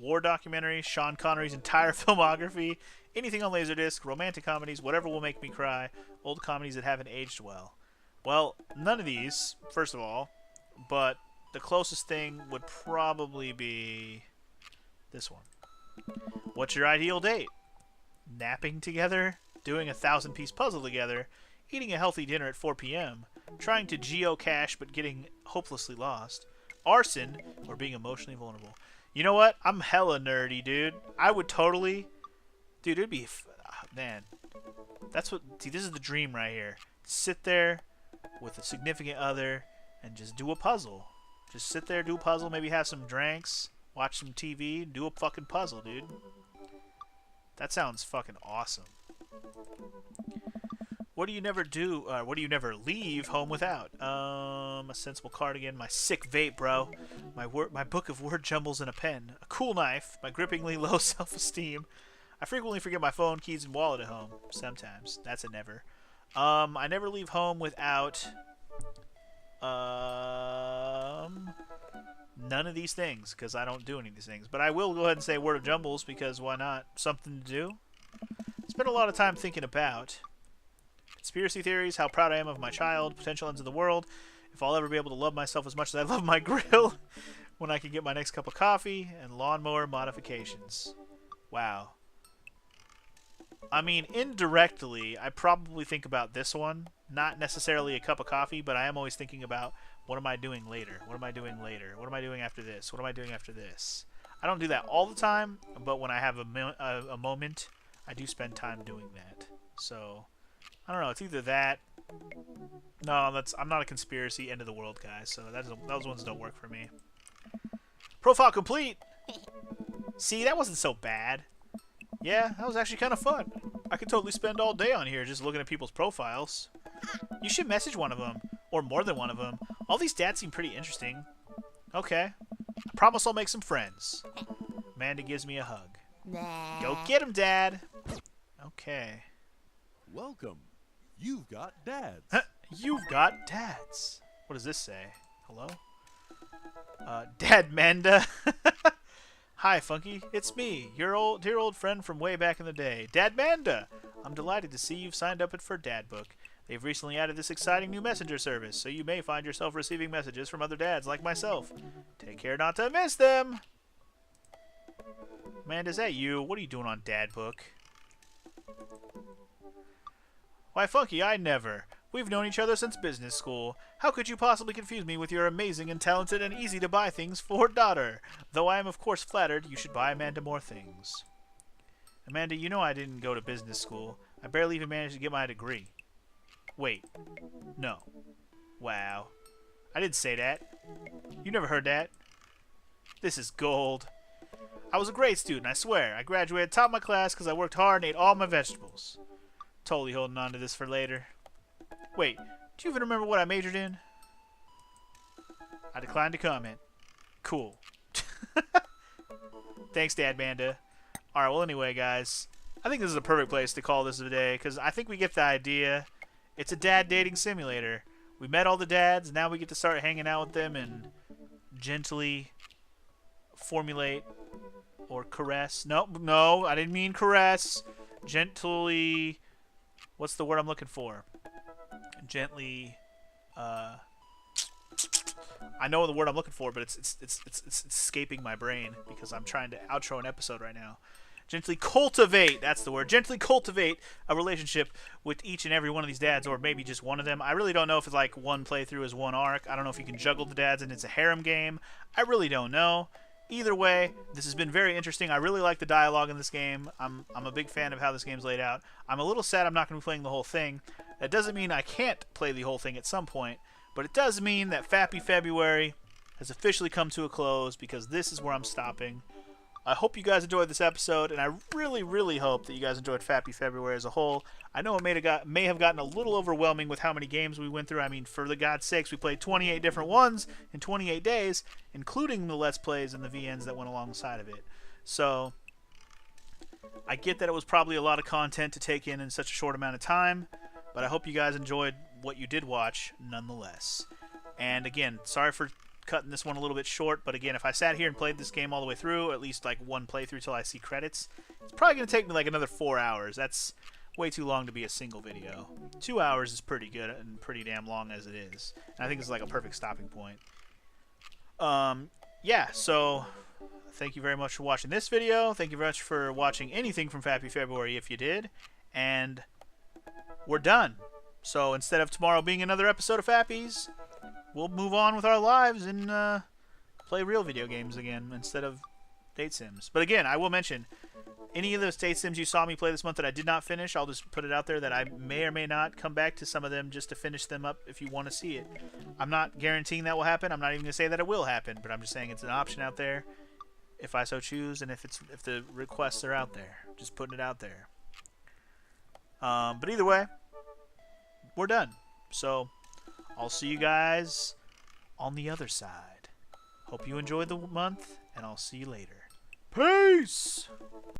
War documentary, Sean Connery's entire filmography, anything on Laserdisc, romantic comedies, whatever will make me cry, old comedies that haven't aged well. Well, none of these, first of all, but the closest thing would probably be this one. What's your ideal date? Napping together, doing a 1,000-piece puzzle together, eating a healthy dinner at 4 p.m., trying to geocache but getting hopelessly lost, arson, or being emotionally vulnerable. You know what? I'm hella nerdy, dude. I would totally... Dude, it'd be... man. That's what... See, this is the dream right here. Sit there with a significant other and just do a puzzle. Just sit there, do a puzzle, maybe have some drinks, watch some TV, do a fucking puzzle, dude. That sounds fucking awesome. What do you never do? What do you never leave home without? A sensible cardigan, my sick vape, bro. My book of word jumbles and a pen. A cool knife. My grippingly low self-esteem. I frequently forget my phone, keys, and wallet at home. Sometimes. That's a never. I never leave home without... none of these things, because I don't do any of these things. But I will go ahead and say word of jumbles, because why not? Something to do. Spend a lot of time thinking about... Conspiracy theories, how proud I am of my child, potential ends of the world, if I'll ever be able to love myself as much as I love my grill, when I can get my next cup of coffee, and lawnmower modifications. Wow. I mean, indirectly, I probably think about this one. Not necessarily a cup of coffee, but I am always thinking about, what am I doing later? What am I doing later? What am I doing after this? What am I doing after this? I don't do that all the time, but when I have a moment, I do spend time doing that. So... I don't know. It's either that. No, I'm not a conspiracy end of the world guy, so those ones don't work for me. Profile complete. See, that wasn't so bad. Yeah, that was actually kind of fun. I could totally spend all day on here just looking at people's profiles. You should message one of them, or more than one of them. All these dads seem pretty interesting. Okay. I promise I'll make some friends. Amanda gives me a hug. Go get him, Dad. Okay. Welcome. You've got dads. You've got dads. What does this say? Hello? Dad Manda. Hi, Funky. It's me, your dear old friend from way back in the day, Dad Manda. I'm delighted to see you've signed up for Dadbook. They've recently added this exciting new messenger service, so you may find yourself receiving messages from other dads like myself. Take care not to miss them. Amanda, is that you? What are you doing on Dadbook? Why, Funky, I never. We've known each other since business school. How could you possibly confuse me with your amazing and talented and easy-to-buy things for daughter? Though I am of course flattered, you should buy Amanda more things. Amanda, you know I didn't go to business school. I barely even managed to get my degree. Wait. No. Wow. I didn't say that. You never heard that. This is gold. I was a great student, I swear. I graduated top of my class because I worked hard and ate all my vegetables. Totally holding on to this for later. Wait, do you even remember what I majored in? I declined to comment. Cool. Thanks, Dad Manda. Alright, well anyway, guys. I think this is a perfect place to call this a day, because I think we get the idea. It's a dad dating simulator. We met all the dads, now we get to start hanging out with them and gently formulate or caress. No, I didn't mean caress. Gently... What's the word I'm looking for? Gently, I know the word I'm looking for, but it's escaping my brain because I'm trying to outro an episode right now. Gently cultivate, that's the word. Gently cultivate a relationship with each and every one of these dads, or maybe just one of them. I really don't know if it's like one playthrough is one arc. I don't know if you can juggle the dads and it's a harem game. I really don't know. Either way, this has been very interesting. I really like the dialogue in this game. I'm a big fan of how this game's laid out. I'm a little sad I'm not going to be playing the whole thing. That doesn't mean I can't play the whole thing at some point, but it does mean that Fappy February has officially come to a close because this is where I'm stopping. I hope you guys enjoyed this episode, and I really, really hope that you guys enjoyed Fappy February as a whole. I know it may have gotten a little overwhelming with how many games we went through. I mean, for the God's sakes, we played 28 different ones in 28 days, including the Let's Plays and the VNs that went alongside of it. So, I get that it was probably a lot of content to take in such a short amount of time, but I hope you guys enjoyed what you did watch nonetheless. And again, sorry for cutting this one a little bit short, but again, if I sat here and played this game all the way through, at least like one playthrough till I see credits, it's probably going to take me like another 4 hours. That's way too long to be a single video. 2 hours is pretty good and pretty damn long as it is. And I think it's like a perfect stopping point. Yeah, so thank you very much for watching this video. Thank you very much for watching anything from Fappy February if you did. And we're done. So instead of tomorrow being another episode of Fappies, we'll move on with our lives and play real video games again instead of date sims. But again, I will mention, any of those date sims you saw me play this month that I did not finish, I'll just put it out there that I may or may not come back to some of them just to finish them up if you want to see it. I'm not guaranteeing that will happen. I'm not even going to say that it will happen, but I'm just saying it's an option out there if I so choose, and if the requests are out there. Just putting it out there. But either way, we're done. So I'll see you guys on the other side. Hope you enjoyed the month, and I'll see you later. Peace!